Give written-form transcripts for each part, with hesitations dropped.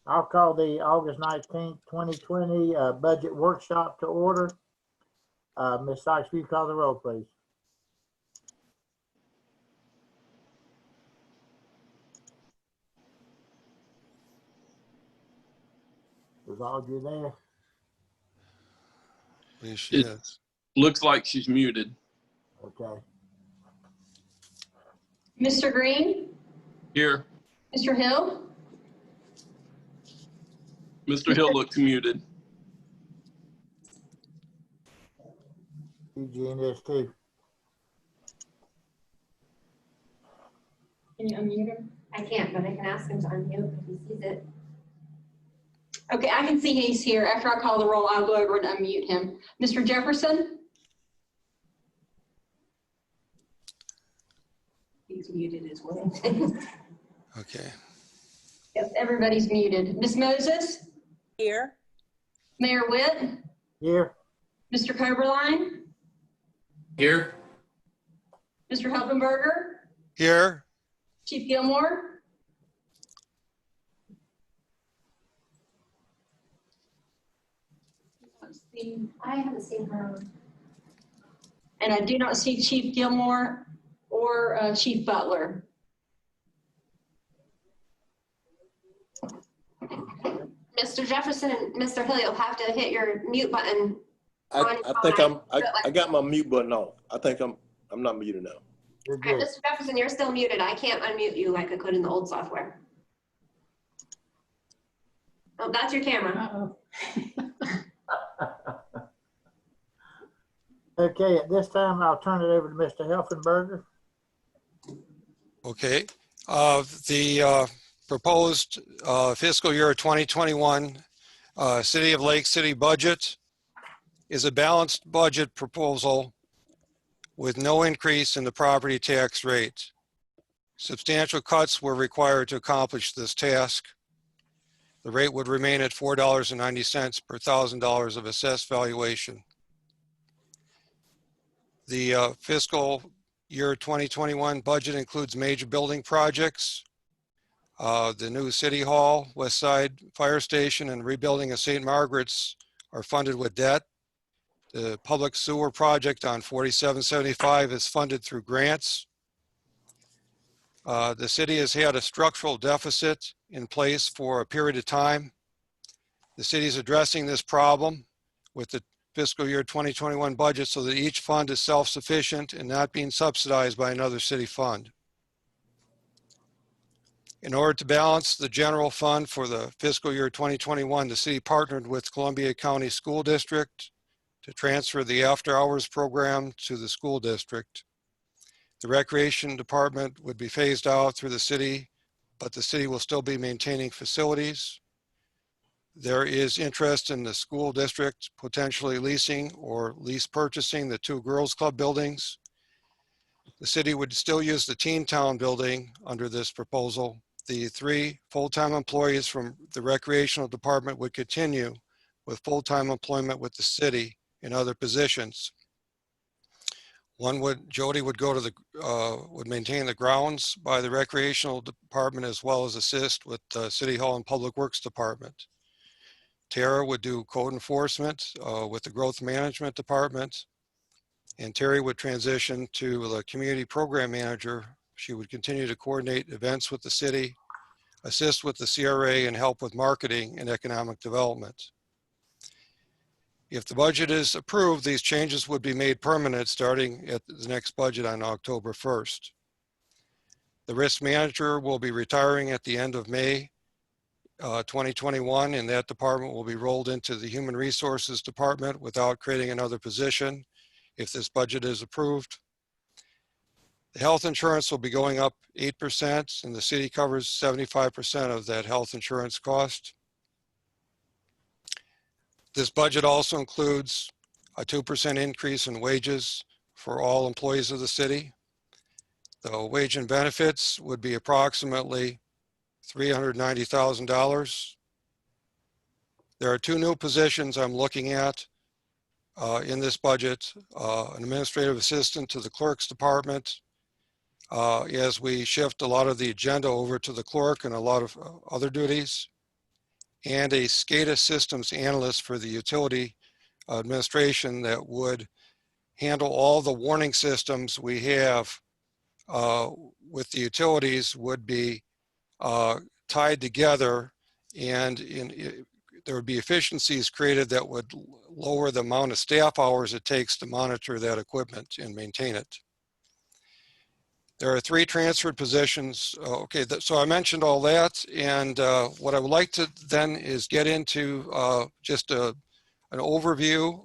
I'll call the August 19th, 2020 budget workshop to order. Ms. Sykes, will you call the roll, please? Is Audrey there? Yes, she is. Looks like she's muted. Okay. Mr. Green? Here. Mr. Hill? Mr. Hill looks muted. Eugene is too. Can you unmute him? I can't, but I can ask him to unmute if he sees it. Okay, I can see he's here. After I call the roll, I'll go over and unmute him. Mr. Jefferson? He's muted as well. Okay. Yes, everybody's muted. Ms. Moses? Here. Mayor Witt? Here. Mr. Coberline? Here. Mr. Helpenberger? Here. Chief Gilmore? I haven't seen her. And I do not see Chief Gilmore or Chief Butler. Mr. Jefferson and Mr. Hill, you'll have to hit your mute button. I got my mute button off. I think I'm not muted now. You're Okay, good. Mr. Jefferson, you're still muted. I can't unmute you like I could in the old software. Oh, that's your camera. Okay, at this time, I'll turn it over to Mr. Helfenberger. Okay. The proposed fiscal year 2021 City of Lake City budget is a balanced budget proposal with no increase in the property tax rate. Substantial cuts were required to accomplish this task. The rate would remain at $4.90 per $1,000 of assessed valuation. The fiscal year 2021 budget includes major building projects. The new City Hall, West Side Fire Station, and rebuilding of St. Margaret's are funded with debt. The public sewer project on 4775 is funded through grants. The city has had a structural deficit in place for a period of time. The city is addressing this problem with the fiscal year 2021 budget so that each fund is self-sufficient and not being subsidized by another city fund. In order to balance the general fund for the fiscal year 2021, the city partnered with Columbia County School District to transfer the after-hours program to the school district. The recreation department would be phased out through the city, but the city will still be maintaining facilities. There is interest in the school district potentially leasing or lease purchasing the 2 girls club buildings. The city would still use the Teen Town building under this proposal. The 3 full-time employees from the recreational department would continue with full-time employment with the city in other positions. Jody would go to the, would maintain the grounds by the recreational department as well as assist with the City Hall and Public Works Department. Tara would do code enforcement with the growth management department, and Terry would transition to the community program manager. She would continue to coordinate events with the city, assist with the CRA, and help with marketing and economic development. If the budget is approved, these changes would be made permanent starting at the next budget on October 1st. The risk manager will be retiring at the end of May 2021, and that department will be rolled into the Human Resources Department without creating another position if this budget is approved. The health insurance will be going up 8%, and the city covers 75% of that health insurance cost. This budget also includes a 2% increase in wages for all employees of the city. The wage and benefits would be approximately $390,000. There are 2 new positions I'm looking at in this budget, an administrative assistant to the clerk's department. As we shift a lot of the agenda over to the clerk and a lot of other duties. and a SCADA systems analyst for the utility administration that would handle all the warning systems we have with the utilities would be tied together, and there would be efficiencies created that would lower the amount of staff hours it takes to monitor that equipment and maintain it. There are 3 transferred positions. Okay, so I mentioned all that, and what I would like to then is get into just an overview.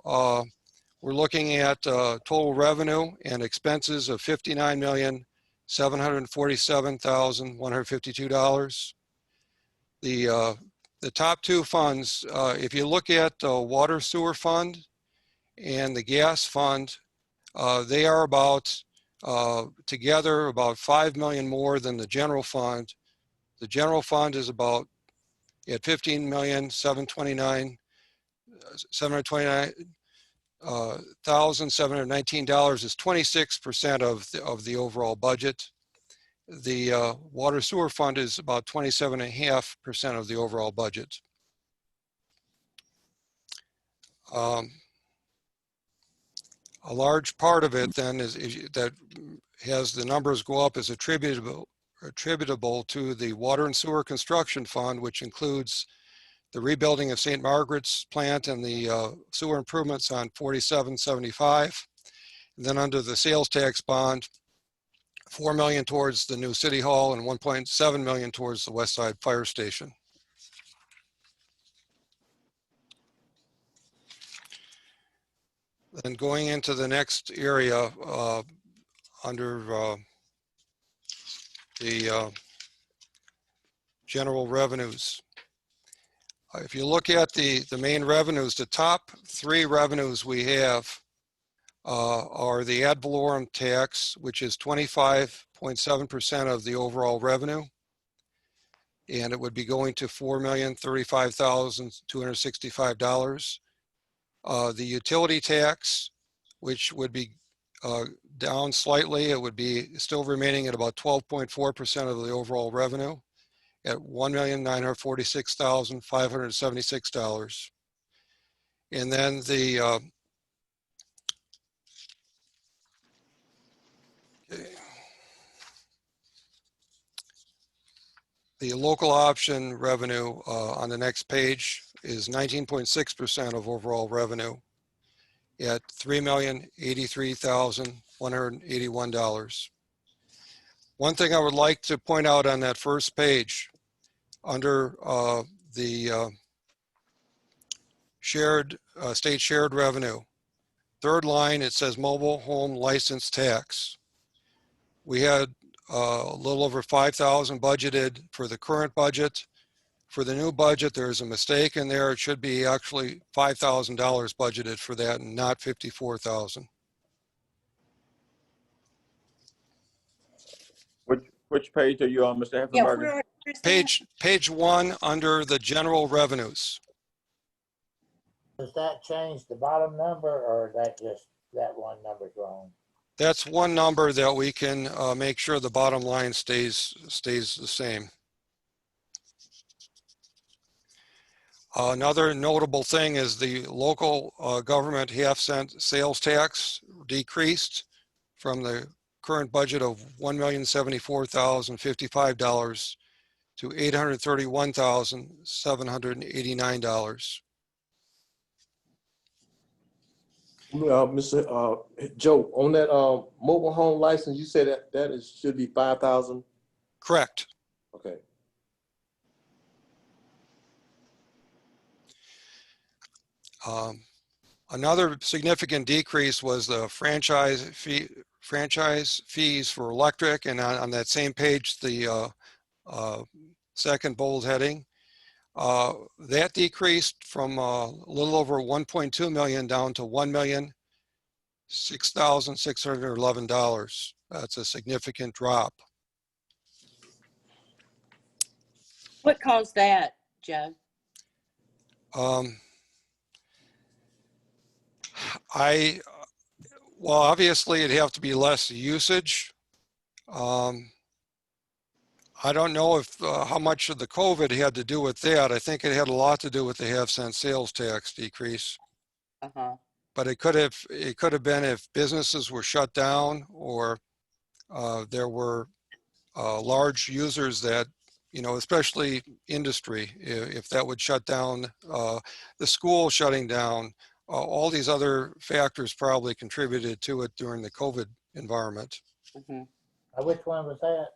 We're looking at total revenue and expenses of $59,747,152. The top 2 funds, if you look at the water sewer fund and the gas fund, they are about together about 5 million more than the general fund. The general fund is about at $15,729,719 is 26% of the overall budget. The water sewer fund is about 27.5% of the overall budget. A large part of it then is that has the numbers go up is attributable to the water and sewer construction fund, which includes the rebuilding of St. Margaret's plant and the sewer improvements on 4775. And then under the sales tax bond, $4 million towards the new city hall and $1.7 million towards the West Side Fire Station. Then going into the next area under the general revenues. If you look at the main revenues, the top 3 revenues we have are the ad valorem tax, which is 25.7% of the overall revenue. And it would be going to $4,035,265. The utility tax, which would be down slightly, it would be still remaining at about 12.4% of the overall revenue at $1,946,576. And then the local option revenue on the next page is 19.6% of overall revenue at $3,083,181. One thing I would like to point out on that first page, under the state shared revenue, 3rd line, it says mobile home license tax. We had a little over 5,000 budgeted for the current budget. For the new budget, there's a mistake in there. It should be actually $5,000 budgeted for that and not $54,000. Which page are you on, Mr. Heffenberger? Page 1 under the general revenues. Does that change the bottom number, or that one number's wrong? That's one number that we can make sure the bottom line stays the same. Another notable thing is the local government half-cent sales tax decreased from the current budget of $1,074,055 to $831,789. Mr. Joe, on that mobile home license, you said that should be 5,000? Correct. Okay. Another significant decrease was the franchise fees for electric, and on that same page, the second bold heading, that decreased from a little over 1.2 million down to $1,006,611. That's a significant drop. What caused that, Joe? Well, obviously it'd have to be less usage. I don't know if how much of the COVID had to do with that. I think it had a lot to do with the half-cent sales tax decrease. Uh-huh. But it could have been if businesses were shut down or there were large users that, especially industry, if that would shut down, the school shutting down, all these other factors probably contributed to it during the COVID environment. Mhm. Which one was that?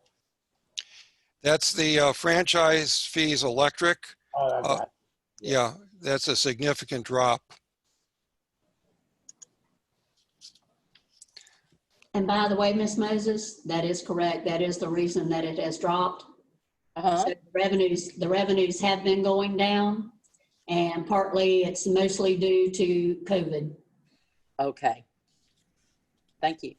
That's the franchise fees electric. Oh, I got it. Yeah, that's a significant drop. And by the way, Ms. Moses, that is correct. That is the reason that it has dropped. Uh-huh. So the revenues have been going down, and partly it's mostly due to COVID. Okay. Thank you.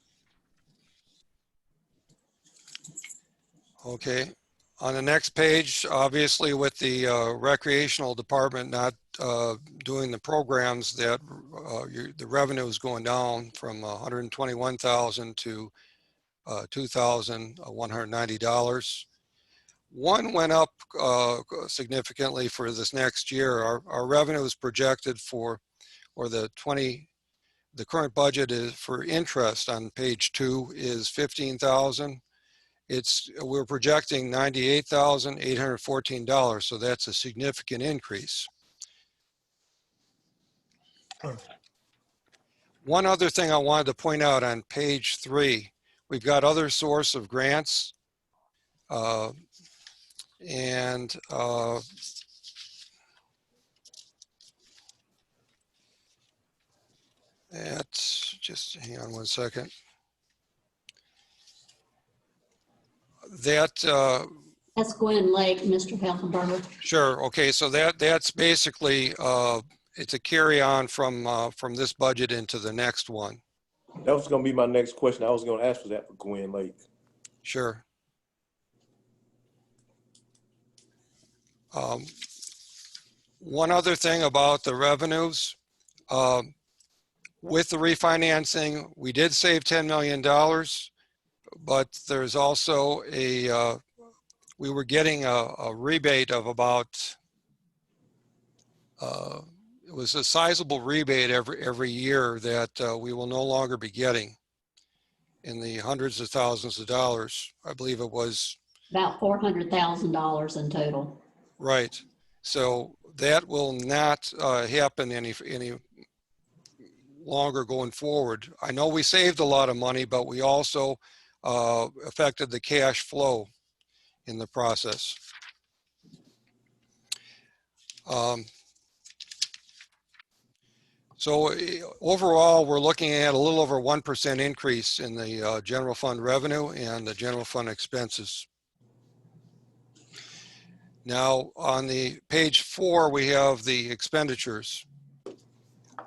Okay. On the next page, obviously with the recreational department not doing the programs, that the revenue is going down from $121,000 to $2,190. One went up significantly for this next year. Our revenue is projected for, or the current budget is for interest on page 2 is $15,000. We're projecting $98,814, so that's a significant increase. One other thing I wanted to point out on page 3, we've got other source of grants, that's just, hang on one second. That's Gwen Lake, Mr. Helfenberger. Sure. Okay. So that's basically it's a carry on from this budget into the next one. That was going to be my next question. I was going to ask for that for Gwen Lake. Sure. One other thing about the revenues, with the refinancing, we did save $10 million, but there's also we were getting a rebate of about, it was a sizable rebate every year that we will no longer be getting in the hundreds of thousands of dollars. I believe it was About $400,000 in total. right. So that will not happen any longer going forward. I know we saved a lot of money, but we also affected the cash flow in the process. So overall, we're looking at a little over 1% increase in the general fund revenue and the general fund expenses. Now on the page 4, we have the expenditures.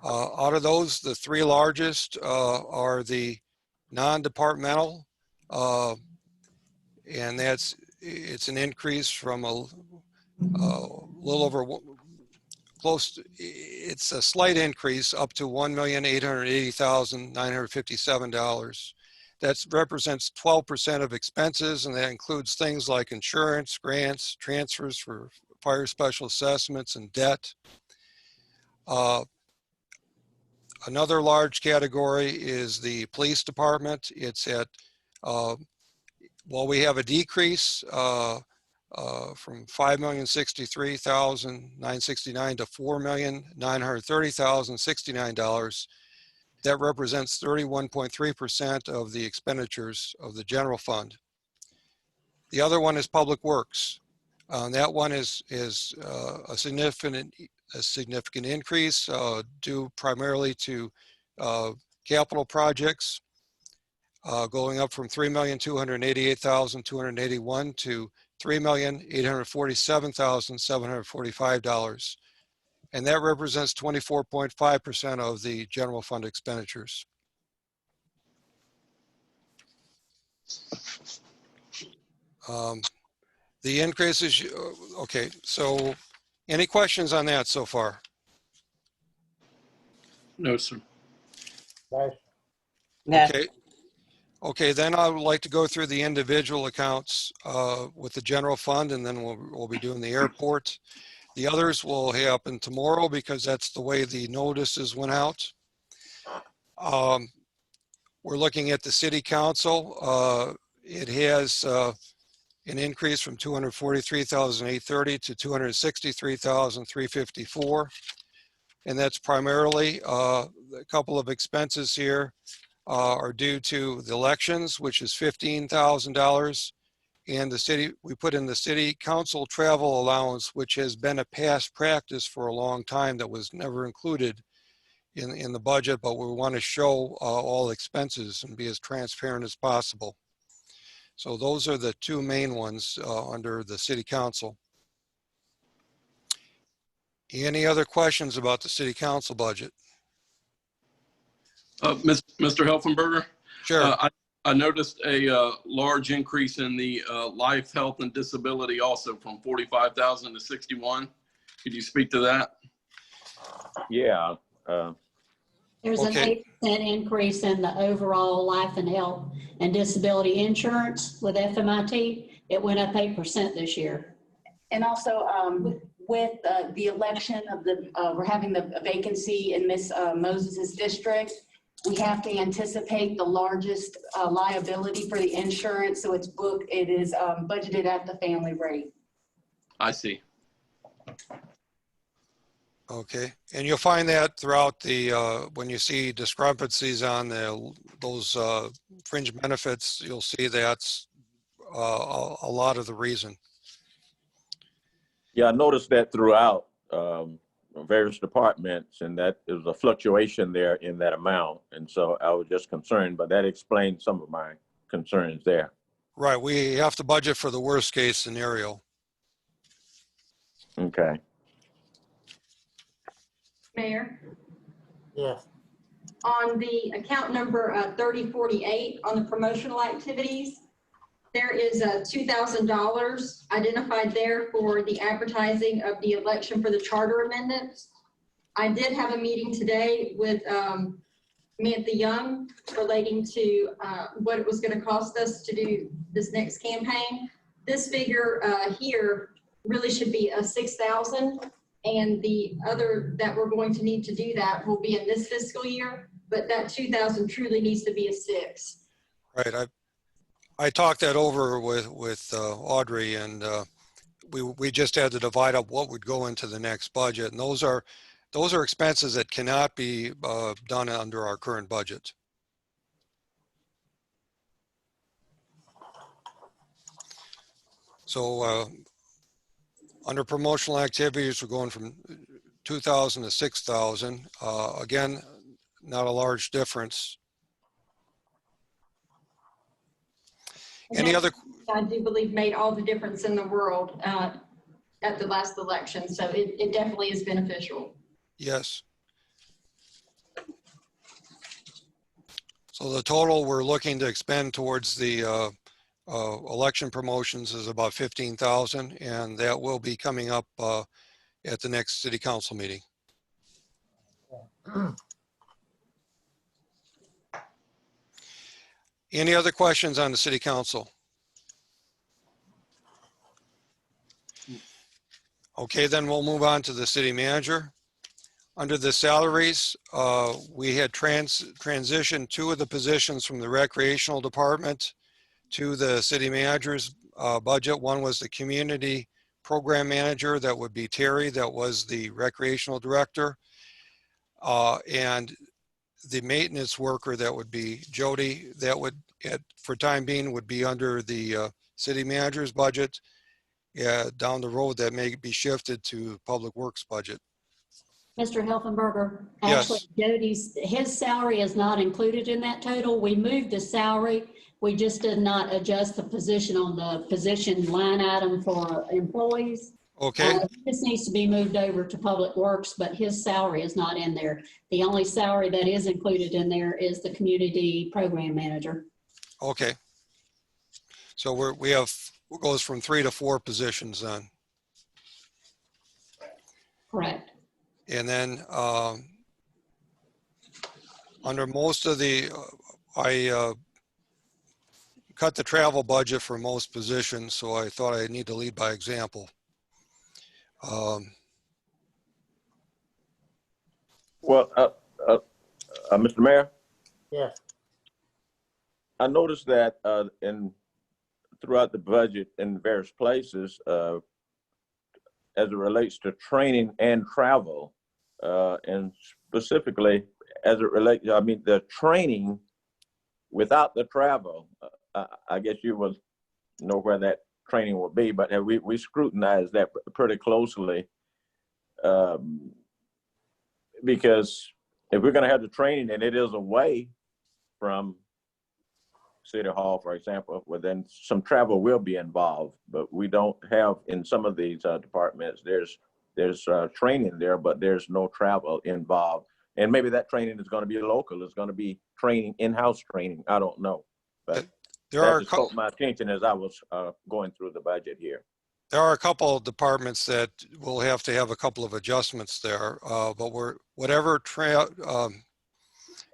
Out of those, the 3 largest are the non-departmental, and it's an increase from a little over it's a slight increase up to $1,880,957. That represents 12% of expenses, and that includes things like insurance, grants, transfers for fire special assessments, and debt. Another large category is the police department. It's at, well, we have a decrease from $5,063,969 to $4,930,069. That represents 31.3% of the expenditures of the general fund. The other one is Public Works. That one is a significant increase due primarily to capital projects, going up from $3,288,281 to $3,847,745. And that represents 24.5% of the general fund expenditures. The increase is, okay, so any questions on that so far? No, sir. Nice. Yeah. Okay. Okay, then I would like to go through the individual accounts with the general fund, and then we'll be doing the airport. The others will happen tomorrow because that's the way the notices went out. We're looking at the city council. It has an increase from 243,830 to 263,354. And that's primarily a couple of expenses here are due to the elections, which is $15,000. And the city, we put in the city council travel allowance, which has been a past practice for a long time that was never included in the budget, but we want to show all expenses and be as transparent as possible. So those are the two main ones under the city council. Any other questions about the city council budget? Mr. Helfenberger? Sure. I noticed a large increase in the life, health, and disability also from 45,000 to 61. Could you speak to that? Yeah. There's an Okay. 8% increase in the overall life and health and disability insurance with FMIT. It went up 8% this year. And also with the election of we're having the vacancy in Ms. Moses's district, we have to anticipate the largest liability for the insurance. So it is budgeted at the family rate. I see. Okay, and you'll find that throughout the, when you see discrepancies on those fringe benefits, you'll see that's a lot of the reason. Yeah, I noticed that throughout various departments, and that there was a fluctuation there in that amount. And so I was just concerned, but that explains some of my concerns there. Right, we have to budget for the worst case scenario. Okay. Mayor, Yes. on the account number 3048 on the promotional activities, there is $2,000 identified there for the advertising of the election for the charter amendments. I did have a meeting today with Samantha Young relating to what it was going to cost us to do this next campaign. This figure here really should be $6,000, and the other that we're going to need to do that will be in this fiscal year, but that $2,000 truly needs to be a $6,000. Right, I talked that over with Audrey, and we just had to divide up what would go into the next budget, and those are expenses that cannot be done under our current budget. So under promotional activities, we're going from 2,000 to 6,000. Again, not a large difference. Any other? I do believe made all the difference in the world at the last election, so it definitely is beneficial. Yes. So the total we're looking to expend towards the election promotions is about 15,000, and that will be coming up at the next city council meeting. Any other questions on the city council? Okay, then we'll move on to the city manager. Under the salaries, we had transitioned two of the positions from the recreational department to the city manager's budget. One was the community program manager, that would be Terry, that was the recreational director. And the maintenance worker, that would be Jody, that would, for time being, would be under the city manager's budget. Down the road, that may be shifted to public works budget. Mr. Helfenberger, Yes. actually, his salary is not included in that total. We moved the salary. We just did not adjust the position on the position line item for employees. Okay, This needs to be moved over to Public Works, but his salary is not in there. The only salary that is included in there is the community program manager. okay. So we have, it goes from 3 to 4 positions then. Correct. And then under most of the, I cut the travel budget for most positions, so I thought I need to lead by example. Well, Mr. Mayor, Yes. I noticed that throughout the budget in various places, as it relates to training and travel, and specifically as it relates, I mean, the training without the travel, I guess you will know where that training will be, but we scrutinize that pretty closely, because if we're going to have the training and it is away from City Hall, for example, well, then some travel will be involved, but we don't have in some of these departments, there's training there, but there's no travel involved. And maybe that training is going to be local. It's going to be training, in-house training. I don't know. But that just caught my attention as I was going through the budget here. There are a couple of departments that will have to have a couple of adjustments there, but whatever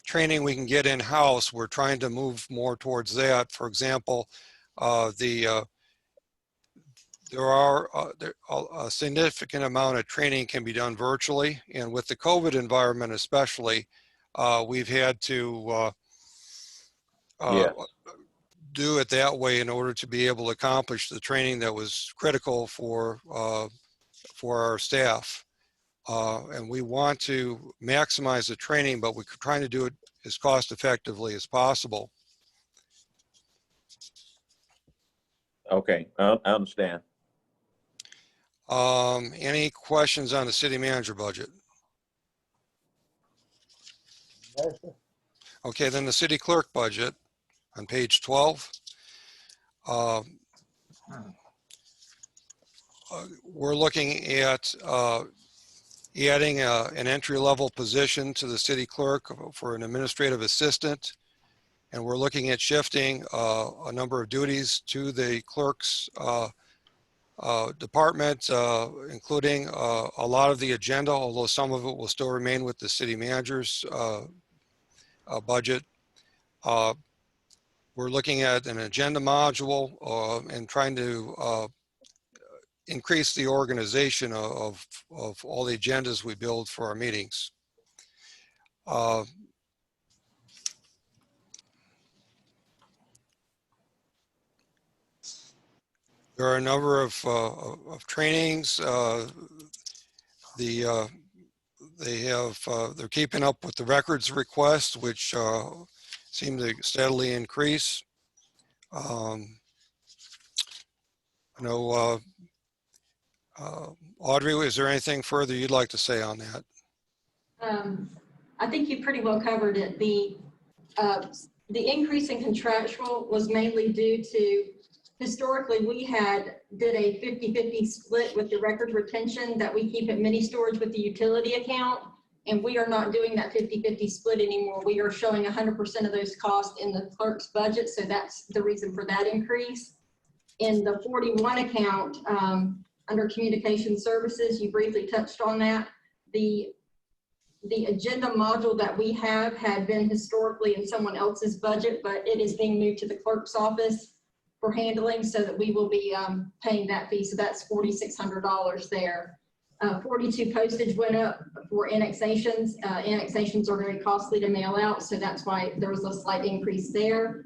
training we can get in-house, we're trying to move more towards that. For example, there are a significant amount of training can be done virtually, and with the COVID environment especially, we've had to do it that way in order to be able to accomplish the training that was critical for our staff. And we want to maximize the training, but we're trying to do it as cost effectively as possible. Okay, I understand. Any questions on the city manager budget? Okay, then the city clerk budget on page 12. We're looking at adding an entry-level position to the city clerk for an administrative assistant. And we're looking at shifting a number of duties to the clerk's department, including a lot of the agenda, although some of it will still remain with the city manager's budget. We're looking at an agenda module and trying to increase the organization of all the agendas we build for our meetings. There are a number of trainings. They're keeping up with the records requests, which seem to steadily increase. I know, Audrey, is there anything further you'd like to say on that? I think you pretty well covered it. The increase in contractual was mainly due to, historically, we did a 50-50 split with the records retention that we keep at mini storage with the utility account. And we are not doing that 50-50 split anymore. We are showing 100% of those costs in the clerk's budget. So that's the reason for that increase. In the 41 account, under communication services, you briefly touched on that. The agenda module that we have had been historically in someone else's budget, but it is being moved to the clerk's office for handling, so that we will be paying that fee. So that's $4,600 there. 42 postage went up for annexations. Annexations are very costly to mail out, so that's why there was a slight increase there.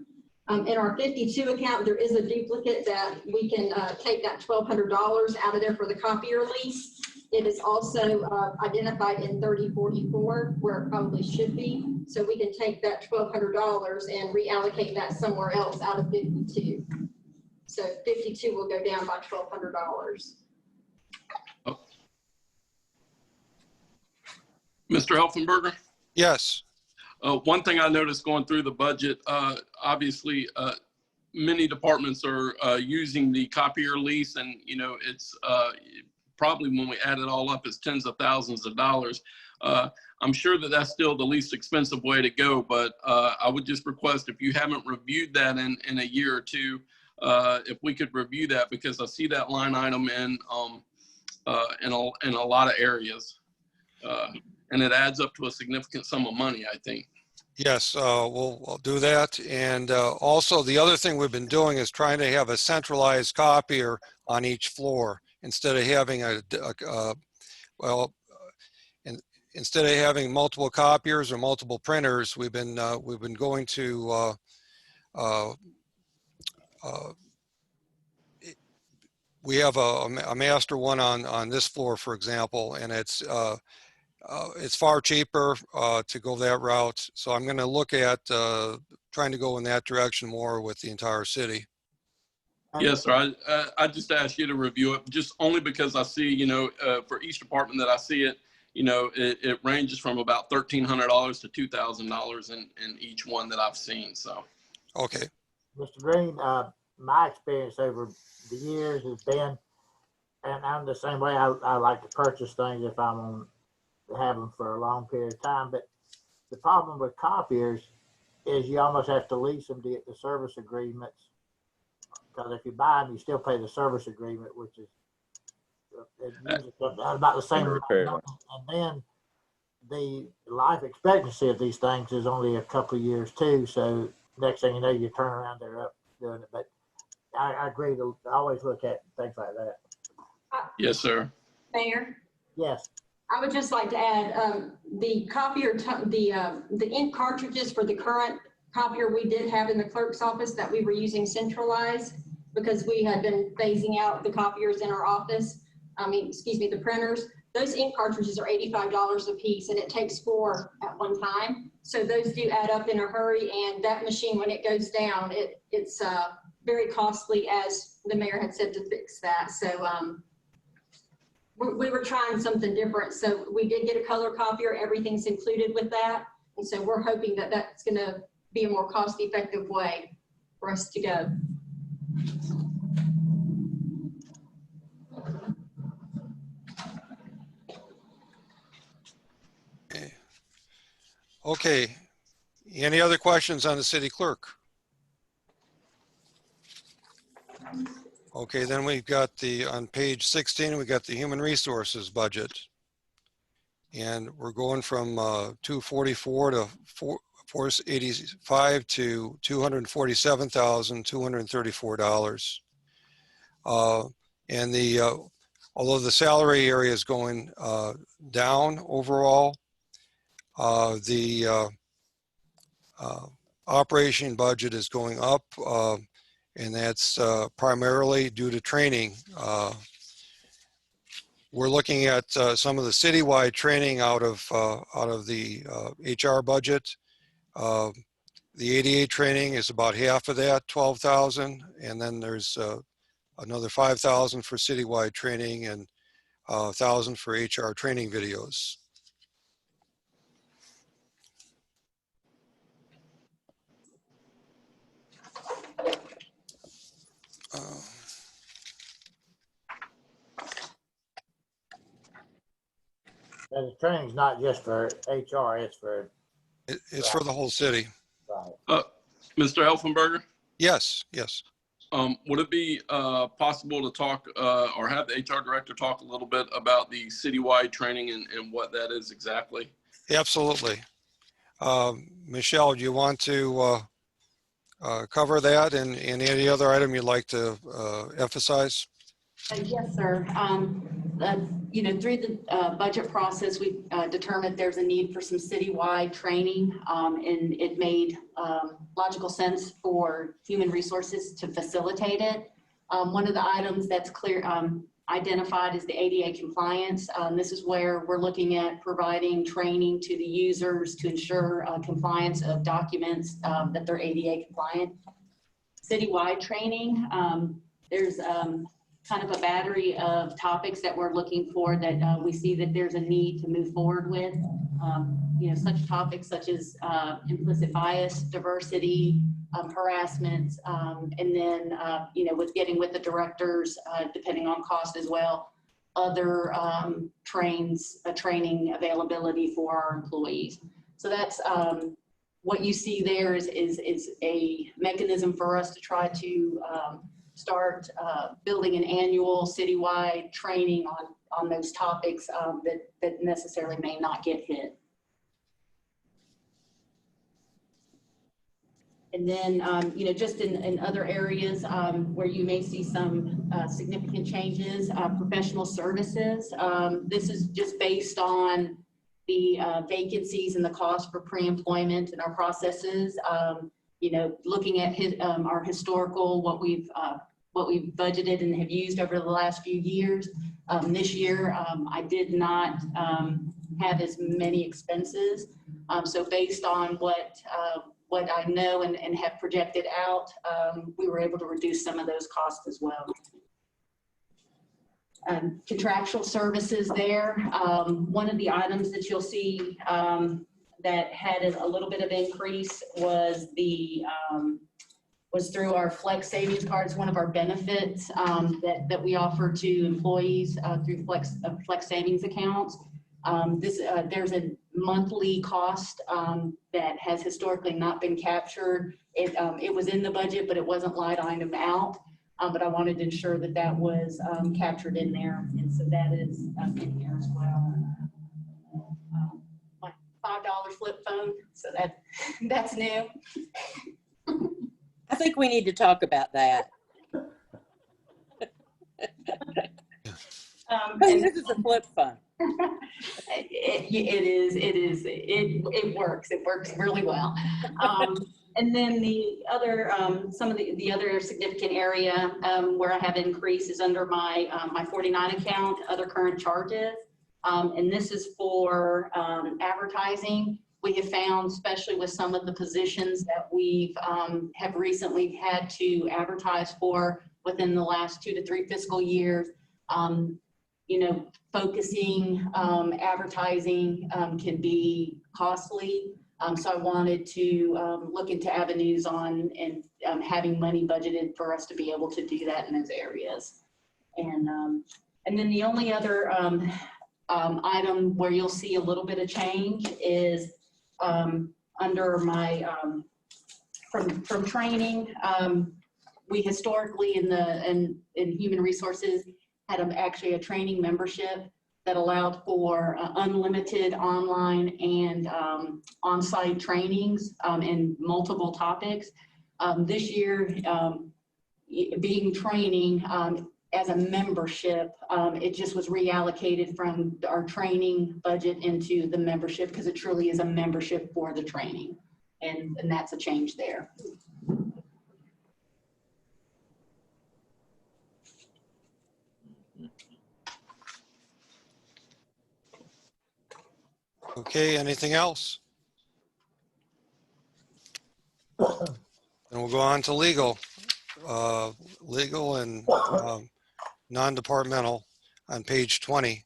In our 52 account, there is a duplicate that we can take that $1,200 out of there for the copier lease. It is also identified in 3044 where it probably should be. So we can take that $1,200 and reallocate that somewhere else out of 52. So 52 will go down by $1,200. Mr. Helfenberger? Yes. One thing I noticed going through the budget, obviously, many departments are using the copier lease, and it's probably, when we add it all up, it's tens of thousands of dollars. I'm sure that that's still the least expensive way to go, but I would just request, if you haven't reviewed that in a year or two, if we could review that, because I see that line item in a lot of areas. And it adds up to a significant sum of money, I think. Yes, we'll do that. And also the other thing we've been doing is trying to have a centralized copier on each floor instead of having instead of having multiple copiers or multiple printers. We've been going to we have a master one on this floor, for example, and it's far cheaper to go that route. So I'm going to look at trying to go in that direction more with the entire city. Yes, sir. I just asked you to review it, just only because I see, you know, for each department that I see it, you know, it ranges from about $1,300 to $2,000 in each one that I've seen. So. Okay. Mr. Green, my experience over the years has been, and I'm the same way, I like to purchase things if I'm on, have them for a long period of time. But the problem with copiers is you almost have to lease them to get the service agreements. Because if you buy them, you still pay the service agreement, which is about the same amount. And then the life expectancy of these things is only a couple of years too. So next thing you know, you turn around, they're up doing it. But I agree to always look at things like that. Yes, sir. Mayor? Yes. I would just like to add, the copier, the ink cartridges for the current copier we did have in the clerk's office that we were using centralized because we had been phasing out the copiers in our office. The printers. Those ink cartridges are $85 a piece and it takes 4 at one time. So those do add up in a hurry, and that machine, when it goes down, it's very costly, as the mayor had said, to fix that. So we were trying something different. So we did get a color copier. Everything's included with that. And so we're hoping that that's going to be a more cost-effective way for us to go. Okay. Any other questions on the city clerk? Okay, then we've got on page 16, we got the human resources budget. And we're going from 244 to 485 to $247,234. And although the salary area is going down overall, the operation budget is going up, and that's primarily due to training. We're looking at some of the citywide training out of the HR budget. The ADA training is about half of that, 12,000, and then there's another 5,000 for citywide training and 1,000 for HR training videos. And the training's not just for HR, it's for. It's for the whole city. Right. Mr. Elfenberger? Yes, yes. Would it be possible to talk or have the HR director talk a little bit about the citywide training and what that is exactly? Absolutely. Michelle, do you want to cover that and any other item you'd like to emphasize? Yes, sir. Through the budget process, we determined there's a need for some citywide training, and it made logical sense for human resources to facilitate it. One of the items that's clear identified is the ADA compliance. This is where we're looking at providing training to the users to ensure compliance of documents that they're ADA compliant. Citywide training, there's kind of a battery of topics that we're looking for that we see that there's a need to move forward with. Such topics such as implicit bias, diversity, harassment, and then, with getting with the directors, depending on cost as well, other training availability for our employees. So that's what you see there is a mechanism for us to try to start building an annual citywide training on those topics that necessarily may not get hit. And then, just in other areas where you may see some significant changes, professional services. This is just based on the vacancies and the cost for pre-employment and our processes. Looking at our historical, what we've budgeted and have used over the last few years. This year, I did not have as many expenses. So based on what I know and have projected out, we were able to reduce some of those costs as well. Contractual services there. One of the items that you'll see that had a little bit of increase was through our flex savings cards, one of our benefits that we offer to employees through flex savings accounts. There's a monthly cost that has historically not been captured. It was in the budget, but it wasn't line item out. But I wanted to ensure that that was captured in there, and so that is in here as well. My $5 flip phone, so that's new. I think we need to talk about that. This is a flip phone. It works. It works really well. And then the other, some of the other significant area where I have increase is under my 49 account, other current charges. And this is for advertising. We have found, especially with some of the positions that we've have recently had to advertise for within the last 2 to 3 fiscal years, focusing advertising can be costly. So I wanted to look into avenues on and having money budgeted for us to be able to do that in those areas. And then the only other item where you'll see a little bit of change is under my from training. We historically in human resources had actually a training membership that allowed for unlimited online and on-site trainings in multiple topics. This year, being training as a membership, it just was reallocated from our training budget into the membership because it truly is a membership for the training. And that's a change there. Okay, anything else? And we'll go on to legal. Legal and non-departmental on page 20.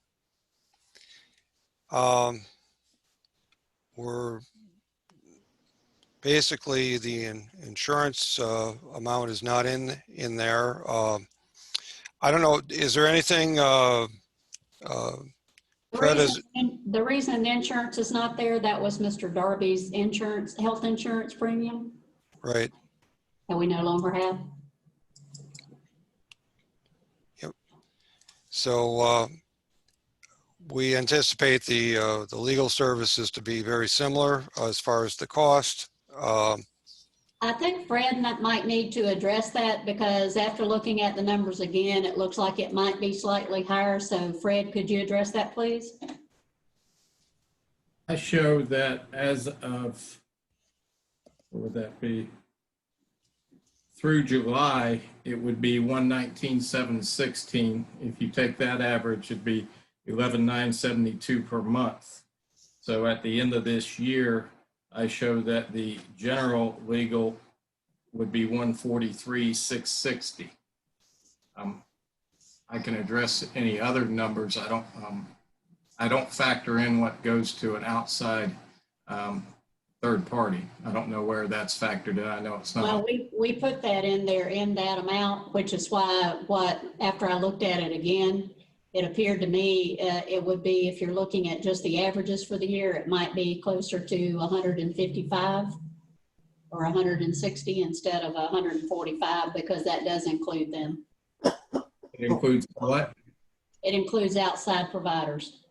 We're basically the insurance amount is not in there. I don't know, is there anything The reason the insurance is not there, that was Mr. Darby's insurance, health insurance premium right? that we no longer have. Yep. So we anticipate the legal services to be very similar as far as the cost. I think Fred might need to address that because after looking at the numbers again, it looks like it might be slightly higher. So Fred, could you address that, please? I show that as of, what would that be? Through July, it would be 119,716. If you take that average, it'd be 11,972 per month. So at the end of this year, I show that the general legal would be 143,660. I can address any other numbers. I don't factor in what goes to an outside third party. I don't know where that's factored in. I know it's not. Well, we put that in there in that amount, which is why after I looked at it again, it appeared to me it would be, if you're looking at just the averages for the year, it might be closer to 155 or 160 instead of 145 because that does include them. It includes what? It includes outside providers.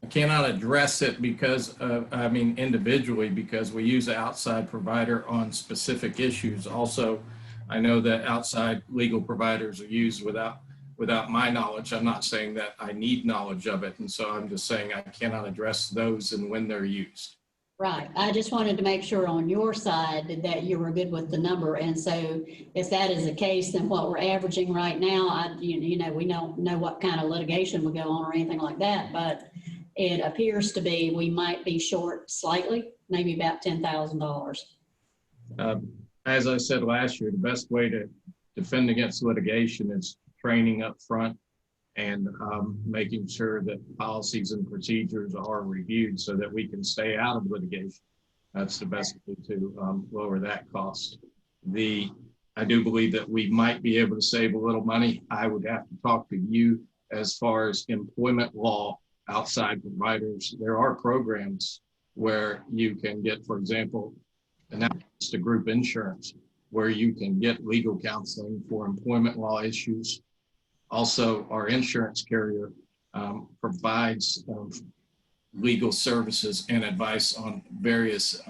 cannot address it because individually, because we use an outside provider on specific issues. Also, I know that outside legal providers are used without my knowledge. I'm not saying that I need knowledge of it. And so I'm just saying I cannot address those and when they're used. Right. I just wanted to make sure on your side that you were good with the number. And so if that is the case, then what we're averaging right now, we don't know what kind of litigation would go on or anything like that, but it appears to be, we might be short slightly, maybe about $10,000. As I said last year, the best way to defend against litigation is training up front and making sure that policies and procedures are reviewed so that we can stay out of litigation. That's the best way to lower that cost. I do believe that we might be able to save a little money. I would have to talk to you as far as employment law, outside providers. There are programs where you can get, for example, announced to group insurance, where you can get legal counseling for employment law issues. Also, our insurance carrier provides legal services and advice on various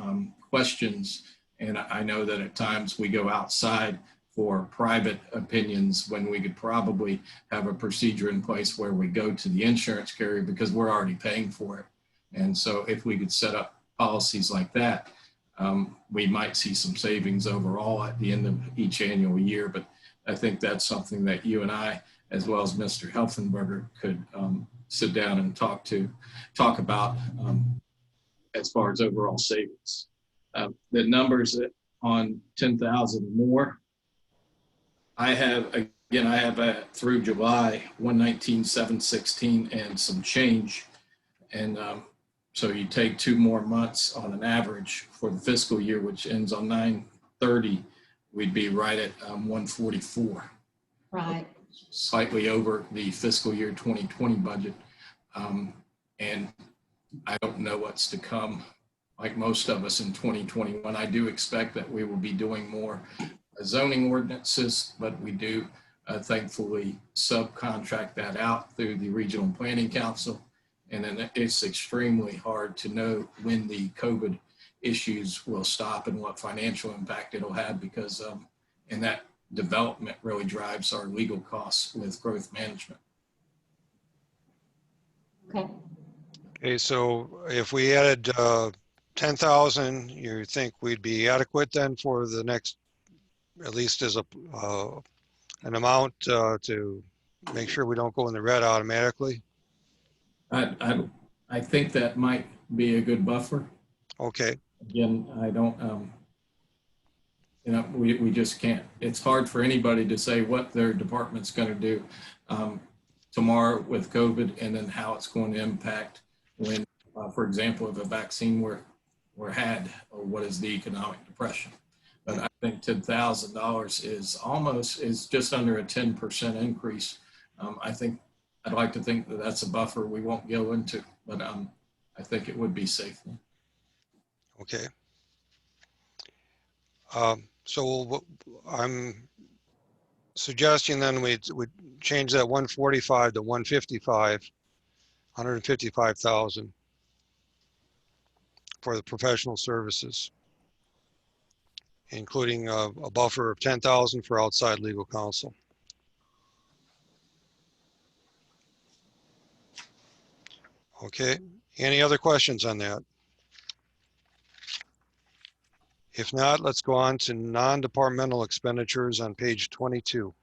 questions. And I know that at times we go outside for private opinions when we could probably have a procedure in place where we go to the insurance carrier because we're already paying for it. And so if we could set up policies like that, we might see some savings overall at the end of each annual year. But I think that's something that you and I, as well as Mr. Helfenberger, could sit down and talk about as far as overall savings. The numbers on 10,000 more, I have through July 119,716 and some change. And so you take 2 more months on an average for the fiscal year, which ends on 9/30, we'd be right at 144. Right. Slightly over the fiscal year 2020 budget. And I don't know what's to come, like most of us in 2021. I do expect that we will be doing more zoning ordinances, but we do thankfully subcontract that out through the Regional Planning Council. And then it's extremely hard to know when the COVID issues will stop and what financial impact it'll have, because and that development really drives our legal costs with growth management. Okay. Okay, so if we added 10,000, you think we'd be adequate then for the next, at least as an amount to make sure we don't go in the red automatically? I think that might be a good buffer. Okay. Again, I don't, we just can't. It's hard for anybody to say what their department's going to do tomorrow with COVID, and then how it's going to impact when, for example, if a vaccine were had, or what is the economic depression. But I think $10,000 is just under a 10% increase. I'd like to think that that's a buffer we won't go into, but I think it would be safe. Okay. So I'm suggesting then we change that 145 to 155, 155,000 for the professional services, including a buffer of 10,000 for outside legal counsel. Okay, any other questions on that? If not, let's go on to non-departmental expenditures on page 22.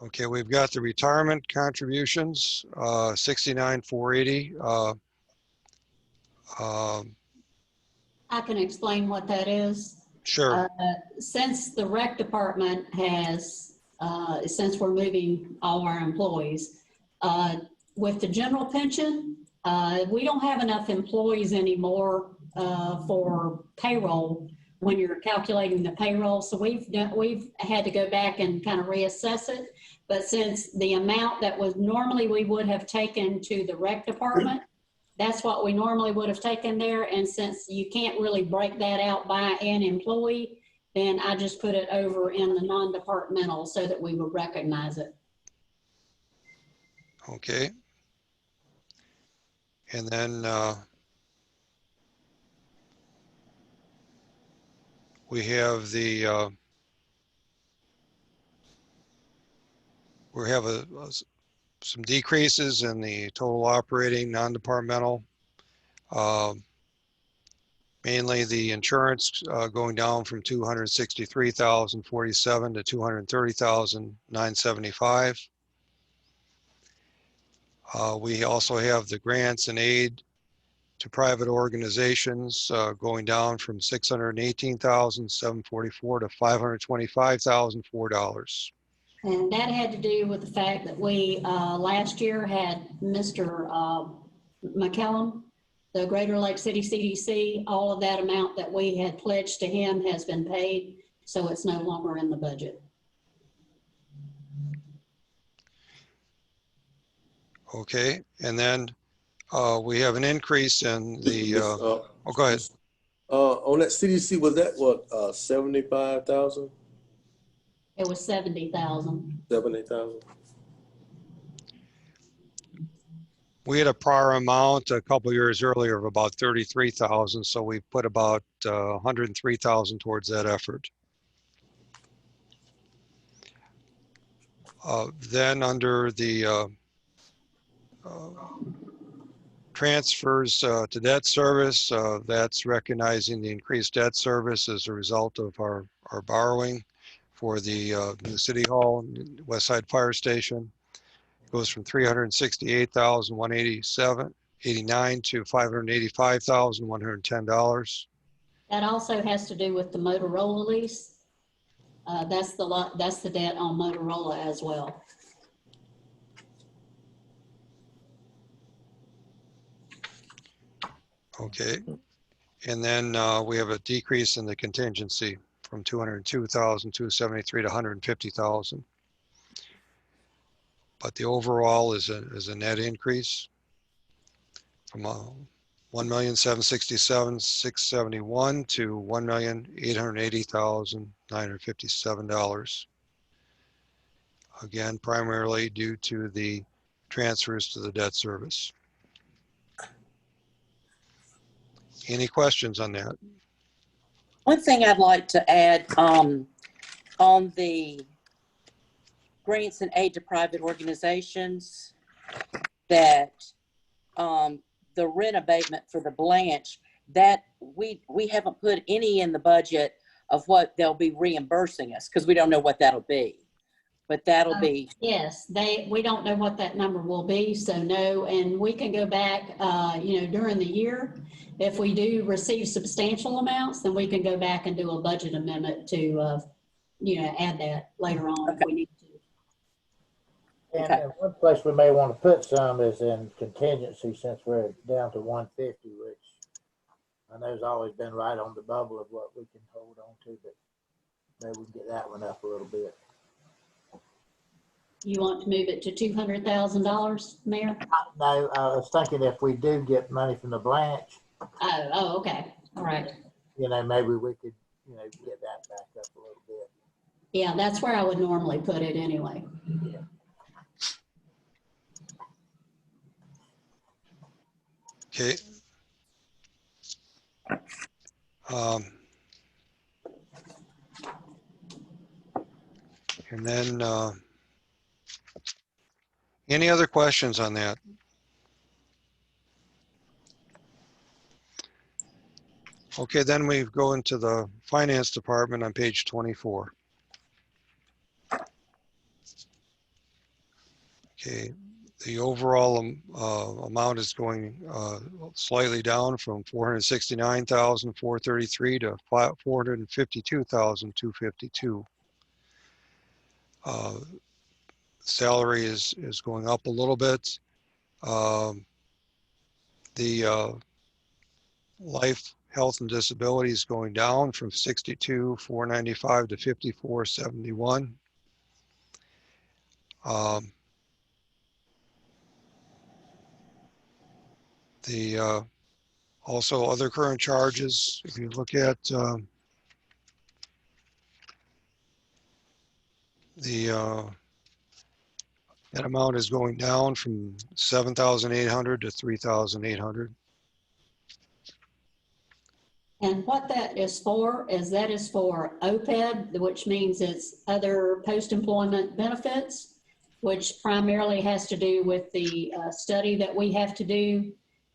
Okay, we've got the retirement contributions, 69,480. I can explain what that is. Sure. Since the rec department has, since we're moving all our employees, with the general pension, we don't have enough employees anymore for payroll when you're calculating the payroll. So we've had to go back and kind of reassess it. But since the amount that was normally we would have taken to the rec department, that's what we normally would have taken there. And since you can't really break that out by an employee, then I just put it over in the non-departmental so that we would recognize it. Okay. And then we have the some decreases in the total operating non-departmental. Mainly the insurance going down from 263,047 to 230,975. We also have the grants and aid to private organizations going down from 618,744 to $525,004. And that had to do with the fact that we, last year had Mr. McCallum, the Greater Lake City CDC, all of that amount that we had pledged to him has been paid, so it's no longer in the budget. Okay, and then we have an increase in the, oh, go ahead. On that CDC, was that what, 75,000? It was 70,000. 70,000? We had a prior amount a couple years earlier of about 33,000, so we put about 103,000 towards that effort. Then under the transfers to debt service, that's recognizing the increased debt service as a result of our borrowing for the City Hall and West Side Fire Station. It goes from 368,187.89 to $585,110. That also has to do with the Motorola lease. That's the debt on Motorola as well. Okay, and then we have a decrease in the contingency from 202,273 to 150,000. But the overall is a net increase from 1,767,671 to $1,880,957. Again, primarily due to the transfers to the debt service. Any questions on that? One thing I'd like to add on the grants and aid to private organizations, that the rent abatement for the Blanche, that we haven't put any in the budget of what they'll be reimbursing us, because we don't know what that'll be. But that'll be. Yes, we don't know what that number will be, so no, and we can go back, during the year. If we do receive substantial amounts, then we can go back and do a budget amendment to, add that later on if we need to. And one place we may want to put some is in contingency, since we're down to 150, which I know has always been right on the bubble of what we can hold on to, but maybe we can get that one up a little bit. You want to move it to $200,000, Mayor? No, I was thinking if we do get money from the Blanche, Oh, okay. All right. Maybe we could, get that back up a little bit. Yeah, that's where I would normally put it anyway. Yeah. Okay. And then any other questions on that? Okay, then we go into the finance department on page 24. Okay, the overall amount is going slightly down from 469,433 to 452,252. Salary is going up a little bit. The life, health, and disability is going down from 62,495 to 54,71. The also other current charges, if you look at the That amount is going down from 7,800 to 3,800. And what that is for is that is for OPEB, which means it's other post-employment benefits, which primarily has to do with the study that we have to do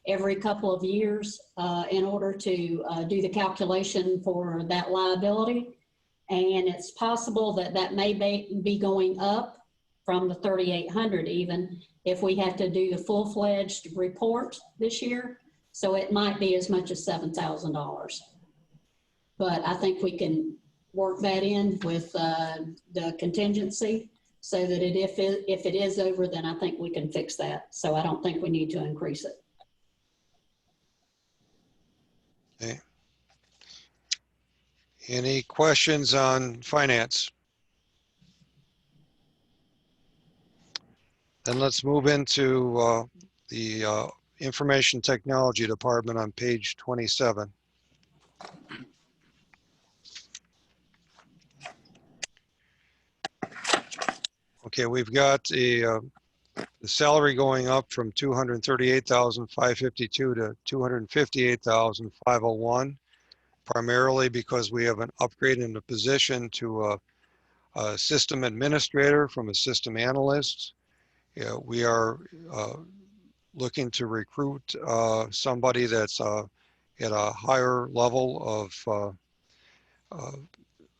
every couple of years in order to do the calculation for that liability. And it's possible that that may be going up from the 3,800 even if we have to do the full-fledged report this year. So it might be as much as $7,000. But I think we can work that in with the contingency so that if it is over, then I think we can fix that. So I don't think we need to increase it. Okay. Any questions on finance? Then let's move into the Information Technology Department on page 27. Okay, we've got the salary going up from 238,552 to 258,501, primarily because we have an upgrade in the position to a system administrator from a system analyst. Yeah, we are looking to recruit somebody that's at a higher level of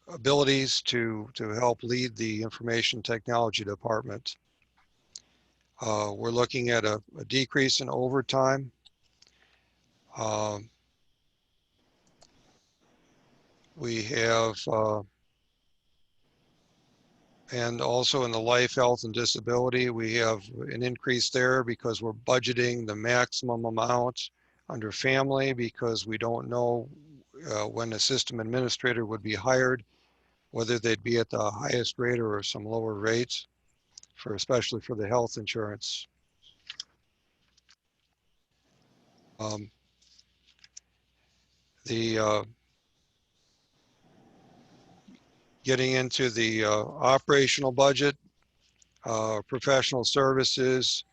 abilities to help lead the information technology department. We're looking at a decrease in overtime. We have, and also in the life, health, and disability, we have an increase there because we're budgeting the maximum amount under family because we don't know when a system administrator would be hired, whether they'd be at the highest rate or some lower rates, especially for the health insurance. Getting into the operational budget, professional services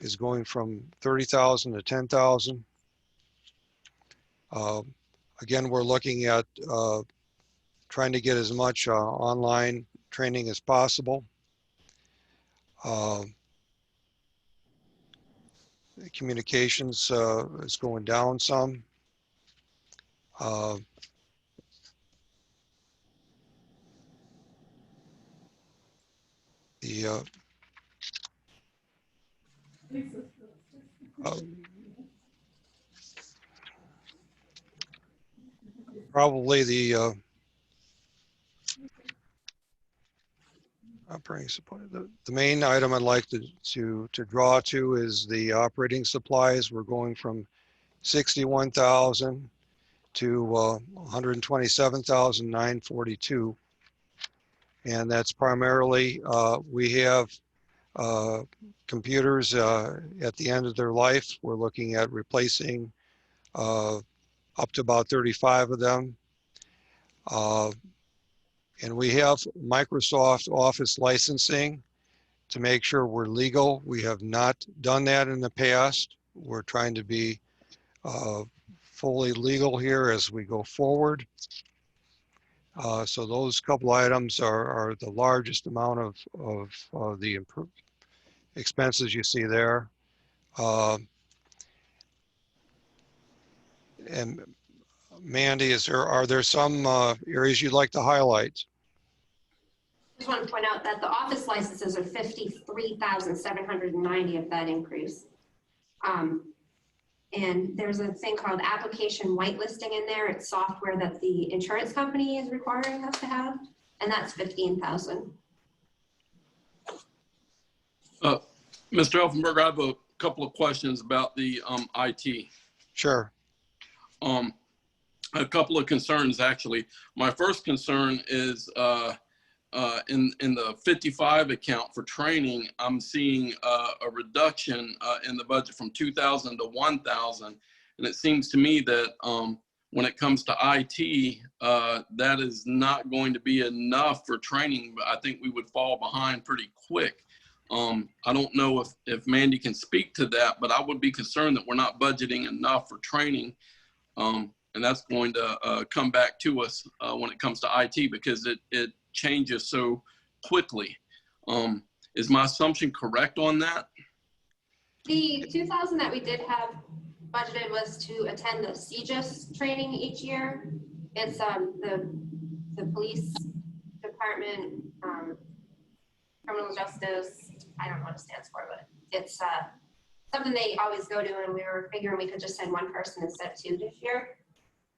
is going from 30,000 to 10,000. Again, we're looking at trying to get as much online training as possible. Communications is going down some. Probably the operating supply. The main item I'd like to draw to is the operating supplies. We're going from 61,000 to 127,942, and that's primarily we have computers at the end of their life. We're looking at replacing up to about 35 of them. And we have Microsoft Office licensing to make sure we're legal. We have not done that in the past. We're trying to be fully legal here as we go forward. So those couple items are the largest amount of the expenses you see there. And Mandy, are there some areas you'd like to highlight? I just want to point out that the office licenses are 53,790 of that increase. And there's a thing called application whitelisting in there. It's software that the insurance company is requiring us to have, and that's 15,000. Mr. Elfenberg, I have a couple of questions about the IT. Sure. A couple of concerns, actually. My first concern is in the 55 account for training, I'm seeing a reduction in the budget from 2,000 to 1,000. And it seems to me that when it comes to IT, that is not going to be enough for training, but I think we would fall behind pretty quick. I don't know if Mandy can speak to that, but I would be concerned that we're not budgeting enough for training. And that's going to come back to us when it comes to IT, because it changes so quickly. Is my assumption correct on that? The 2,000 that we did have budgeted was to attend the CJIS training each year. It's the police department, criminal justice. I don't know what it stands for, but it's something they always go to, and we were figuring we could just send one person instead of two this year.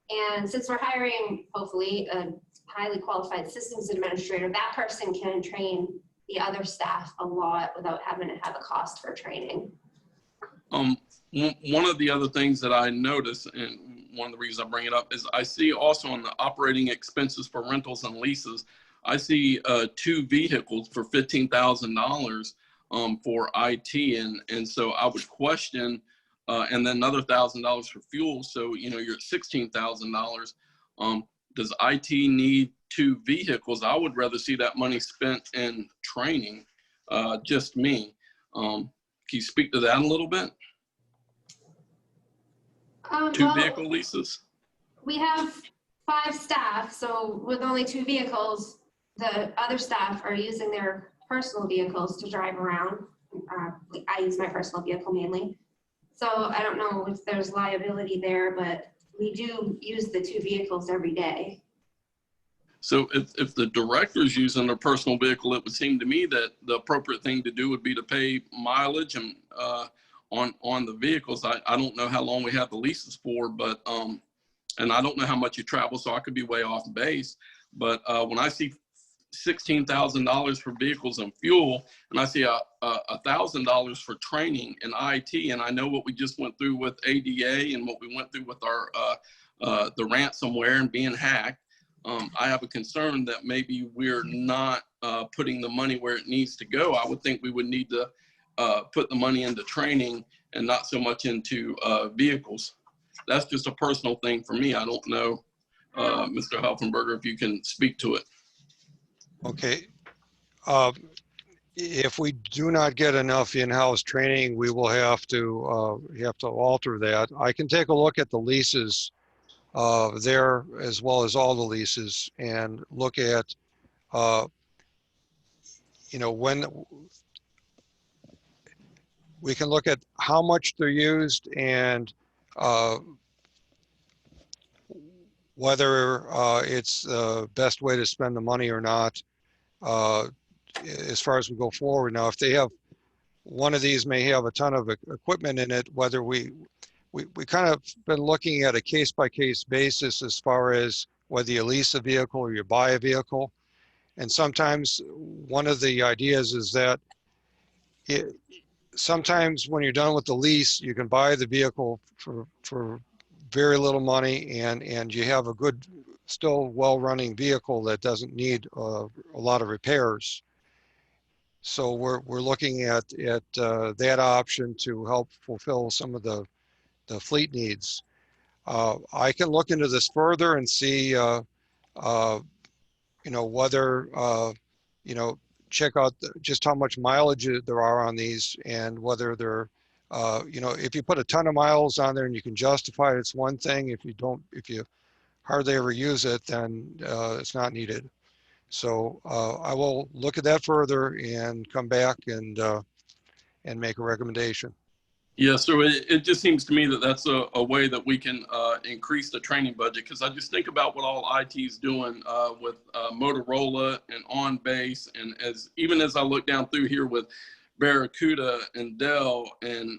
And since we're hiring, hopefully, a highly qualified systems administrator, that person can train the other staff a lot without having to have a cost for training. One of the other things that I notice, and one of the reasons I bring it up, is I see also on the operating expenses for rentals and leases, I see 2 vehicles for $15,000 for IT. And so I would question, and then another $1,000 for fuel. So, you know, you're at $16,000. Does IT need 2 vehicles? I would rather see that money spent in training, just me. Can you speak to that a little bit? 2 vehicle leases? We have 5 staff, so with only 2 vehicles, the other staff are using their personal vehicles to drive around. I use my personal vehicle mainly. So I don't know if there's liability there, but we do use the 2 vehicles every day. So if the director's using their personal vehicle, it would seem to me that the appropriate thing to do would be to pay mileage and on the vehicles. I don't know how long we have the leases for, but and I don't know how much you travel, so I could be way off base. But when I see $16,000 for vehicles and fuel, and I see $1,000 for training in IT, and I know what we just went through with ADA and what we went through with our the ransomware and being hacked, I have a concern that maybe we're not putting the money where it needs to go. I would think we would need to put the money into training and not so much into vehicles. That's just a personal thing for me. I don't know, Mr. Helfenberger, if you can speak to it. Okay. If we do not get enough in-house training, we will have to alter that. I can take a look at the leases there, as well as all the leases, and look at, you know, when we can look at how much they're used and whether it's the best way to spend the money or not, as far as we go forward. Now, if they have, one of these may have a ton of equipment in it, whether we kind of been looking at a case-by-case basis as far as whether you lease a vehicle or you buy a vehicle. And sometimes one of the ideas is that sometimes when you're done with the lease, you can buy the vehicle for very little money, and you have a good, still well-running vehicle that doesn't need a lot of repairs. So we're looking at that option to help fulfill some of the fleet needs. I can look into this further and see, you know, whether, you know, check out just how much mileage there are on these, and whether they're, you know, if you put a ton of miles on there and you can justify it, it's one thing. If you hardly ever use it, then it's not needed. So I will look at that further and come back and make a recommendation. Yeah, so it just seems to me that that's a way that we can increase the training budget, because I just think about what all IT is doing with Motorola and OnBase, and even as I look down through here with Barracuda and Dell and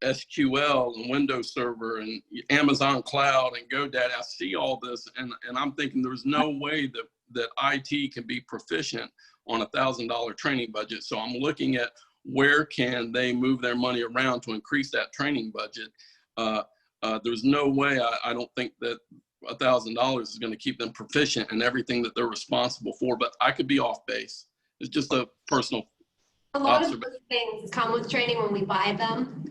SQL and Windows Server and Amazon Cloud and GoDaddy, I see all this, and I'm thinking there's no way that IT can be proficient on $1,000 training budget. So I'm looking at where can they move their money around to increase that training budget. There's no way, I don't think that $1,000 is going to keep them proficient in everything that they're responsible for, but I could be off base. It's just a personal A lot of those things come with training when we buy them.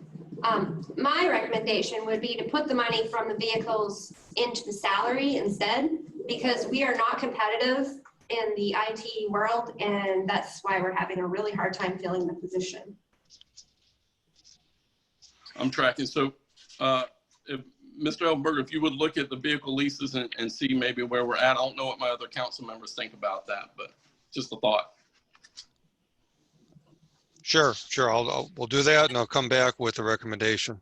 My recommendation would be to put the money from the vehicles into the salary instead, because we are not competitive in the IT world, and that's why we're having a really hard time filling the position. I'm tracking. So, if Mr. Ellenberger, if you would look at the vehicle leases and see maybe where we're at. I don't know what my other council members think about that, but just a thought. Sure. We'll do that, and I'll come back with a recommendation.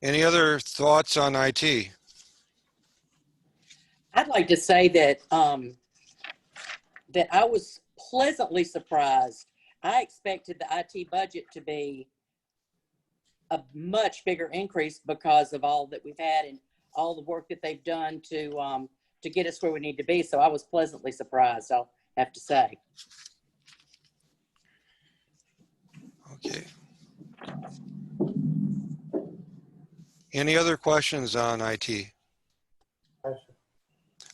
Any other thoughts on IT? I'd like to say that that I was pleasantly surprised. I expected the IT budget to be a much bigger increase because of all that we've had and all the work that they've done to get us where we need to be. So I was pleasantly surprised, I'll have to say. Okay. Any other questions on IT?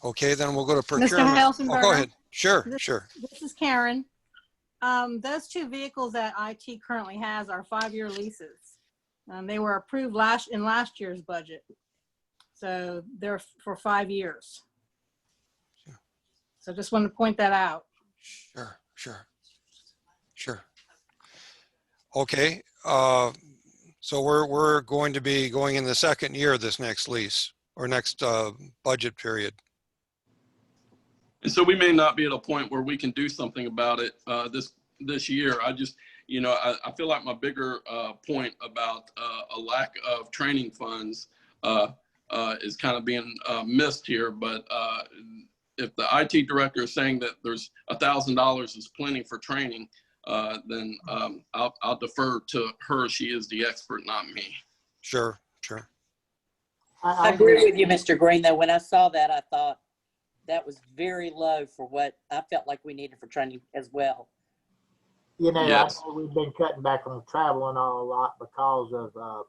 Okay, then we'll go to procurement. Mr. Helsenberger? Oh, go ahead. Sure. This is Karen. Those two vehicles that IT currently has are 5-year leases. They were approved in last year's budget. So they're for 5 years. So just wanted to point that out. Sure. Okay, so we're going to be going in the second year of this next lease or next budget period. And so we may not be at a point where we can do something about it this year. I just, I feel like my bigger point about a lack of training funds is kind of being missed here. But if the IT director is saying that there's $1,000 is plenty for training, then I'll defer to her. She is the expert, not me. Sure. I agree with you, Mr. Green, though. When I saw that, I thought that was very low for what I felt like we needed for training as well. Yes. I know we've been cutting back on travel and all a lot because of the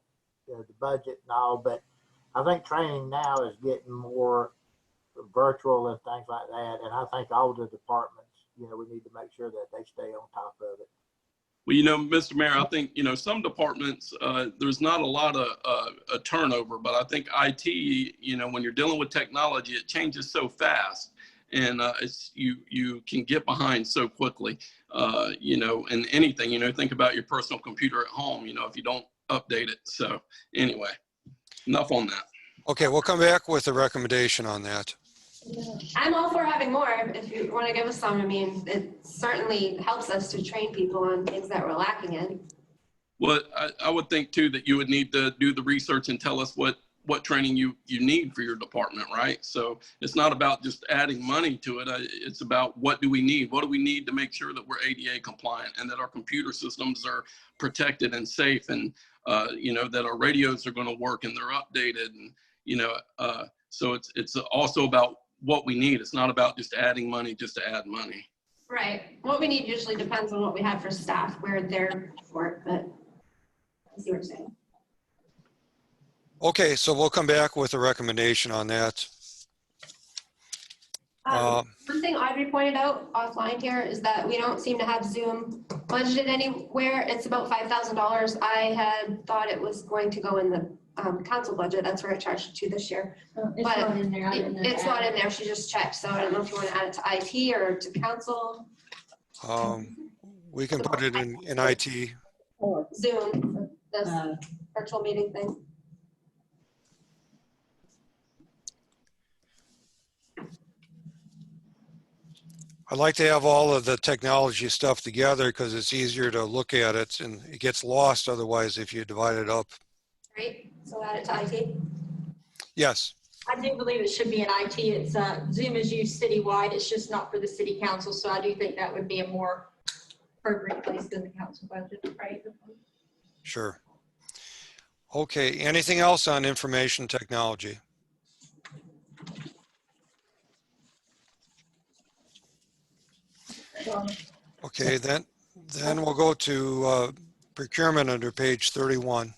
budget and all, but I think training now is getting more virtual and things like that. And I think all the departments, we need to make sure that they stay on top of it. Well, Mr. Mayor, I think, some departments, there's not a lot of a turnover, but I think IT, when you're dealing with technology, it changes so fast, and you can get behind so quickly, in anything, think about your personal computer at home, if you don't update it. So anyway, enough on that. Okay, we'll come back with a recommendation on that. I'm all for having more. If you want to give us some, I mean, it certainly helps us to train people on things that we're lacking in. Well, I would think too that you would need to do the research and tell us what training you need for your department, right? So it's not about just adding money to it. It's about what do we need? What do we need to make sure that we're ADA compliant and that our computer systems are protected and safe, and that our radios are going to work and they're updated, and so it's also about what we need. It's not about just adding money just to add money. Right. What we need usually depends on what we have for staff, where they're for it, but I see what you're saying. Okay, so we'll come back with a recommendation on that. One thing Audrey pointed out offline here is that we don't seem to have Zoom budgeted anywhere. It's about $5,000. I had thought it was going to go in the council budget. That's where I charged it to this year. It's not in there. It's not in there. She just checked. So I don't know if you want to add it to IT or to council. We can put it in IT. Zoom, this virtual meeting thing. I like to have all of the technology stuff together because it's easier to look at it, and it gets lost otherwise if you divide it up. Right, so add it to IT. Yes. I do believe it should be in IT. It's Zoom is used citywide. It's just not for the city council. So I do think that would be a more appropriate place than the council budget, right? Sure. Okay, anything else on information technology? Okay, then we'll go to procurement under page 31.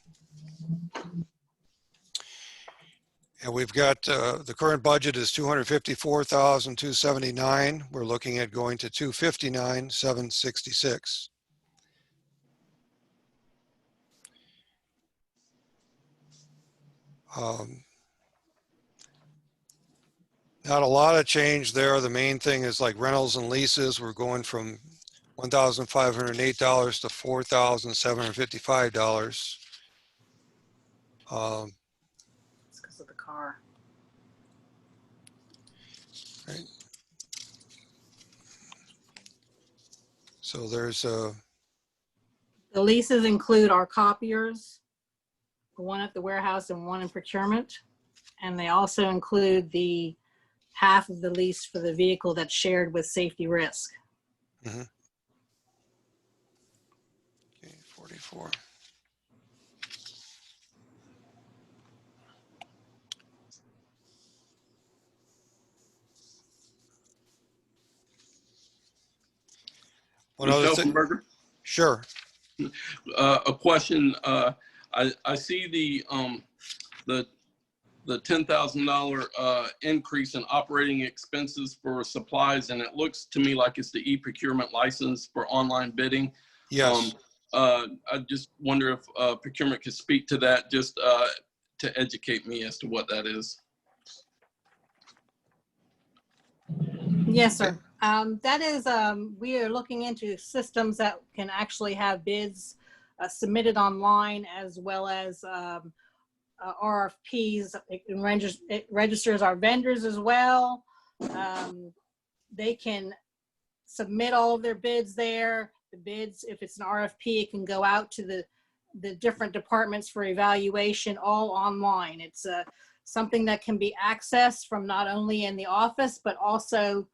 And we've got the current budget is $254,279. We're looking at going to $259,766. Not a lot of change there. The main thing is like rentals and leases. We're going from $1,508 to $4,755. It's because of the car. Right. So there's a, The leases include our copiers, one at the warehouse and one in procurement. And they also include the half of the lease for the vehicle that's shared with safety risk. okay, 44. One Mr. other thing, Elfenberger? sure. A question. I see the $10,000 increase in operating expenses for supplies, and it looks to me like it's the E-Procurement license for online bidding. Yes. I just wonder if procurement could speak to that, just to educate me as to what that is. Yes, sir. That is, we are looking into systems that can actually have bids submitted online, as well as RFPs. It registers our vendors as well. They can submit all of their bids there. The bids, if it's an RFP, it can go out to the different departments for evaluation, all online. It's something that can be accessed from not only in the office, but also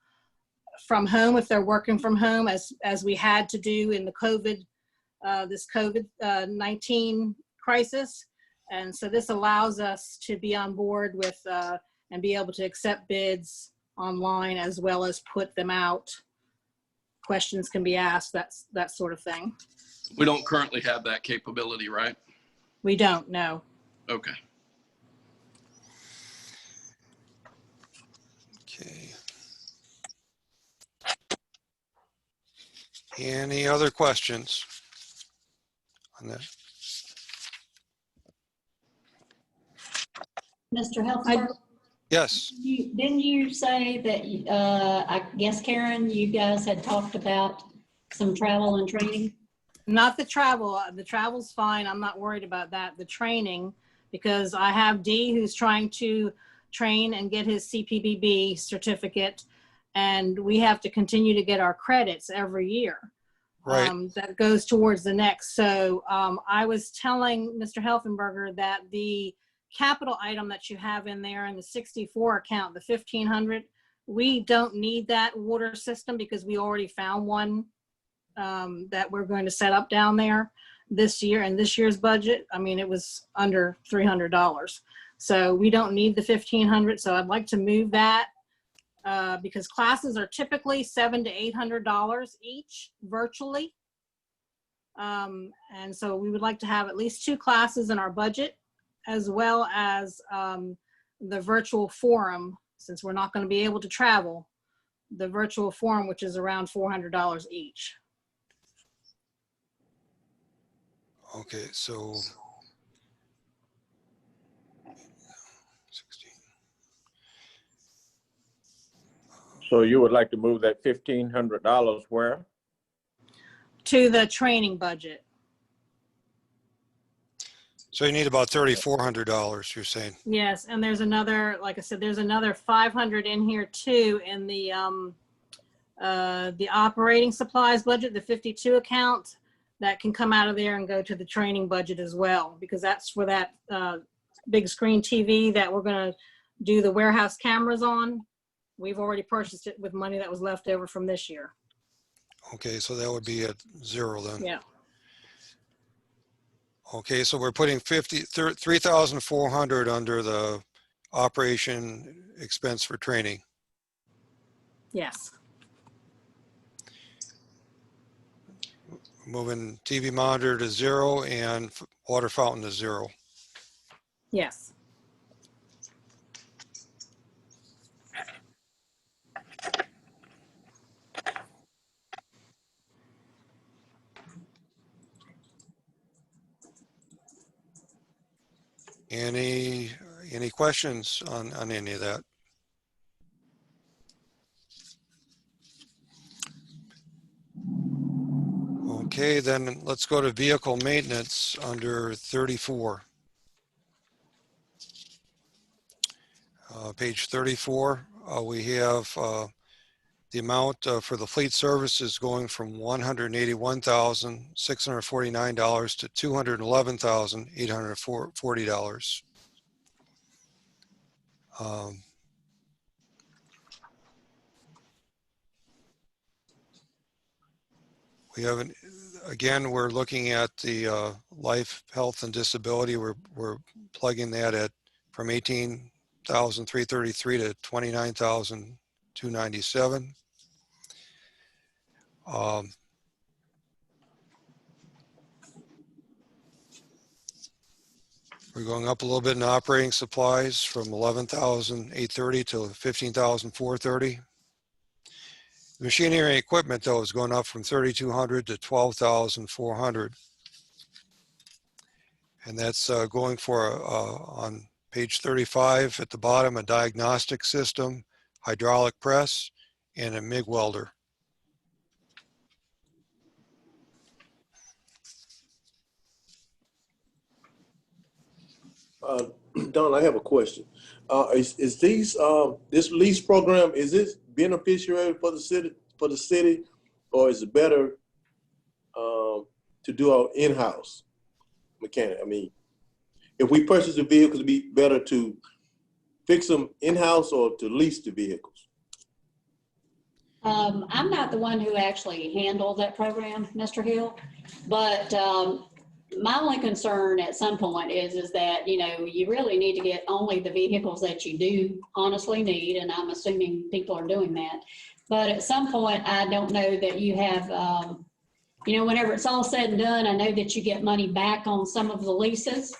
from home if they're working from home, as we had to do in the this COVID-19 crisis. And so this allows us to be on board with and be able to accept bids online, as well as put them out. Questions can be asked, that sort of thing. We don't currently have that capability, right? We don't know. Okay. Okay. Any other questions on that? Mr. Helfenberg, Yes. didn't you say that, I guess, Karen, you guys had talked about some travel and training? Not the travel. The travel's fine. I'm not worried about that. The training, because I have D who's trying to train and get his CPBB certificate, and we have to continue to get our credits every year. Right. That goes towards the next. So I was telling Mr. Helfenberger that the capital item that you have in there in the 64 account, the 1,500, we don't need that water system because we already found one that we're going to set up down there this year in this year's budget. I mean, it was under $300. So we don't need the 1,500. So I'd like to move that because classes are typically $700 to $800 each virtually. And so we would like to have at least 2 classes in our budget, as well as the virtual forum, since we're not going to be able to travel, the virtual forum, which is around $400 each. Okay, so 16. So you would like to move that $1,500 where? To the training budget. So you need about $3,400, you're saying? Yes, and there's another, like I said, there's another 500 in here too in the operating supplies budget, the 52 account, that can come out of there and go to the training budget as well, because that's for that big screen TV that we're going to do the warehouse cameras on. We've already purchased it with money that was left over from this year. Okay, so that would be at 0 then. Yeah. Okay, so we're putting 3,400 under the operation expense for training. Yes. Moving TV monitor to 0 and water fountain to 0. Yes. Any Any questions on any of that? Okay, then let's go to vehicle maintenance under 34. Page 34, we have the amount for the fleet services going from $181,649 to $211,840. We haven't, again, we're looking at the life, health, and disability. We're plugging that at from 18,333 to 29,297. We're going up a little bit in operating supplies from 11,830 to 15,430. Machinery and equipment, though, is going up from 3,200 to 12,400. And that's going for, on page 35 at the bottom, a diagnostic system, hydraulic press, and a MIG welder. Don, I have a question. Is these this lease program, is this beneficiary for the city, or is it better to do our in-house mechanic? I mean, if we purchase the vehicles, it'd be better to fix them in-house or to lease the vehicles? I'm not the one who actually handled that program, Mr. Hill, but my only concern at some point is that, you know, you really need to get only the vehicles that you do honestly need, and I'm assuming people are doing that. But at some point, I don't know that you have, you know, whenever it's all said and done, I know that you get money back on some of the leases.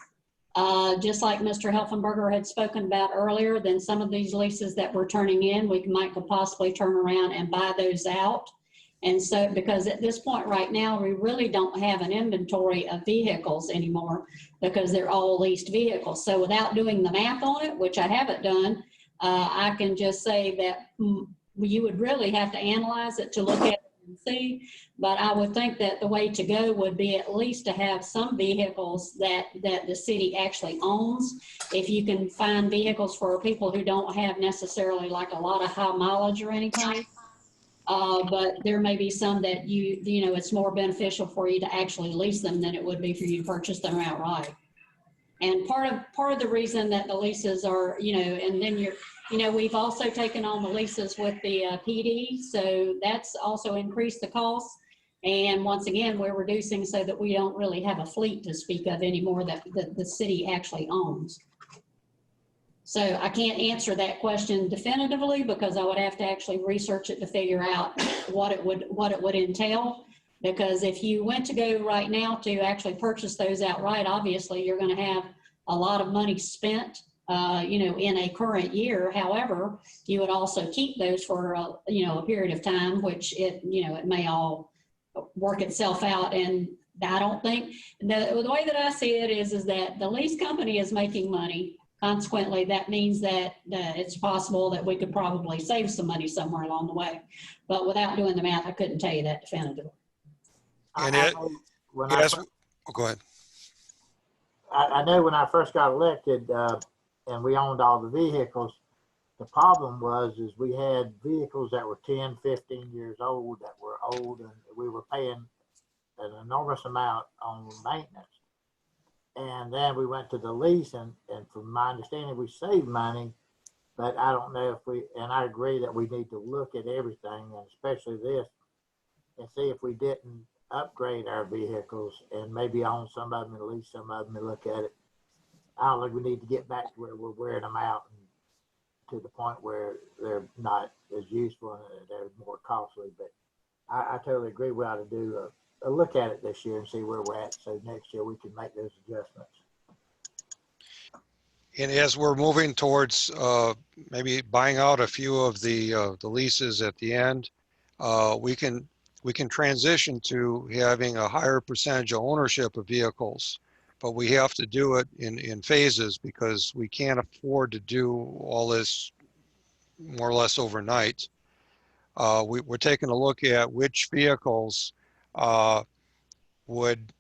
Just like Mr. Helfenberger had spoken about earlier, then some of these leases that we're turning in, we could possibly turn around and buy those out. And so, because at this point right now, we really don't have an inventory of vehicles anymore because they're all leased vehicles. So without doing the math on it, which I haven't done, I can just say that you would really have to analyze it to look at it and see. But I would think that the way to go would be at least to have some vehicles that the city actually owns. If you can find vehicles for people who don't have necessarily like a lot of high mileage or anything. But there may be some that you know, it's more beneficial for you to actually lease them than it would be for you to purchase them outright. And part of the reason that the leases are, you know, and then you know, we've also taken on the leases with the PD, so that's also increased the cost. And once again, we're reducing so that we don't really have a fleet to speak of anymore that the city actually owns. So I can't answer that question definitively because I would have to actually research it to figure out what it would entail. Because if you went to go right now to actually purchase those outright, obviously you're going to have a lot of money spent, you know, in a current year. However, you would also keep those for you know, a period of time, which you know, it may all work itself out. And I don't think the way that I see it is that the lease company is making money. Consequently, that means that it's possible that we could probably save some money somewhere along the way. But without doing the math, I couldn't tell you that definitively. And go ahead. I know when I first got elected and we owned all the vehicles, the problem was we had vehicles that were 10, 15 years old that were old, and we were paying an enormous amount on maintenance. And then we went to the lease, and from my understanding, we saved money, but I don't know if and I agree that we need to look at everything, and especially this, and see if we didn't upgrade our vehicles and maybe own some of them and lease some of them and look at it. I don't think we need to get back to where we're wearing them out and to the point where they're not as useful and they're more costly, but I totally agree we ought to do a look at it this year and see where we're at, so next year we can make those adjustments. And as we're moving towards maybe buying out a few of the leases at the end, we can transition to having a higher percentage of ownership of vehicles. but we have to do it in phases because we can't afford to do all this more or less overnight. We're taking a look at which vehicles would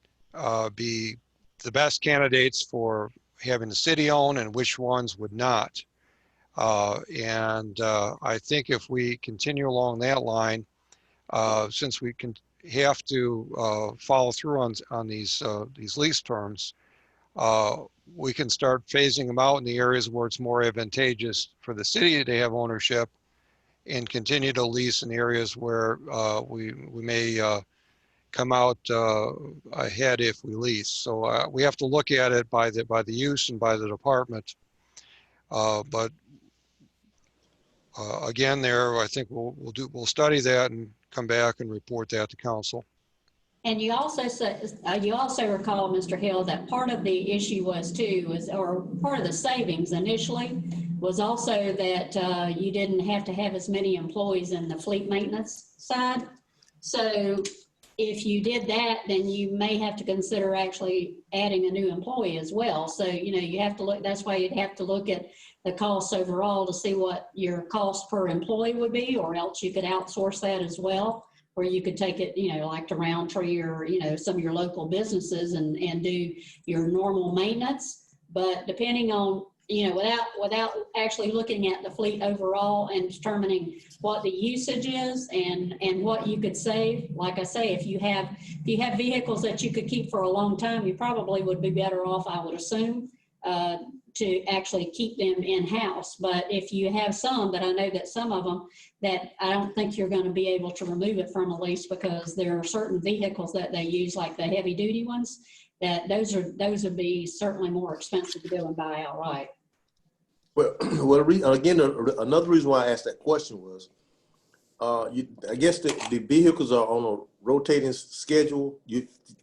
be the best candidates for having the city own and which ones would not. I think if we continue along that line, since we can have to follow through on these lease terms, we can start phasing them out in the areas where it's more advantageous for the city to have ownership, and continue to lease in areas where we may come out ahead if we lease. So we have to look at it by the use and by the department. But again, I think we'll study that and come back and report that to council. And you also recall, Mr. Hill, that part of the issue or part of the savings initially was also that you didn't have to have as many employees in the fleet maintenance side. So if you did that, then you may have to consider actually adding a new employee as well. So, you have to look, that's why you'd have to look at the costs overall to see what your cost per employee would be, or else you could outsource that as well, where you could take it, like to Roundtree or, some of your local businesses and do your normal maintenance. But depending on, without actually looking at the fleet overall and determining what the usage is and what you could save, like I say, if you have vehicles that you could keep for a long time, you probably would be better off, I would assume, to actually keep them in-house. But if you have some, that I know that some of them that I don't think you're going to be able to remove it from a lease, because there are certain vehicles that they use, like the heavy duty ones, that those would be certainly more expensive to go and buy outright. Well, again, another reason why I asked that question was, I guess the vehicles are on a rotating schedule.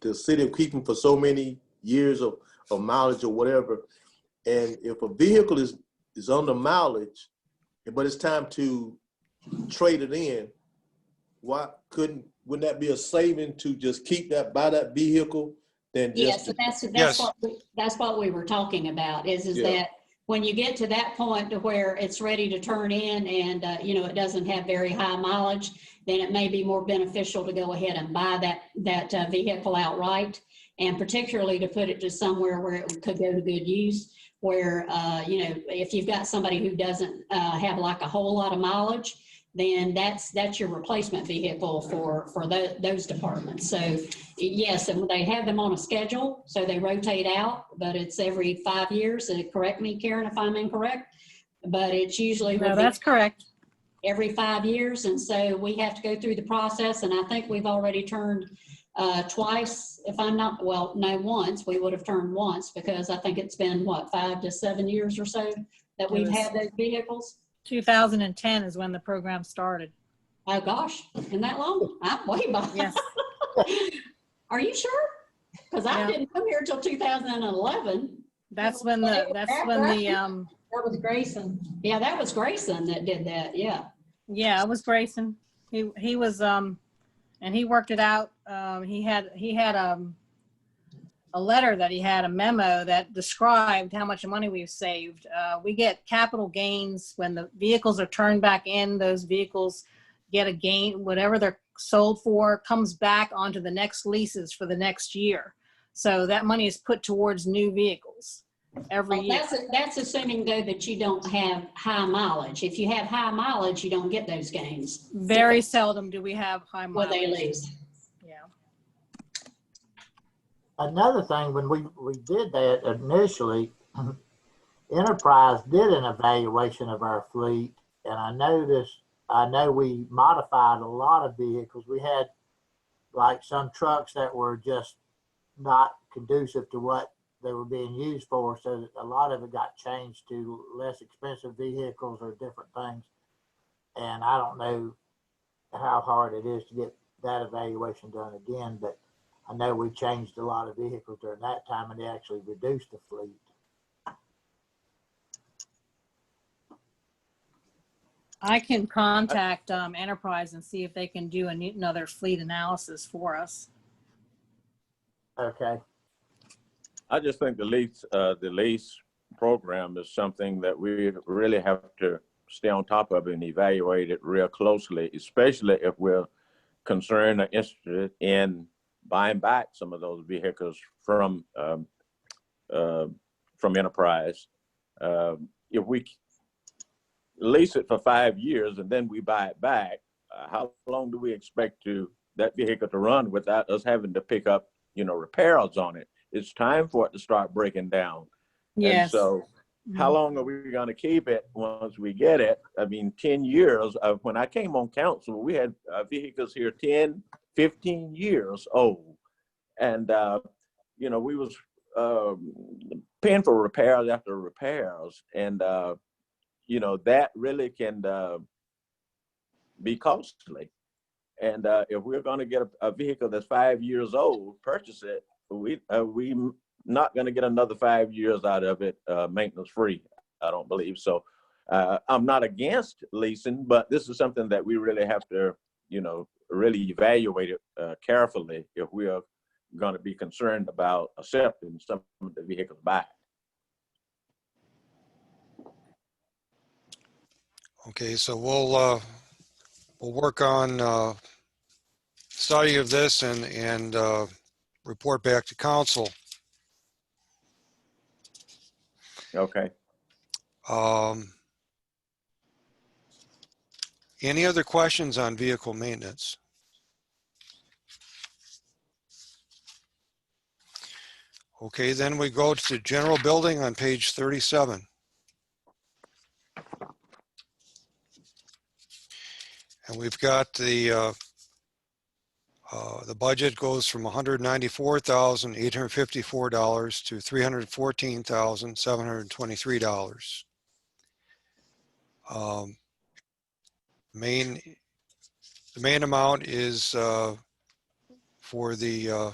The city will keep them for so many years of mileage or whatever. And if a vehicle is on the mileage, but it's time to trade it in, wouldn't that be a saving to just buy that vehicle than just? Yes, that's what we were talking about. Is that when you get to that point to where it's ready to turn in and it doesn't have very high mileage, then it may be more beneficial to go ahead and buy that vehicle outright, and particularly to put it to somewhere where it could go to good use. Where, if you've got somebody who doesn't have like a whole lot of mileage, then that's your replacement vehicle for those departments. So yes, and they have them on a schedule, so they rotate out, but it's every 5 years. And correct me, Karen, if I'm incorrect, but it's usually— No, that's correct. Every 5 years. And so we have to go through the process, and I think we've already turned twice, if I'm not, well, no, once. We would have turned once, because I think it's been, 5 to 7 years or so that we've had those vehicles. 2010 is when the program started. Oh gosh, isn't that long? I'm way behind. Yes. Are you sure? Because I didn't come here till 2011. That's when the That was Grayson. Yeah, that was Grayson that did that. Yeah. Yeah, it was Grayson. He was and he worked it out. He had a letter that he had, a memo that described how much money we've saved. We get capital gains when the vehicles are turned back in. Those vehicles get a gain, whatever they're sold for comes back onto the next leases for the next year. So that money is put towards new vehicles every year. That's assuming though that you don't have high mileage. If you have high mileage, you don't get those gains. Very seldom do we have high mileage. Well, they lease. Another thing, when we did that initially, Enterprise did an evaluation of our fleet, and I know we modified a lot of vehicles. We had like some trucks that were just not conducive to what they were being used for, so that a lot of it got changed to less expensive vehicles or different things. And I don't know how hard it is to get that evaluation done again, but I know we changed a lot of vehicles during that time, and they actually reduced the fleet. I can contact Enterprise and see if they can do another fleet analysis for us. Okay. I just think the lease program is something that we really have to stay on top of and evaluate it real closely, especially if we're concerned or interested in buying back some of those vehicles from Enterprise. If we lease it for 5 years and then we buy it back, how long do we expect that vehicle to run without us having to pick up, repairs on it? It's time for it to start breaking down. And Yes. so how long are we going to keep it once we get it? I mean, 10 years. When I came on council, we had vehicles here 10, 15 years old. And, we was paying for repairs after repairs. And, that really can be costly. And if we're going to get a vehicle that's 5 years old, purchase it, we not going to get another 5 years out of it maintenance free. I don't believe so. I'm not against leasing, but this is something that we really have to, really evaluate it carefully if we are going to be concerned about accepting some of the vehicles back. Okay, so we'll work on study of this and report back to council. Okay. Any other questions on vehicle maintenance? Okay, then we go to general building on page 37. And we've got the budget goes from $194,854 to $314,723. The main amount is for the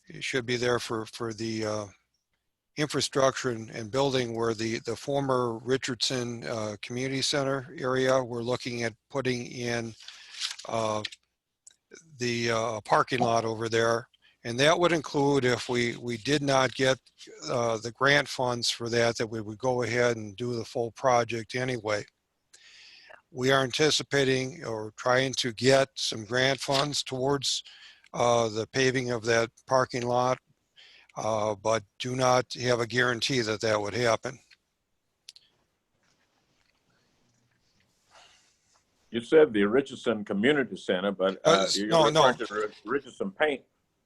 it should be there for the infrastructure and building where the former Richardson Community Center area. We're looking at putting in the parking lot over there. And that would include if we did not get the grant funds for that we would go ahead and do the full project anyway. We are anticipating or trying to get some grant funds towards the paving of that parking lot, but do not have a guarantee that would happen. You said the Richardson Community Center, but you're referring to the Richardson Paint.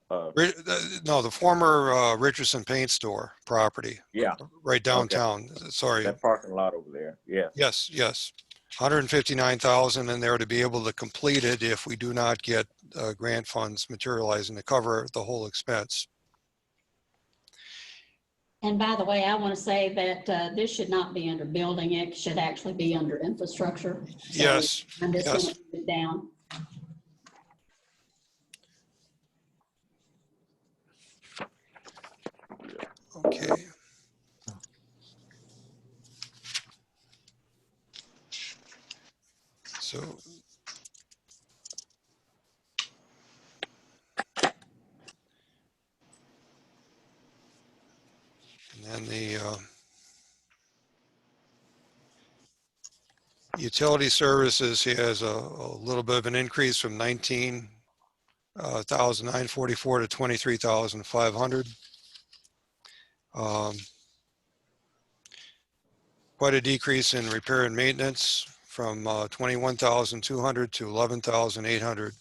No, the former Richardson Paint Store property. Yeah. Right downtown. Okay. Sorry. That parking lot over there. Yeah. Yes. 159,000 in there to be able to complete it if we do not get grant funds materializing to cover the whole expense. And by the way, I want to say that this should not be under building. It should actually be under infrastructure. So yes. I'm just going to put it down. Okay. So and then the utility services has a little bit of an increase from 19,944 to 23,500. Quite a decrease in repair and maintenance from 21,200 to 11,800.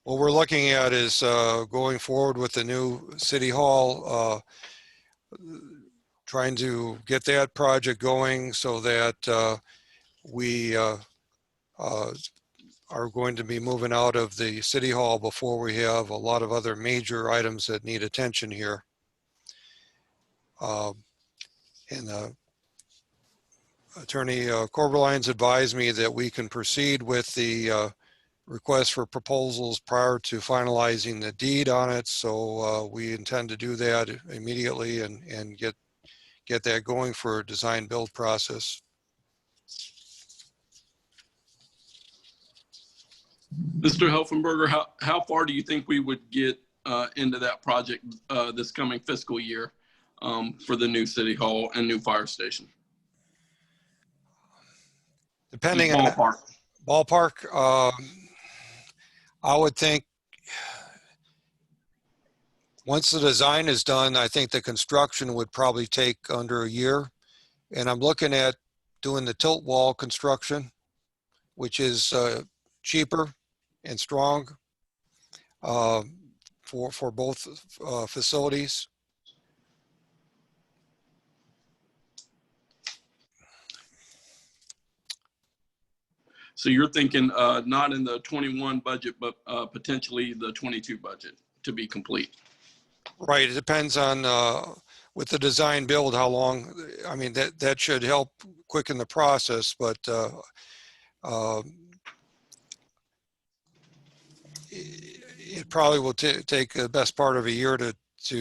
What we're looking at is going forward with the new City Hall, trying to get that project going so that we are going to be moving out of the City Hall before we have a lot of other major items that need attention here. And Attorney Corberline's advised me that we can proceed with the request for proposals prior to finalizing the deed on it. So we intend to do that immediately and get that going for a design build process. Mr. Helfenberger, how far do you think we would get into that project this coming fiscal year for the new city hall and new fire station? Depending Just on ballpark, I would think once the design is done, I think the construction would probably take under a year. And I'm looking at doing the tilt wall construction, which is cheaper and strong for both facilities. So you're thinking not in the 21 budget, but potentially the 22 budget to be complete. Right. It depends on with the design build how long. I mean that should help quicken the process, but it probably will take the best part of a year to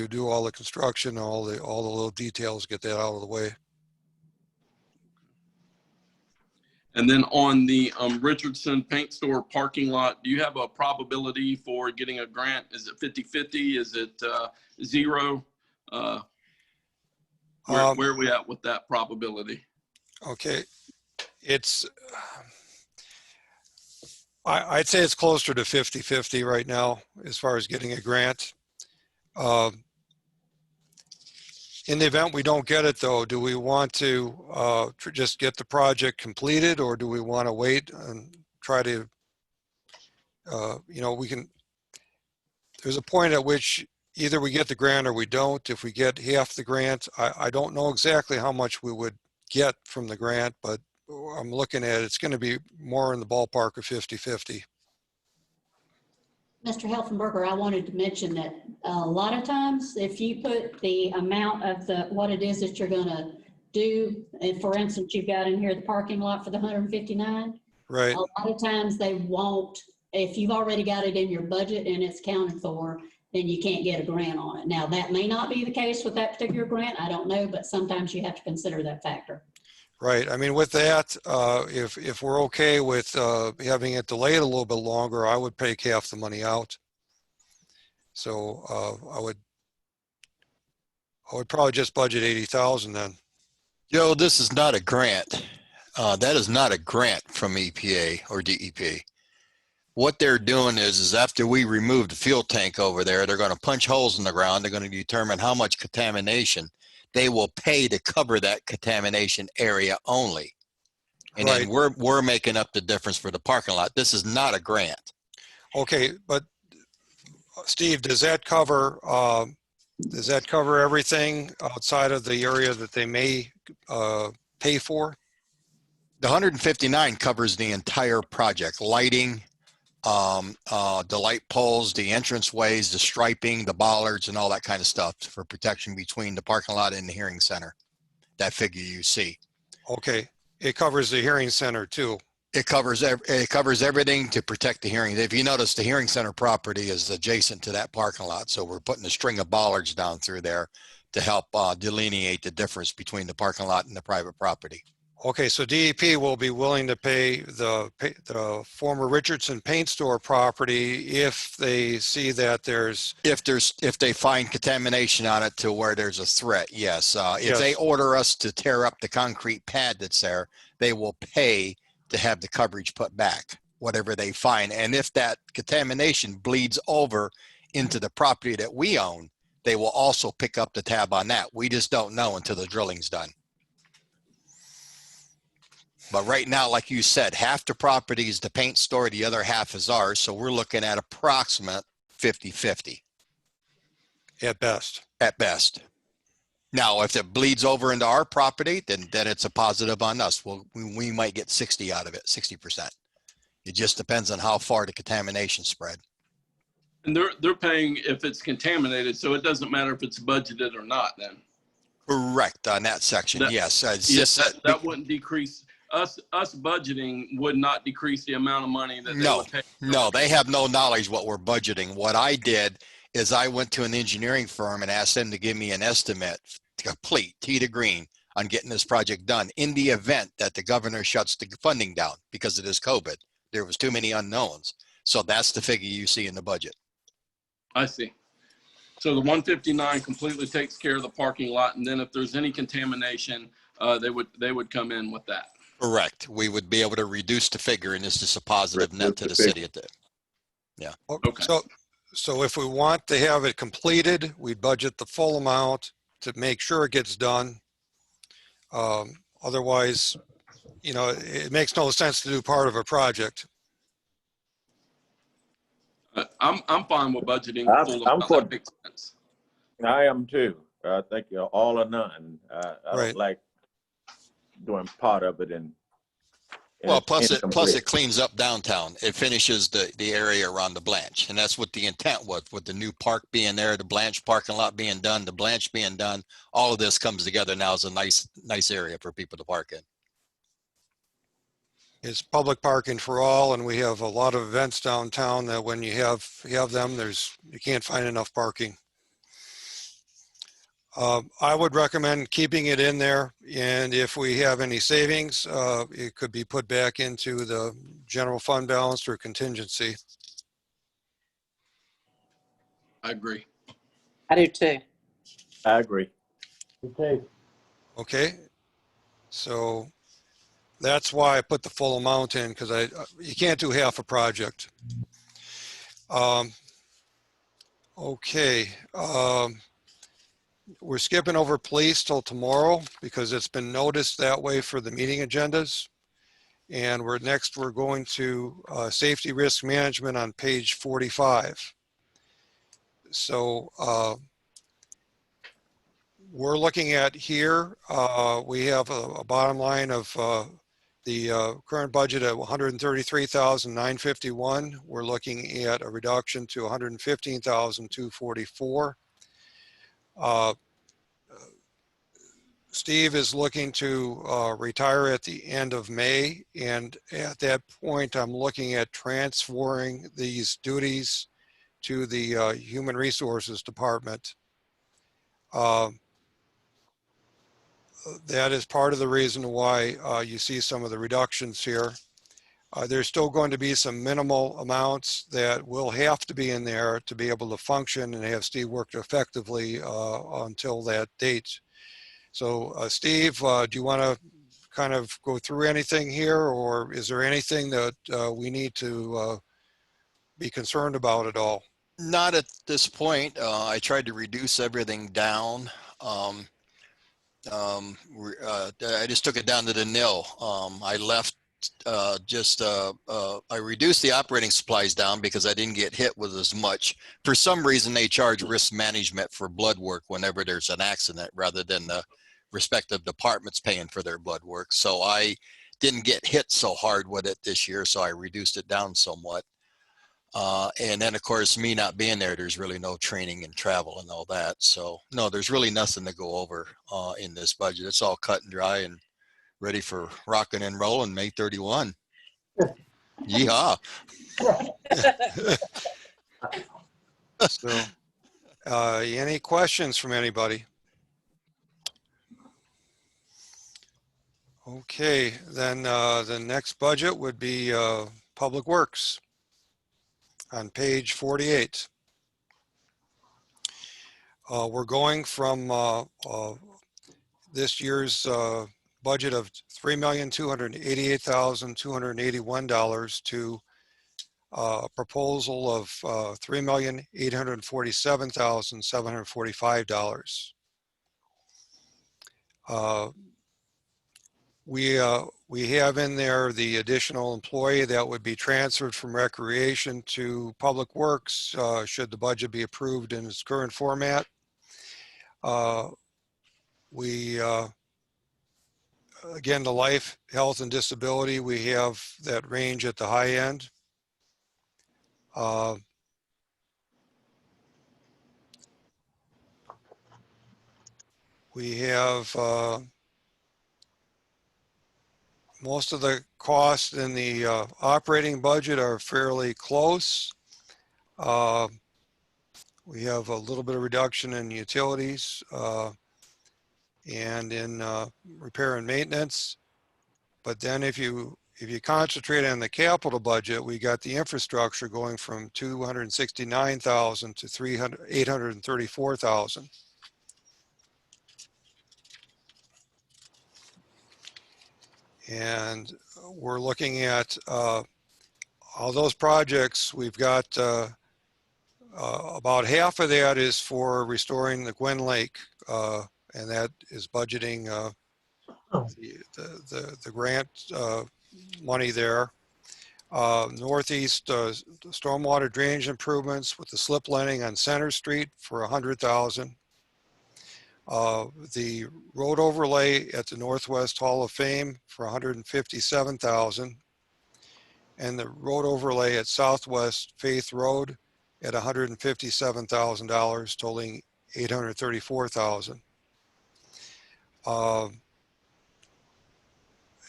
do all the construction, all the little details, get that out of the way. And then on the Richardson paint store parking lot, do you have a probability for getting a grant? Is it 50-50? Is it 0? Where are we at with that probability? Okay. It's, I'd say it's closer to 50-50 right now as far as getting a grant. In the event we don't get it though, do we want to just get the project completed, or do we want to wait and try to, you know, there's a point at which either we get the grant or we don't. If we get half the grant, I don't know exactly how much we would get from the grant, but I'm looking at it's going to be more in the ballpark of 50-50. Mr. Helfenberger, I wanted to mention that a lot of times if you put the amount of what it is that you're going to do, and for instance, you've got in here the parking lot for the 159. Right. A lot of times they won't, if you've already got it in your budget and it's counted for, then you can't get a grant on it. Now, that may not be the case with that particular grant. I don't know, but sometimes you have to consider that factor. Right. I mean, with that, if we're okay with having it delayed a little bit longer, I would take half the money out. So I would probably just budget 80,000 then. Joe, this is not a grant. That is not a grant from EPA or DEP. What they're doing is after we remove the fuel tank over there, they're going to punch holes in the ground. They're going to determine how much contamination. They will pay to cover that contamination area only. And right. Then we're making up the difference for the parking lot. This is not a grant. Okay, but Steve, does that cover everything outside of the area that they may pay for? The 159 covers the entire project, lighting, the light poles, the entrance ways, the striping, the bollards, and all that kind of stuff for protection between the parking lot and the hearing center. That figure you see. Okay, it covers the hearing center too. It covers everything to protect the hearing. If you notice, the hearing center property is adjacent to that parking lot, so we're putting a string of bollards down through there to help delineate the difference between the parking lot and the private property. Okay, so DEP will be willing to pay the former Richardson paint store property if they see that if they find contamination on it to where there's a threat. Yes. If yes. They order us to tear up the concrete pad that's there, they will pay to have the coverage put back, whatever they find. And if that contamination bleeds over into the property that we own, they will also pick up the tab on that. We just don't know until the drilling's done. But right now, like you said, half the property is the paint store, the other half is ours. So we're looking at approximate 50-50. At best. At best. Now, if it bleeds over into our property, then it's a positive on us. We might get 60 out of it, 60%. It just depends on how far the contamination spread. And they're paying if it's contaminated, so it doesn't matter if it's budgeted or not then. Correct on that section, yes. That wouldn't decrease. Us budgeting would not decrease the amount of money that they would pay. No, they have no knowledge what we're budgeting. What I did is I went to an engineering firm and asked them to give me an estimate, complete, T to green, on getting this project done in the event that the governor shuts the funding down because of this COVID. There was too many unknowns. So that's the figure you see in the budget. I see. So the 159 completely takes care of the parking lot, and then if there's any contamination, they would come in with that. Correct. We would be able to reduce the figure, and it's just a positive net to the city at the, yeah. Okay. So if we want to have it completed, we budget the full amount to make sure it gets done. Otherwise, you know, it makes no sense to do part of a project. I'm fine with budgeting the full amount. That makes sense. I am too. I think all or none. I don't like doing part of it and well, plus it cleans up downtown. It finishes the area around the Blanche, and that's what the intent was, with the new park being there, the Blanche parking lot being done, the Blanche being done. All of this comes together now as a nice area for people to park in. It's public parking for all, and we have a lot of events downtown that when you have them, you can't find enough parking. I would recommend keeping it in there, and if we have any savings, it could be put back into the general fund balance or contingency. I agree. I do too. I agree. Okay. Okay, so that's why I put the full amount in, because you can't do half a project. Okay. We're skipping over police till tomorrow because it's been noticed that way for the meeting agendas. And we're going to safety risk management on page 45. So we're looking at here, we have a bottom line of the current budget at 133,951. We're looking at a reduction to 115,244. Steve is looking to retire at the end of May, and at that point I'm looking at transferring these duties to the Human Resources Department. That is part of the reason why you see some of the reductions here. There's still going to be some minimal amounts that will have to be in there to be able to function and have Steve work effectively until that date. So Steve, do you want to kind of go through anything here, or is there anything that we need to be concerned about at all? Not at this point. I tried to reduce everything down. I just took it down to the nil. I left I reduced the operating supplies down because I didn't get hit with as much. For some reason, they charge risk management for blood work whenever there's an accident rather than the respective departments paying for their blood work. So I didn't get hit so hard with it this year, so I reduced it down somewhat. And then, of course, me not being there, there's really no training and travel and all that. So, no, there's really nothing to go over in this budget. It's all cut and dry and ready for rocking and rolling May 31. Yeehaw. So, any questions from anybody? Okay, then the next budget would be Public Works on page 48. We're going from this year's budget of $3,288,281 to a proposal of $3,847,745. We have in there the additional employee that would be transferred from Recreation to Public Works should the budget be approved in its current format. Again, the life, health, and disability, we have that range at the high end. We have most of the costs in the operating budget are fairly close. We have a little bit of reduction in utilities and in repair and maintenance. But then if you if you concentrate on the capital budget, we got the infrastructure going from 269,000 to 834,000. And we're looking at all those projects. We've got about half of that is for restoring the Gwen Lake, and that is budgeting the grant money there. Northeast stormwater drainage improvements with the slip lining on Center Street for 100,000. The road overlay at the Northwest Hall of Fame for 157,000, and the road overlay at Southwest Faith Road at $157,000, totaling 834,000.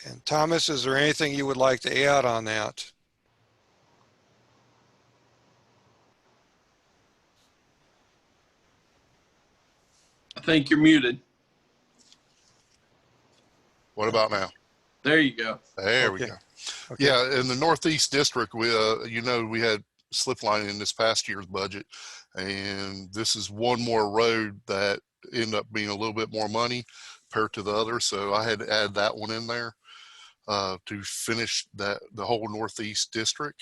And Thomas, is there anything you would like to add on that? I think you're muted. What about now? There you go. There we Okay. go. Okay. Yeah, in the Northeast District, we we had slip lining in this past year's budget, and this is one more road that ended up being a little bit more money compared to the other. So I had to add that one in there to finish the whole Northeast District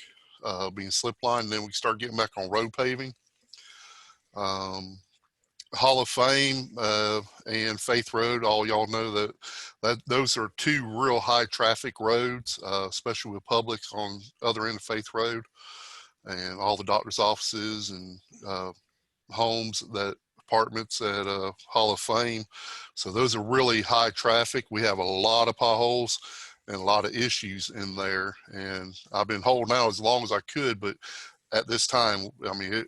being slip line. Then we start getting back on road paving. Hall of Fame and Faith Road, all y'all know that those are two real high traffic roads, especially with Publix on the other end of Faith Road, and all the doctor's offices and homes, that apartments at Hall of Fame. So those are really high traffic. We have a lot of potholes and a lot of issues in there, and I've been holding out as long as I could, but at this time, I mean,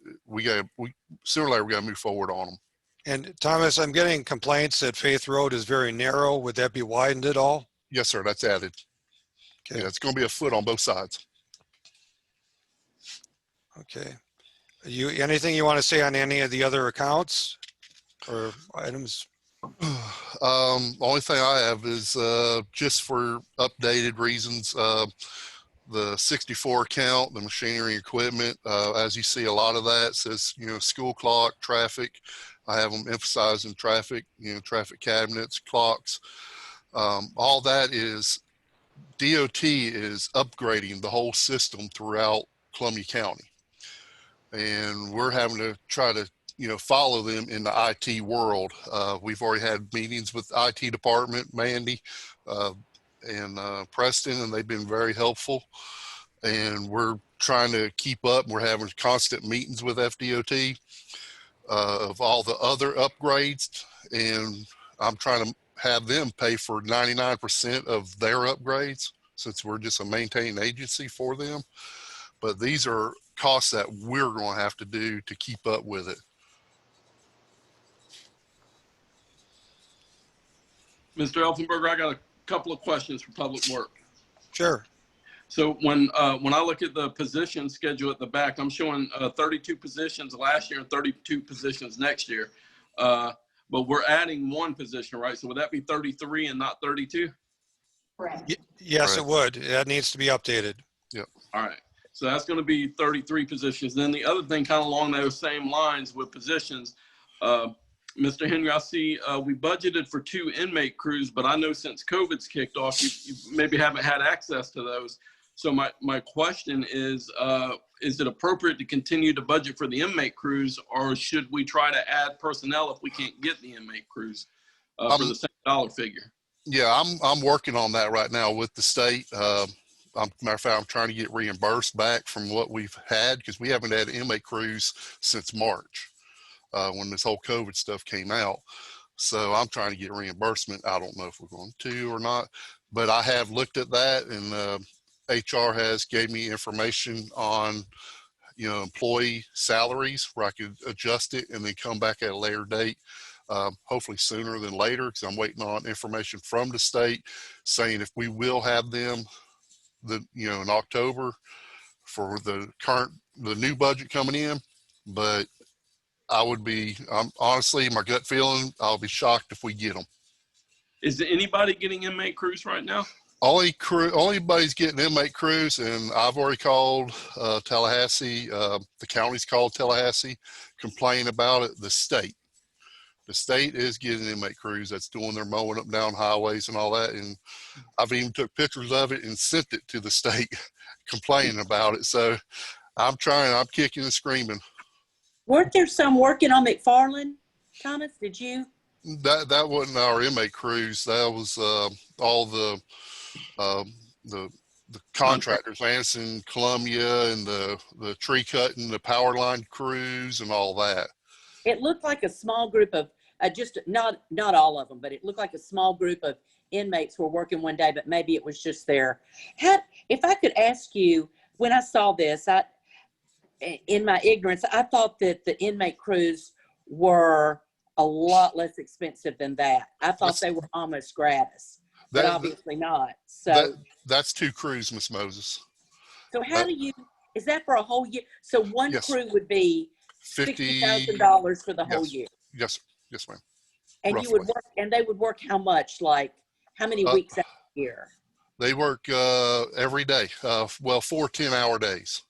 sooner or later we got to move forward on them. And Thomas, I'm getting complaints that Faith Road is very narrow. Would that be widened at all? Yes, sir. That's added. Okay. Yeah, it's going to be a foot on both sides. Okay. Anything you want to say on any of the other accounts or items? Only thing I have is just for updated reasons, the 64 account, the machinery and equipment, as you see, a lot of that says, school clock, traffic. I have them emphasizing traffic, traffic cabinets, clocks. All that is, DOT is upgrading the whole system throughout Columbia County. And we're having to try to, follow them in the IT world. We've already had meetings with IT department, Mandy, and Preston, and they've been very helpful. And we're trying to keep up. We're having constant meetings with FDOT of all the other upgrades, and I'm trying to have them pay for 99% of their upgrades, since we're just a maintaining agency for them. But these are costs that we're going to have to do to keep up with it. Mr. Elfenberger, I got a couple of questions for Public Work. Sure. So when I look at the position schedule at the back, I'm showing 32 positions last year and 32 positions next year. But we're adding one position, right? So would that be 33 and not 32? Correct. Yes, Right. it would. That needs to be updated. Yep. All right. So that's going to be 33 positions. Then the other thing, kind of along those same lines with positions, Mr. Henry, I see we budgeted for 2 inmate crews, but I know since COVID's kicked off, you maybe haven't had access to those. So my question is it appropriate to continue to budget for the inmate crews, or should we try to add personnel if we can't get the inmate crews for the same dollar figure? Yeah, I'm working on that right now with the state. Matter of fact, I'm trying to get reimbursed back from what we've had, because we haven't had inmate crews since March when this whole COVID stuff came out. So I'm trying to get reimbursement. I don't know if we're going to or not, but I have looked at that, and HR has gave me information on, employee salaries where I could adjust it and then come back at a later date. Hopefully sooner than later, because I'm waiting on information from the state saying if we will have them in October for the new budget coming in. But I'm honestly, my gut feeling, I'll be shocked if we get them. Is there anybody getting inmate crews right now? Only anybody's getting inmate crews, and I've already called Tallahassee. The county's called Tallahassee, complaining about it. The state is getting inmate crews that's doing their mowing up and down highways and all that. And I've even took pictures of it and sent it to the state, complaining about it. So I'm kicking and screaming. Weren't there some working on McFarland, Thomas? Did you? That wasn't our inmate crews. That was all the contractors, Anderson, Columbia, and the tree cutting, the power line crews, and all that. It looked like a small group of just not all of them, but it looked like a small group of inmates were working one day, but maybe it was just there. If I could ask you, when I saw this, in my ignorance, I thought that the inmate crews were a lot less expensive than that. I thought they were almost gratis, but obviously not. So that's 2 crews, Miss Moses. So how is that for a whole year? So one yes. crew would be $50,000 for the whole year. Yes, ma'am. And roughly. you would work, and they would work how much? Like how many weeks out of the year? They work every day. 4 10-hour days.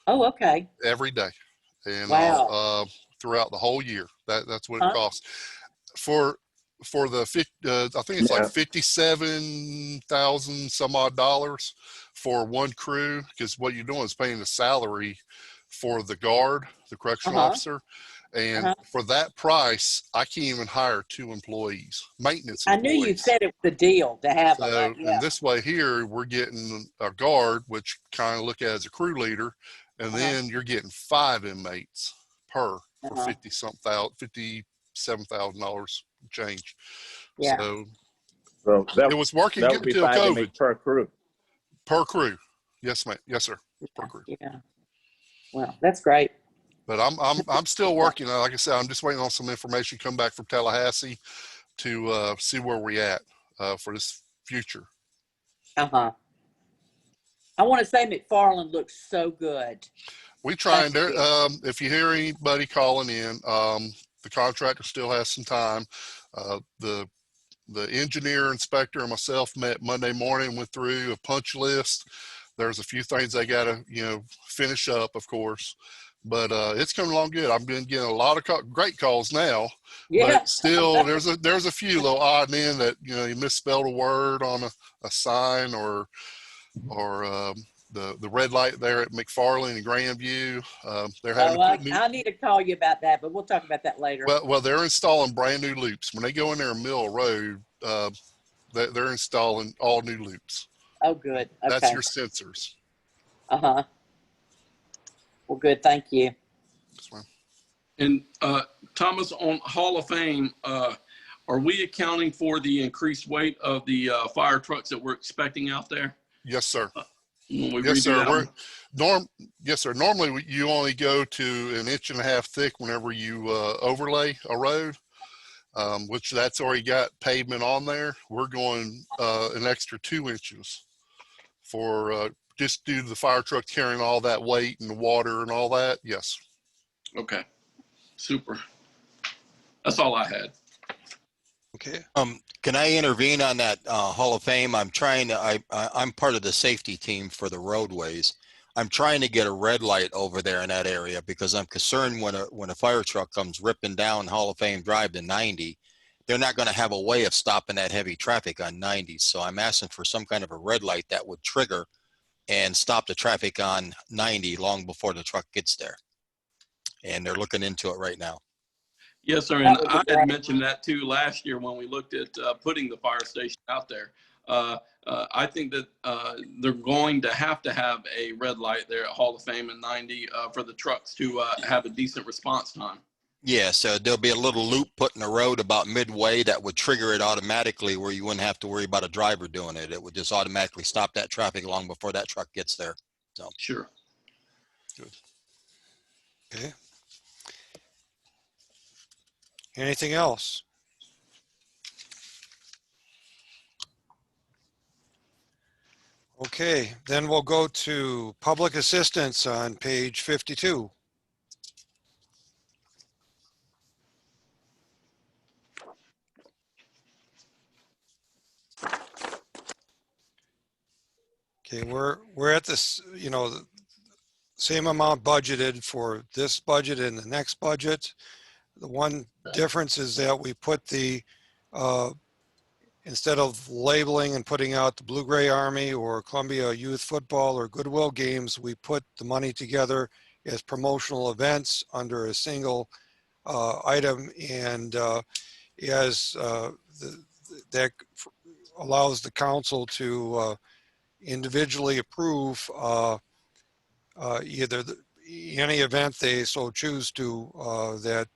Oh, okay. Every day, and wow. Throughout the whole year. That's what it costs. For the I think it's like 57,000 some odd dollars for one crew, because what you're doing is paying the salary for the guard, the correctional officer. And for that price, I can't even hire 2 employees, maintenance employees. I knew you said it was a deal to have them. And this way here, we're getting a guard, which kind of look at as a crew leader, and then you're getting 5 inmates per for $57,000 change. Yeah. So that, it was working that good would be until 5 COVID. inmates per crew. Per crew. Yes, ma'am. Yes, sir. Per crew. Yeah. Well, that's great. But I'm still working. Like I said, I'm just waiting on some information come back from Tallahassee to see where we're at for this future. I want to say McFarland looks so good. We trying there. If you hear anybody calling in, the contractor still has some time. The engineer, inspector, and myself met Monday morning, went through a punch list. There's a few things they got to finish up, of course. But it's coming along good. I've been getting a lot of great calls now. Yeah. But still, there's a few little odd and end that you misspelled a word on a sign or the red light there at McFarland and Grandview. They're having I need to call you about that, but we'll talk about that later. Well, they're installing brand new loops. When they go in there and mill a road, they're installing all new loops. Oh, good. Okay. That's your sensors. Well, good. Thank you. And Thomas, on Hall of Fame, are we accounting for the increased weight of the fire trucks that we're expecting out there? Yes, sir. Yes, sir. Yes, sir. Normally, you only go to 1.5 inches thick whenever you overlay a road, which that's already got pavement on there. We're going an extra 2 inches for just due to the fire truck carrying all that weight and the water and all that. Yes. Okay. Super. That's all I had. Okay. Can I intervene on that Hall of Fame? I'm part of the safety team for the roadways. I'm trying to get a red light over there in that area because I'm concerned when a fire truck comes ripping down Hall of Fame Drive to 90, they're not going to have a way of stopping that heavy traffic on 90. So I'm asking for some kind of a red light that would trigger and stop the traffic on 90 long before the truck gets there. And they're looking into it right now. Yes, sir. And I had mentioned that too last year when we looked at putting the fire station out there. I think that they're going to have a red light there at Hall of Fame in 90 for the trucks to have a decent response time. Yeah, so there'll be a little loop put in the road about midway that would trigger it automatically where you wouldn't have to worry about a driver doing it. It would just automatically stop that traffic long before that truck gets there. So sure. Good. Okay. Anything else? Okay, then we'll go to public assistance on page 52. Okay, we're at this, you know, the same amount budgeted for this budget and the next budget. The one difference is that we put the, instead of labeling and putting out the Blue-Gray Army or Columbia Youth Football or Goodwill games, we put the money together as promotional events under a single item, and that allows the council to individually approve either any event they so choose to that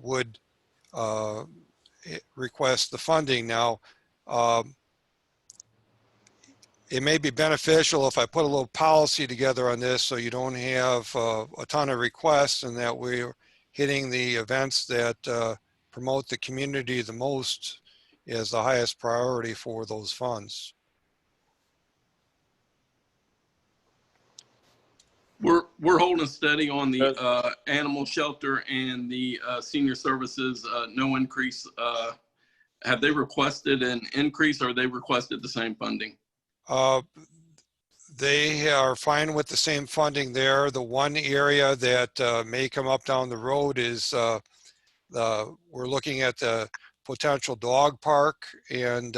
would request the funding. Now, it may be beneficial if I put a little policy together on this so you don't have a ton of requests, and that we're hitting the events that promote the community the most as the highest priority for those funds. We're holding steady on the animal shelter and the senior services, no increase. Have they requested an increase, or they requested the same funding? They are fine with the same funding there. The one area that may come up down the road is we're looking at the potential dog park, and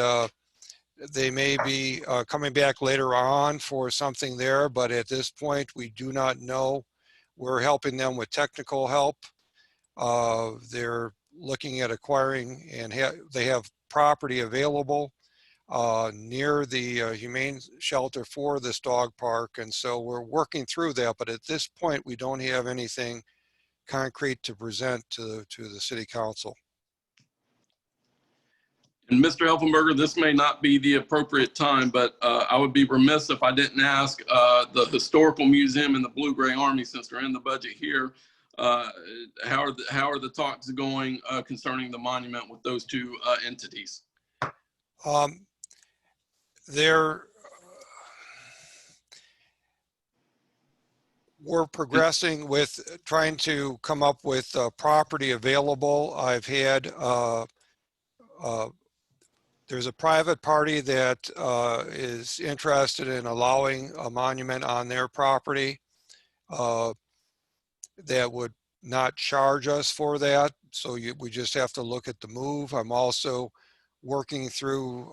they may be coming back later on for something there, but at this point we do not know. We're helping them with technical help. They're looking at acquiring, and they have property available near the humane shelter for this dog park, and so we're working through that, but at this point we don't have anything concrete to present to the city council. And Mr. Elfenberger, this may not be the appropriate time, but I would be remiss if I didn't ask the Historical Museum and the Blue-Gray Army, since they're in the budget here, how are the talks going concerning the monument with those two entities? We're progressing with trying to come up with property available. I've had there's a private party that is interested in allowing a monument on their property that would not charge us for that. So we just have to look at the move. I'm also working through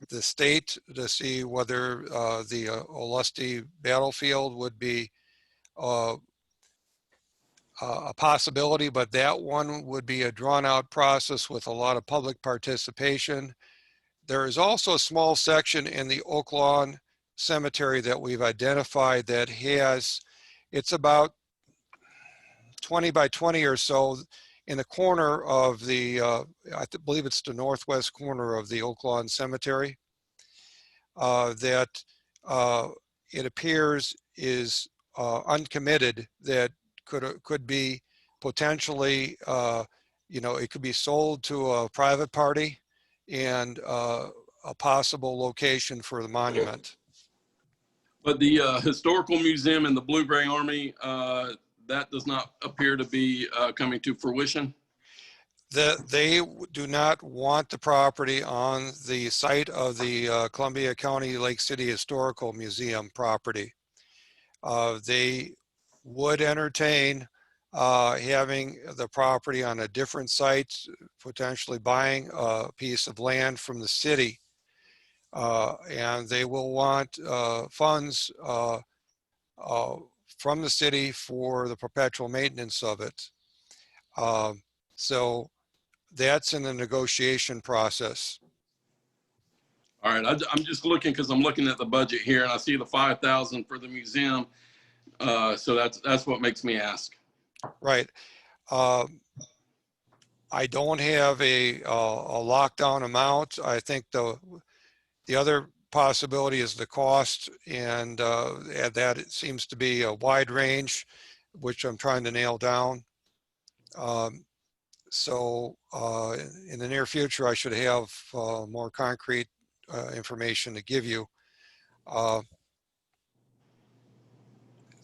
the state to see whether the Olustee battlefield would be a possibility, but that one would be a drawn out process with a lot of public participation. There is also a small section in the Oak Lawn Cemetery that we've identified that has, it's about 20 by 20 or so in the corner of the, I believe it's the northwest corner of the Oak Lawn Cemetery, that it appears is uncommitted, that could be potentially, you know, it could be sold to a private party, and a possible location for the monument. But the Historical Museum and the Blue-Gray Army, that does not appear to be coming to fruition? They do not want the property on the site of the Columbia County Lake City Historical Museum property. They would entertain having the property on a different site, potentially buying a piece of land from the city, and they will want funds from the city for the perpetual maintenance of it. So that's in the negotiation process. All right, I'm just looking because I'm looking at the budget here, and I see the 5,000 for the museum. So that's what makes me ask. Right. I don't have a lockdown amount. I think the other possibility is the cost, and that it seems to be a wide range, which I'm trying to nail down. So in the near future, I should have more concrete information to give you.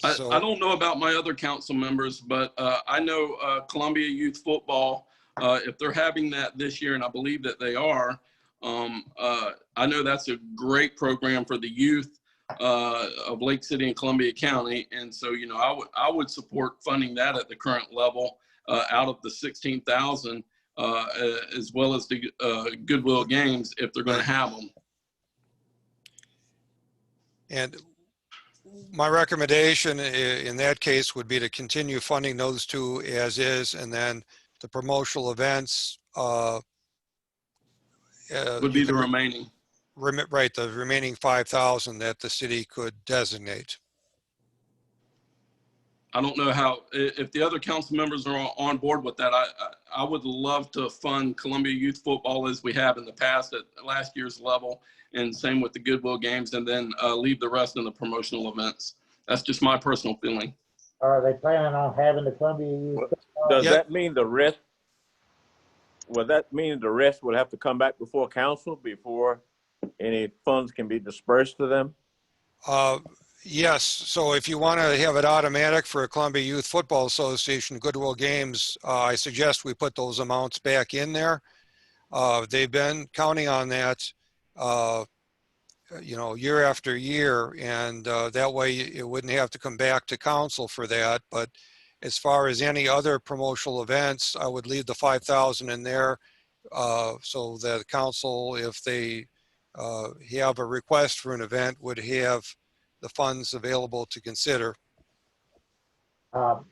I don't know about my other council members, but I know Columbia Youth Football, if they're having that this year, and I believe that they are, I know that's a great program for the youth of Lake City and Columbia County. And so, you know, I would support funding that at the current level out of the 16,000 as well as the Goodwill Games if they're going to have them. And my recommendation in that case would be to continue funding those two as is, and then the promotional events Would be the remaining. Right, the remaining 5,000 that the city could designate. I don't know how, if the other council members are on board with that, I would love to fund Columbia Youth Football as we have in the past at last year's level, and same with the Goodwill Games, and then leave the rest in the promotional events. That's just my personal feeling. Are they planning on having the Columbia Youth Football? Does that mean the rest, will that mean the rest will have to come back before council before any funds can be dispersed to them? Yes, so if you want to have it automatic for a Columbia Youth Football Association Goodwill Games, I suggest we put those amounts back in there. They've been counting on that, you know, year after year, and that way it wouldn't have to come back to council for that. But as far as any other promotional events, I would leave the 5,000 in there so that council, if they have a request for an event, would have the funds available to consider. Are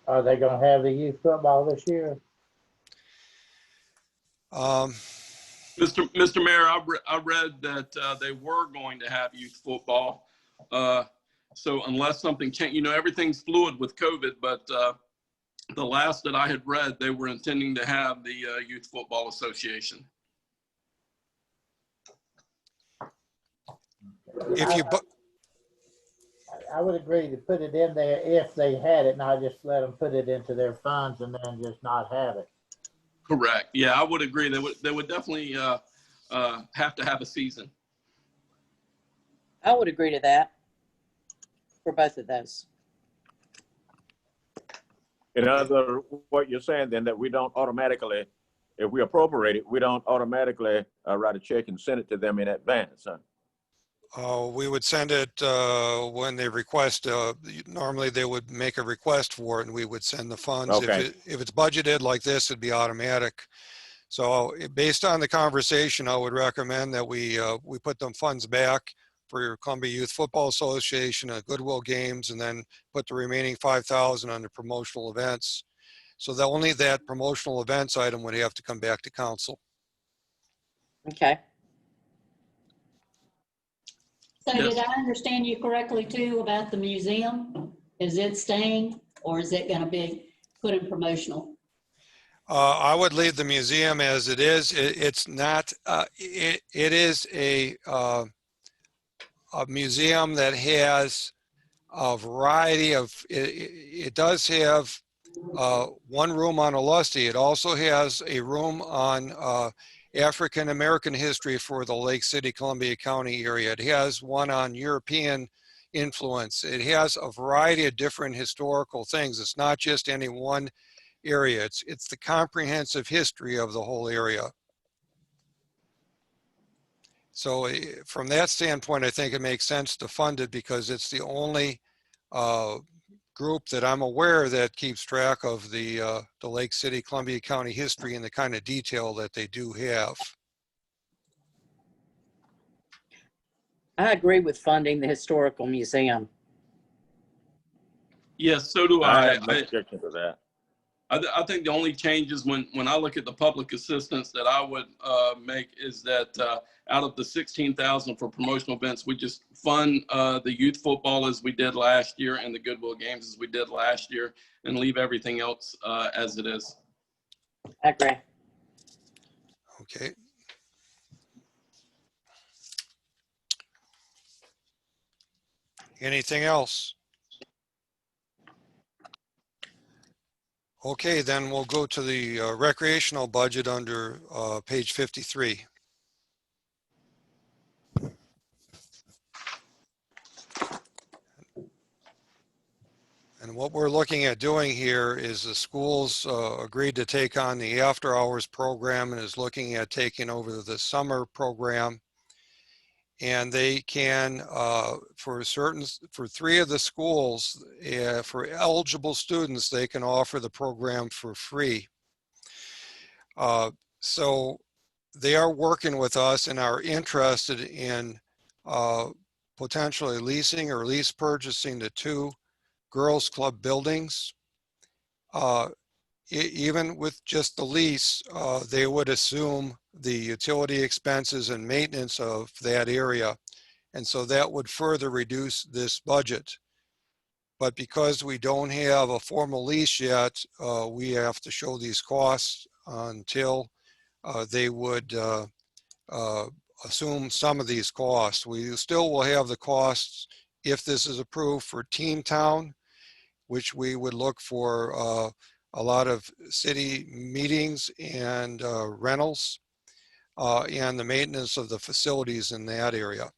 they going to have the youth football this year? Mr. Mayor, I read that they were going to have youth football. So unless something changed, you know, everything's fluid with COVID, but the last that I had read, they were intending to have the Youth Football Association. If you, I would agree to put it in there if they had it, not just let them put it into their funds and then just not have it. Correct. Yeah, I would agree. They would definitely have to have a season. I would agree to that for both of those. In other, what you're saying then, that we don't automatically, if we appropriate it, we don't automatically write a check and send it to them in advance, huh? we would send it when they request. Normally they would make a request for it and we would send the funds. Okay. If it's budgeted like this, it'd be automatic. So based on the conversation, I would recommend that we put them funds back for your Columbia Youth Football Association, Goodwill Games, and then put the remaining 5,000 under promotional events. So that only that promotional events item would have to come back to council. Okay. So Yes. did I understand you correctly too about the museum? Is it staying or is it going to be put in promotional? I would leave the museum as it is. It's not, it is a museum that has a variety of, it does have one room on Alusty. It also has a room on African American history for the Lake City, Columbia County area. It has one on European influence. It has a variety of different historical things. It's not just any one area. It's the comprehensive history of the whole area. So from that standpoint, I think it makes sense to fund it because it's the only group that I'm aware that keeps track of the Lake City, Columbia County history and the kind of detail that they do have. I agree with funding the historical museum. Yes, so do I I. have no objection to that. I think the only change is when I look at the public assistance that I would make is that out of the 16,000 for promotional events, we just fund the youth football as we did last year and the Goodwill Games as we did last year, and leave everything else as it is. I agree. Okay. Anything else? Okay, then we'll go to the recreational budget under page 53. And what we're looking at doing here is the schools agreed to take on the after hours program and is looking at taking over the summer program. And they can, for 3 of the schools, for eligible students, they can offer the program for free. So they are working with us and are interested in potentially leasing or lease purchasing the 2 girls club buildings. Even with just the lease, they would assume the utility expenses and maintenance of that area. And so that would further reduce this budget. But because we don't have a formal lease yet, we have to show these costs until they would assume some of these costs. We still will have the costs if this is approved for Teen Town, which we would look for a lot of city meetings and rentals and the maintenance of the facilities in that area.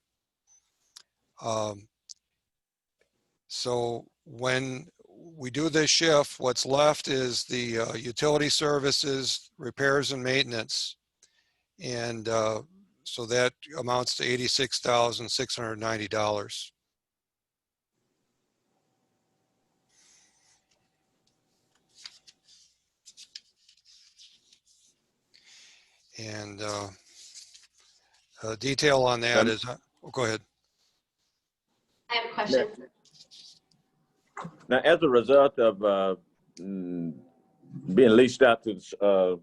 So when we do this shift, what's left is the utility services, repairs and maintenance. And so that amounts to $86,690. And detail on that is, oh, go ahead. I have a question. Now, as a result of being leased out to the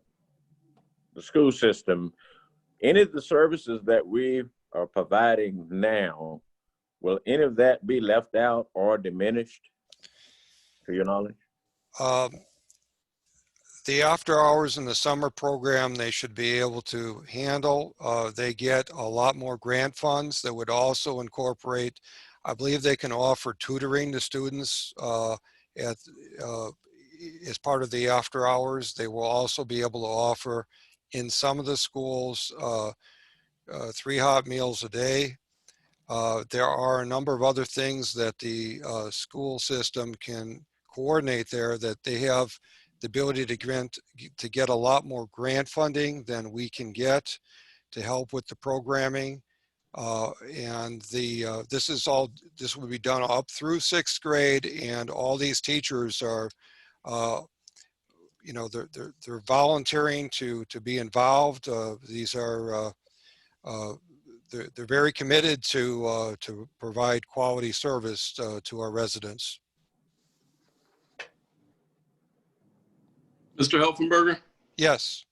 school system, any of the services that we are providing now, will any of that be left out or diminished, to your knowledge? The after hours in the summer program, they should be able to handle. They get a lot more grant funds that would also incorporate, I believe they can offer tutoring to students as part of the after hours. They will also be able to offer in some of the schools 3 hot meals a day. There are a number of other things that the school system can coordinate there, that they have the ability to get a lot more grant funding than we can get to help with the programming. And this will be done up through 6th grade, and all these teachers are, you know, they're volunteering to be involved. These are, they're very committed to provide quality service to our residents. Mr. Helfenberger? Yes.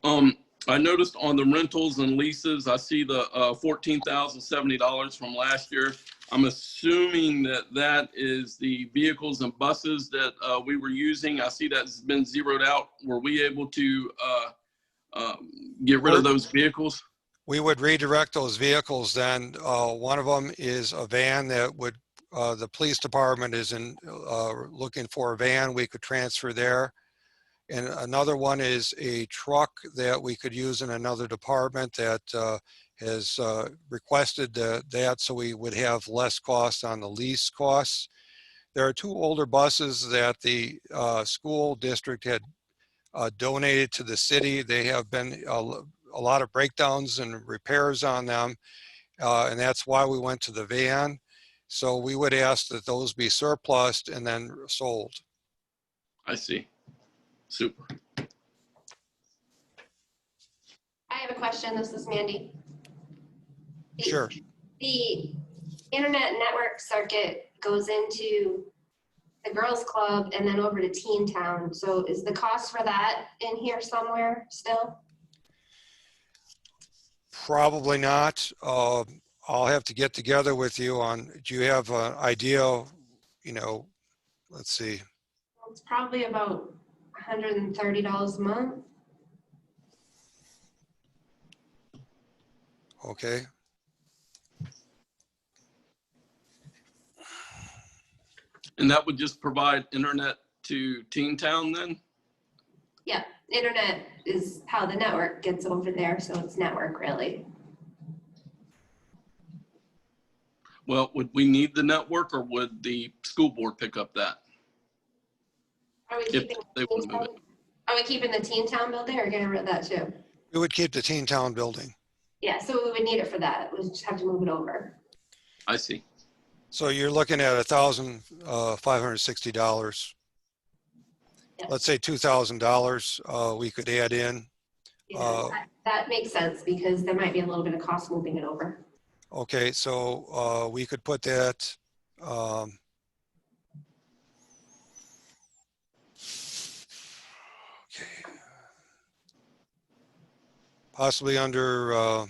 I noticed on the rentals and leases, I see the $14,070 from last year. I'm assuming that is the vehicles and buses that we were using. I see that's been zeroed out. Were we able to get rid of those vehicles? We would redirect those vehicles then. One of them is a van that would, the police department is looking for a van we could transfer there. And another one is a truck that we could use in another department that has requested that, so we would have less cost on the lease costs. There are 2 older buses that the school district had donated to the city. They have been a lot of breakdowns and repairs on them, and that's why we went to the van. So we would ask that those be surplused and then sold. I see. Super. I have a question. This is Mandy. Sure. The internet network circuit goes into the girls club and then over to Teen Town. So is the cost for that in here somewhere still? Probably not. I'll have to get together with you on, do you have an idea, you know, let's see. It's probably about $130 a month. Okay. And that would just provide internet to Teen Town then? Yeah, internet is how the network gets over there, so it's network really. Well, would we need the network, or would the school board pick up that? Are we if keeping, they want to move it. are we keeping the Teen Town building or getting rid of that too? We would keep the Teen Town building. Yeah, so we would need it for that. We just have to move it over. I see. So you're looking at $1,560. Yeah. Let's say $2,000 we could add in. Yeah, that makes sense because there might be a little bit of cost moving it over. Okay, so we could put that okay. Possibly under I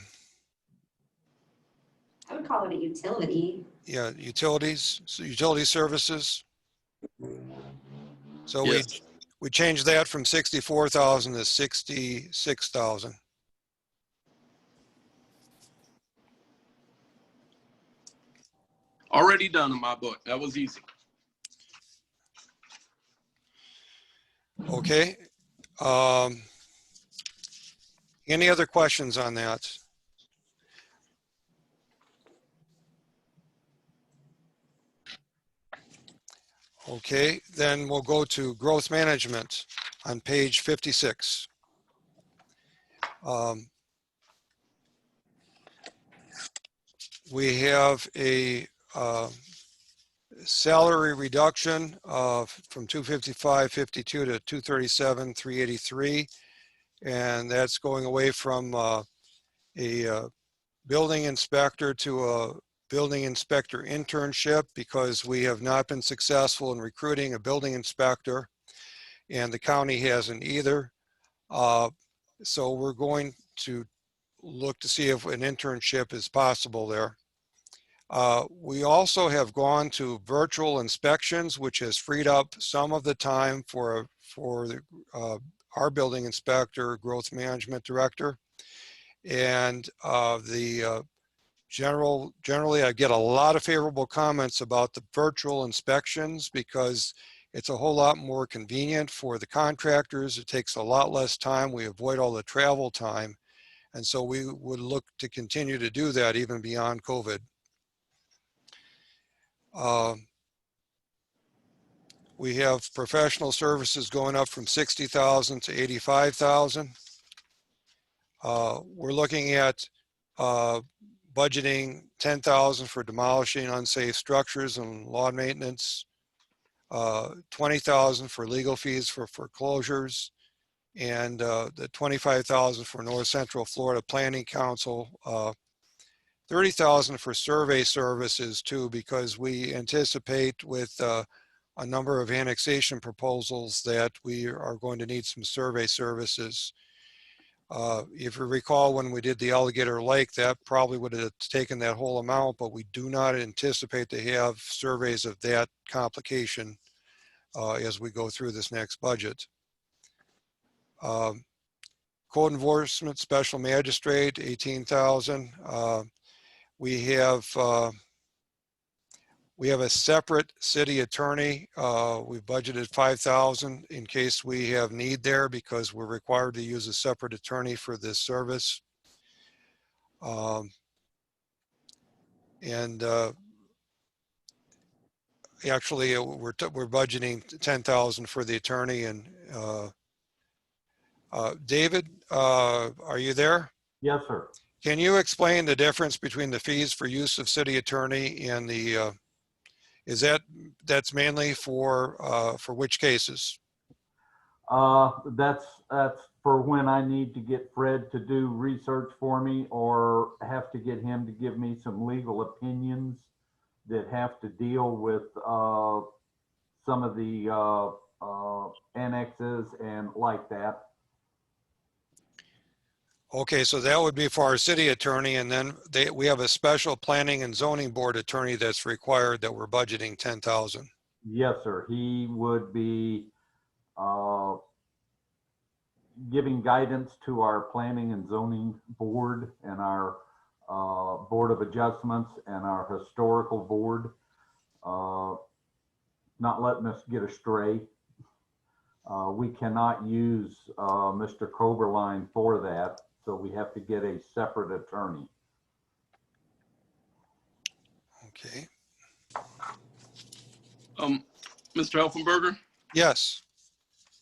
would call it a utility. yeah, utilities, so utility services. So Yes. we changed that from 64,000 to 66,000. Already done in my book. That was easy. Okay. Any other questions on that? Okay, then we'll go to growth management on page 56. We have a salary reduction from 255.52 to 237.383, and that's going away from a building inspector to a building inspector internship because we have not been successful in recruiting a building inspector, and the county hasn't either. So we're going to look to see if an internship is possible there. We also have gone to virtual inspections, which has freed up some of the time for our building inspector, growth management director. And generally I get a lot of favorable comments about the virtual inspections because it's a whole lot more convenient for the contractors. It takes a lot less time. We avoid all the travel time. And so we would look to continue to do that even beyond COVID. We have professional services going up from 60,000 to 85,000. We're looking at budgeting 10,000 for demolishing unsafe structures and lawn maintenance, 20,000 for legal fees for foreclosures, and the 25,000 for North Central Florida Planning Council, 30,000 for survey services too, because we anticipate with a number of annexation proposals that we are going to need some survey services. If you recall, when we did the Alligator Lake, that probably would have taken that whole amount, but we do not anticipate to have surveys of that complication as we go through this next budget. Code enforcement special magistrate, 18,000. We have a separate city attorney. We've budgeted 5,000 in case we have need there because we're required to use a separate attorney for this service. Actually, we're budgeting 10,000 for the attorney. And David, are you there? Yes, sir. Can you explain the difference between the fees for use of city attorney and the that's mainly for which cases? That's for when I need to get Fred to do research for me or have to get him to give me some legal opinions that have to deal with some of the annexes and like that. Okay, so that would be for our city attorney, and then we have a special planning and zoning board attorney that's required that we're budgeting 10,000. Yes, sir. He would be giving guidance to our planning and zoning board and our board of adjustments and our historical board, not letting us get astray. We cannot use Mr. Coberline for that. So we have to get a separate attorney. Okay. Mr. Helfenberger? Yes.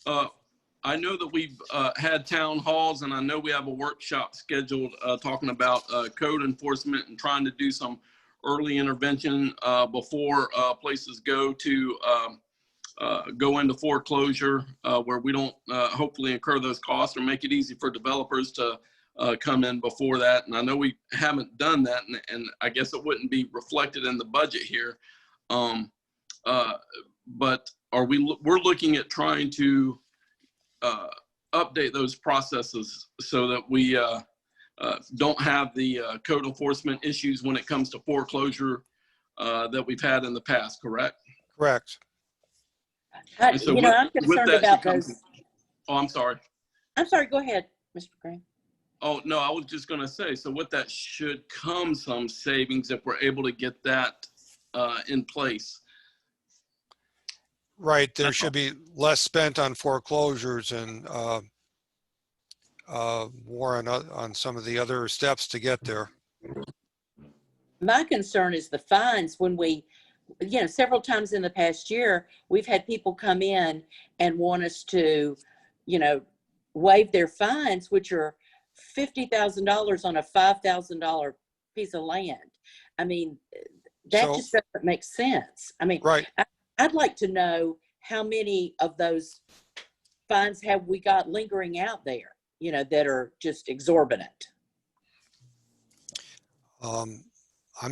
I know that we've had town halls, and I know we have a workshop scheduled talking about code enforcement and trying to do some early intervention before places go into foreclosure, where we don't hopefully incur those costs or make it easy for developers to come in before that. And I know we haven't done that, and I guess it wouldn't be reflected in the budget here. But we're looking at trying to update those processes so that we don't have the code enforcement issues when it comes to foreclosure that we've had in the past, correct? Correct. So I'm concerned about those. Oh, I'm sorry. I'm sorry, go ahead, Mr. Green. Oh, no, I was just going to say, so with that should come some savings if we're able to get that in place. Right. There should be less spent on foreclosures and more on some of the other steps to get there. My concern is the fines. When we, several times in the past year, we've had people come in and want us to, waive their fines, which are $50,000 on a $5,000 piece of land. I mean, that just doesn't make sense. I mean, right. I'd like to know how many of those fines have we got lingering out there, that are just exorbitant. I'm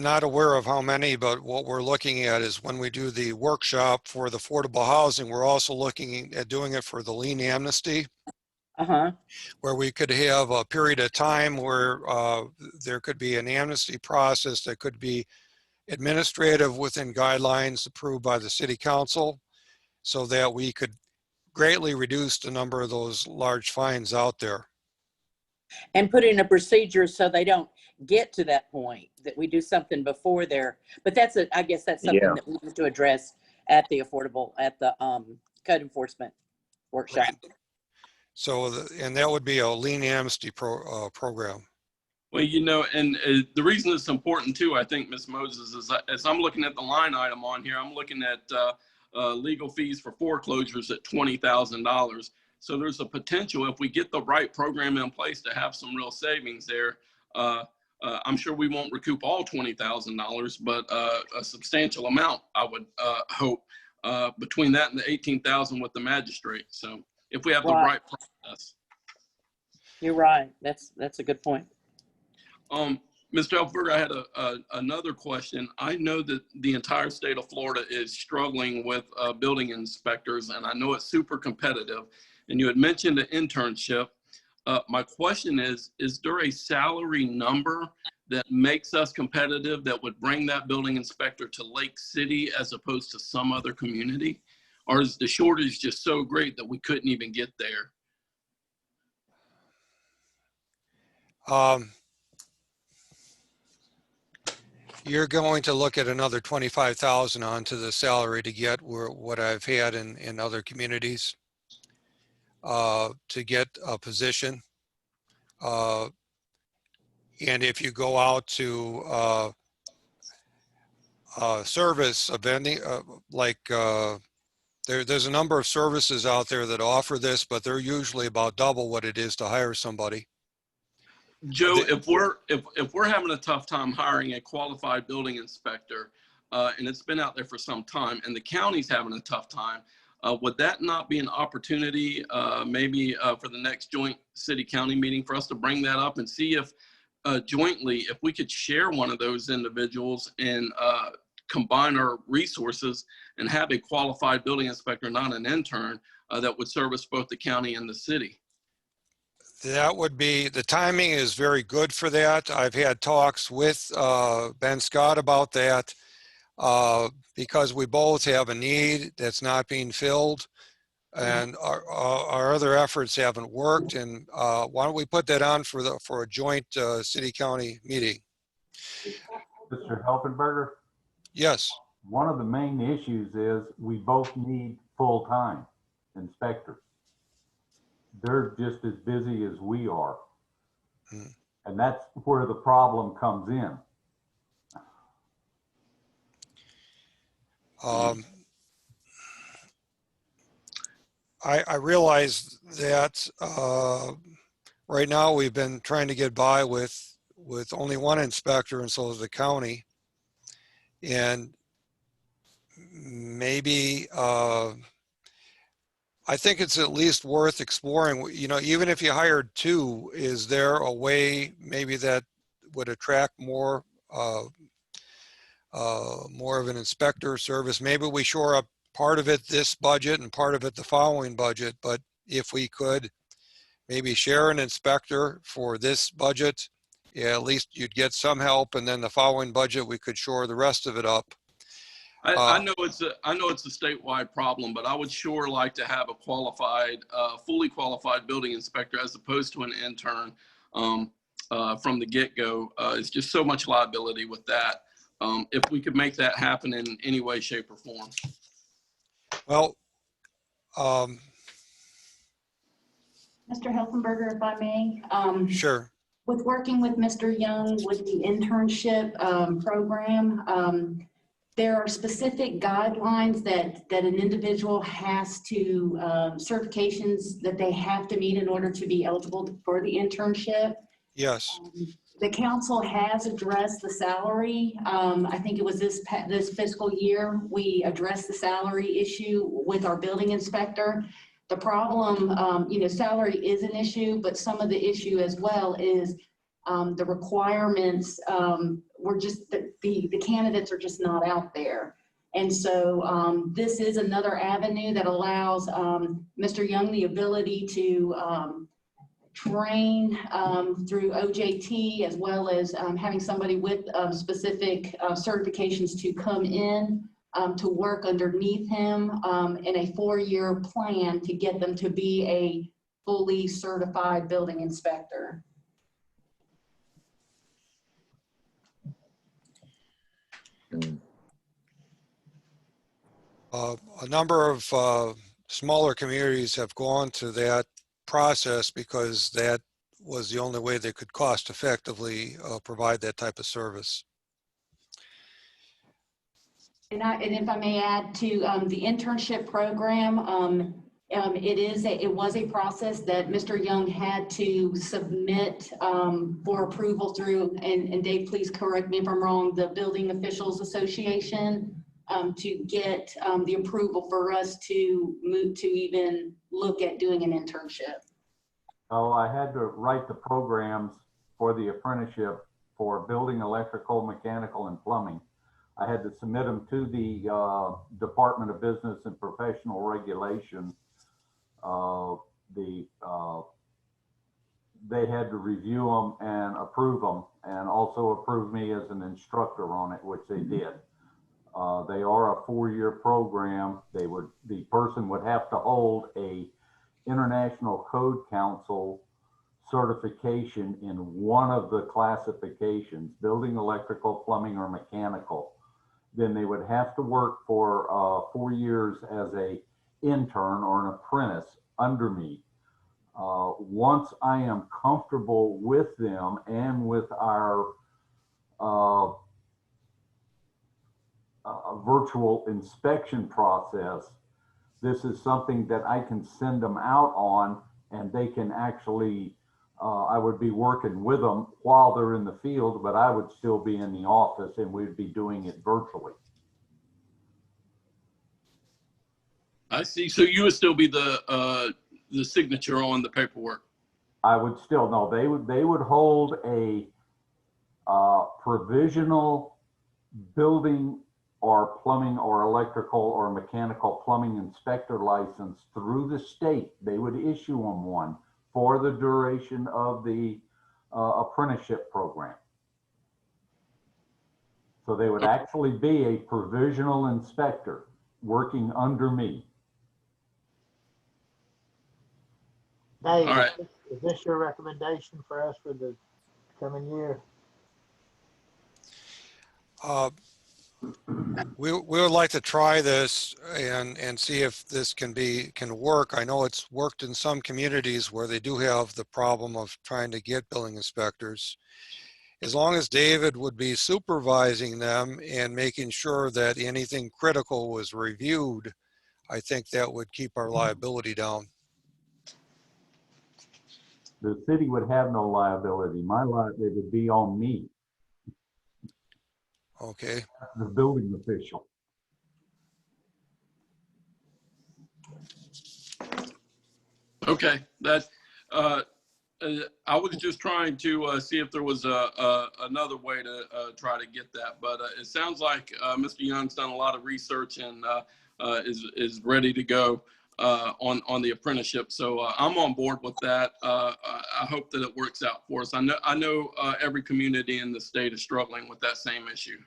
not aware of how many, but what we're looking at is when we do the workshop for the affordable housing, we're also looking at doing it for the lien amnesty. Where we could have a period of time where there could be an amnesty process that could be administrative within guidelines approved by the city council, so that we could greatly reduce the number of those large fines out there. And put in a procedure so they don't get to that point, that we do something before there. But I guess that's something that we need to address at the code enforcement workshop. Right. So, and that would be a lien amnesty program. Well, and the reason it's important too, I think, Ms. Moses, is as I'm looking at the line item on here, I'm looking at legal fees for foreclosures at $20,000. So there's a potential, if we get the right program in place, to have some real savings there. I'm sure we won't recoup all $20,000, but a substantial amount, I would hope, between that and the $18,000 with the magistrate. So if we have the right process. You're right. That's a good point. Mr. Elfberg, I had another question. I know that the entire state of Florida is struggling with building inspectors, and I know it's super competitive. And you had mentioned an internship. My question is there a salary number that makes us competitive that would bring that building inspector to Lake City as opposed to some other community? Or is the shortage just so great that we couldn't even get there? You're going to look at another $25,000 onto the salary to get what I've had in other communities to get a position. And if you go out to service vending, there's a number of services out there that offer this, but they're usually about double what it is to hire somebody. Joe, if we're having a tough time hiring a qualified building inspector, and it's been out there for some time, and the county's having a tough time, would that not be an opportunity, maybe for the next joint city-county meeting, for us to bring that up and see if jointly, if we could share one of those individuals and combine our resources and have a qualified building inspector, not an intern, that would service both the county and the city? That would be, the timing is very good for that. I've had talks with Ben Scott about that because we both have a need that's not being filled, and our other efforts haven't worked. And why don't we put that on for a joint city-county meeting? Mr. Helpenberger? Yes. One of the main issues is we both need full-time inspectors. They're just as busy as we are. And that's where the problem comes in. I realize that right now we've been trying to get by with only one inspector, and so is the county. And maybe I think it's at least worth exploring. You know, even if you hired two, is there a way maybe that would attract more of an inspector service? Maybe we shore up part of it this budget and part of it the following budget, but if we could maybe share an inspector for this budget, yeah, at least you'd get some help, and then the following budget we could shore the rest of it up. I know it's a statewide problem, but I would sure like to have a qualified, fully qualified building inspector as opposed to an intern from the get-go. It's just so much liability with that. If we could make that happen in any way, shape, or form. Well, Mr. Helfenberger, if I may. sure. With working with Mr. Young with the internship program, there are specific guidelines that an individual has to, certifications that they have to meet in order to be eligible for the internship. Yes. The council has addressed the salary. I think it was this fiscal year, we addressed the salary issue with our building inspector. The problem, you know, salary is an issue, but some of the issue as well is the requirements were just, the candidates are just not out there. And so this is another avenue that allows Mr. Young the ability to train through OJT, as well as having somebody with specific certifications to come in to work underneath him in a 4-year plan to get them to be a fully certified building inspector. A number of smaller communities have gone to that process because that was the only way they could cost effectively provide that type of service. And if I may add to the internship program, it was a process that Mr. Young had to submit for approval through, and Dave, please correct me if I'm wrong, the Building Officials Association to get the approval for us to move to even look at doing an internship. Oh, I had to write the programs for the apprenticeship for building, electrical, mechanical, and plumbing. I had to submit them to the Department of Business and Professional Regulation. They had to review them and approve them, and also approve me as an instructor on it, which they did. They are a 4-year program. The person would have to hold a International Code Council certification in one of the classifications, building, electrical, plumbing, or mechanical. Then they would have to work for 4 years as a intern or an apprentice under me. Once I am comfortable with them and with our virtual inspection process, this is something that I can send them out on, and they can actually, I would be working with them while they're in the field, but I would still be in the office and we'd be doing it virtually. I see. So you would still be the signature on the paperwork. I would still, no, they would hold a provisional building or plumbing or electrical or mechanical plumbing inspector license through the state. They would issue them one for the duration of the apprenticeship program. So they would actually be a provisional inspector working under me. Dave, All right. is this your recommendation for us for the coming year? We would like to try this and see if this can work. I know it's worked in some communities where they do have the problem of trying to get building inspectors. As long as David would be supervising them and making sure that anything critical was reviewed, I think that would keep our liability down. The city would have no liability. My liability would be on me, Okay. the building official. Okay, that, I was just trying to see if there was another way to try to get that, but it sounds like Mr. Young's done a lot of research and is ready to go on the apprenticeship. So I'm on board with that. I hope that it works out for us. I know every community in the state is struggling with that same issue.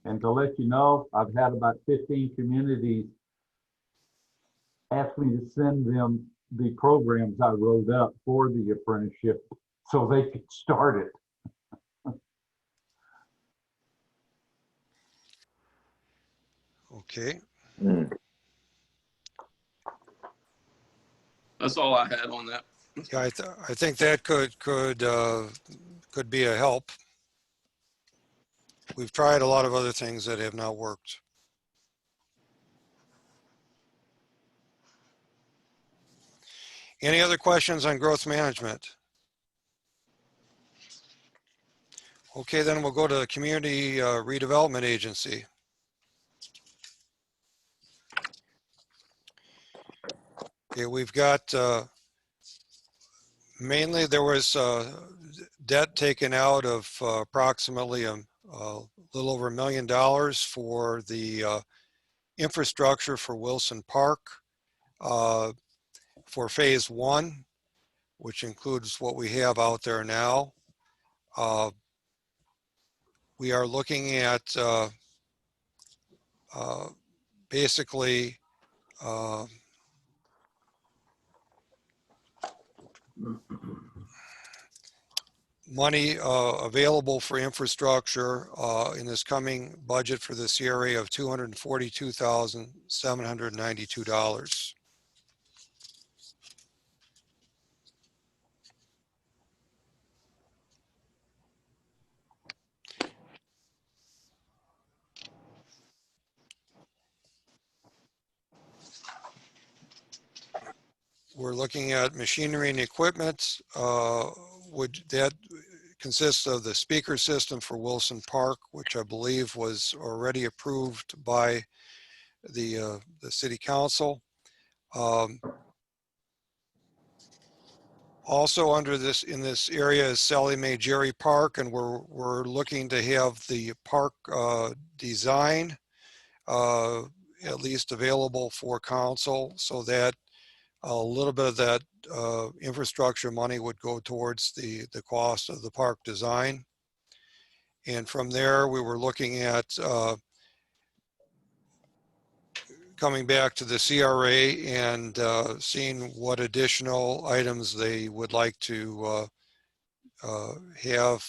And to let you know, I've had about 15 communities ask me to send them the programs I wrote up for the apprenticeship so they could start it. Okay. That's all I had on that. Yeah, I think that could be a help. We've tried a lot of other things that have not worked. Any other questions on growth management? Okay, then we'll go to the Community Redevelopment Agency. Okay, we've got mainly there was debt taken out of approximately a little over $1 million for the infrastructure for Wilson Park for phase 1, which includes what we have out there now. We are looking at basically money available for infrastructure in this coming budget for this area of $242,792. We're looking at machinery and equipment. That consists of the speaker system for Wilson Park, which I believe was already approved by the city council. Also under this, in this area is Sally Mae Jerry Park, and we're looking to have the park design at least available for council, so that a little bit of that infrastructure money would go towards the cost of the park design. And from there, we were looking at coming back to the CRA and seeing what additional items they would like to have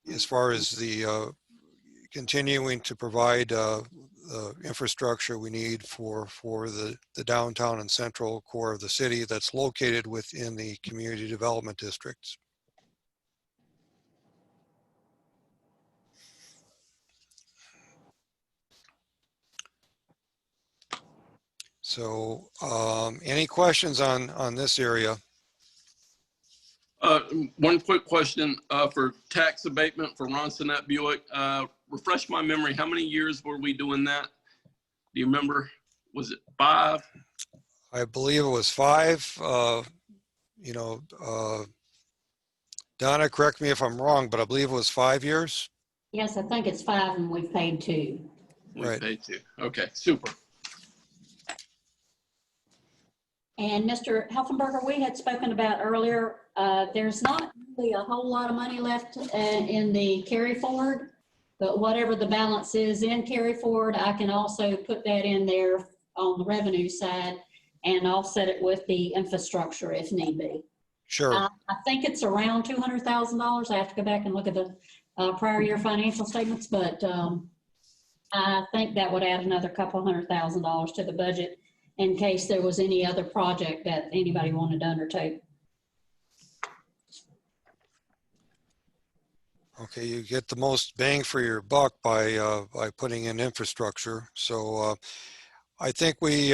as far as the continuing to provide the infrastructure we need for the downtown and central core of the city that's located within the community development districts. So any questions on this area? One quick question for tax abatement for Ronsonet Buick. Refresh my memory, how many years were we doing that? Do you remember? Was it 5? I believe it was 5. Donna, correct me if I'm wrong, but I believe it was 5 years. Yes, I think it's 5 and we've paid 2. We paid 2. Okay, super. And Mr. Helfenberger, we had spoken about earlier, there's not really a whole lot of money left in the carry forward, but whatever the balance is in carry forward, I can also put that in there on the revenue side and offset it with the infrastructure if need be. Sure. I think it's around $200,000. I have to go back and look at the prior year financial statements, but I think that would add another couple $100,000 to the budget in case there was any other project that anybody wanted to undertake. Okay, you get the most bang for your buck by putting in infrastructure. So I think we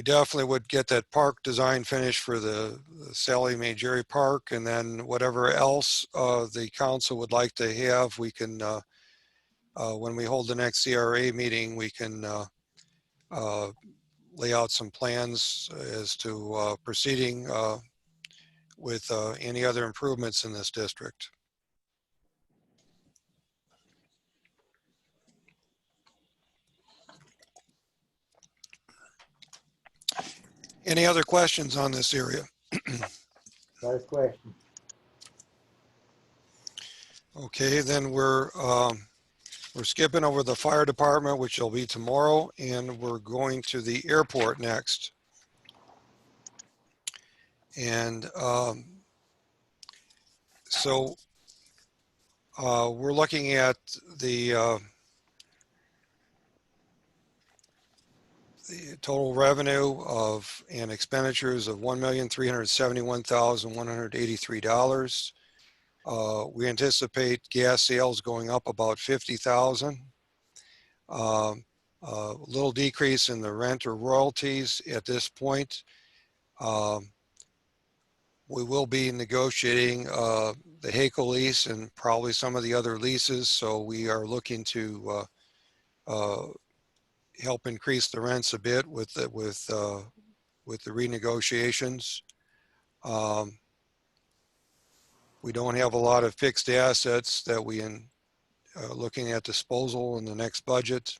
definitely would get that park design finished for the Sally Mae Jerry Park, and then whatever else the council would like to have, we can when we hold the next CRA meeting, we can lay out some plans as to proceeding with any other improvements in this district. Any other questions on this area? No question. Okay, then we're skipping over the fire department, which will be tomorrow, and we're going to the airport next. And so we're looking at the total revenue of and expenditures of $1,371,183. We anticipate gas sales going up about 50,000. A little decrease in the rent or royalties at this point. We will be negotiating the HACO lease and probably some of the other leases. So we are looking to help increase the rents a bit with the renegotiations. We don't have a lot of fixed assets that we looking at disposal in the next budget.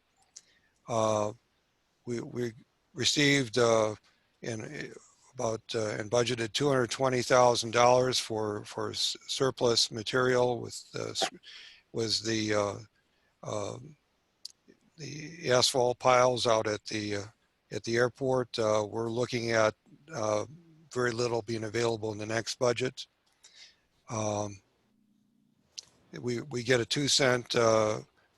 We received and budgeted $220,000 for surplus material with the asphalt piles out at the airport. We're looking at very little being available in the next budget. We get a 2-cent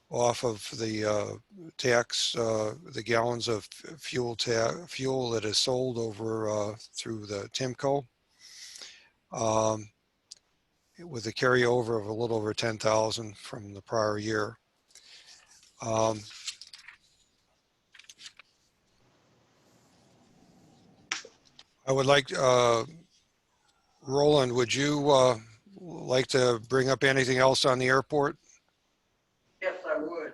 off of the tax, the gallons of fuel that is sold over through the TIMCO, with a carryover of a little over 10,000 from the prior year. I would like, Roland, would you like to bring up anything else on the airport? Yes, I would.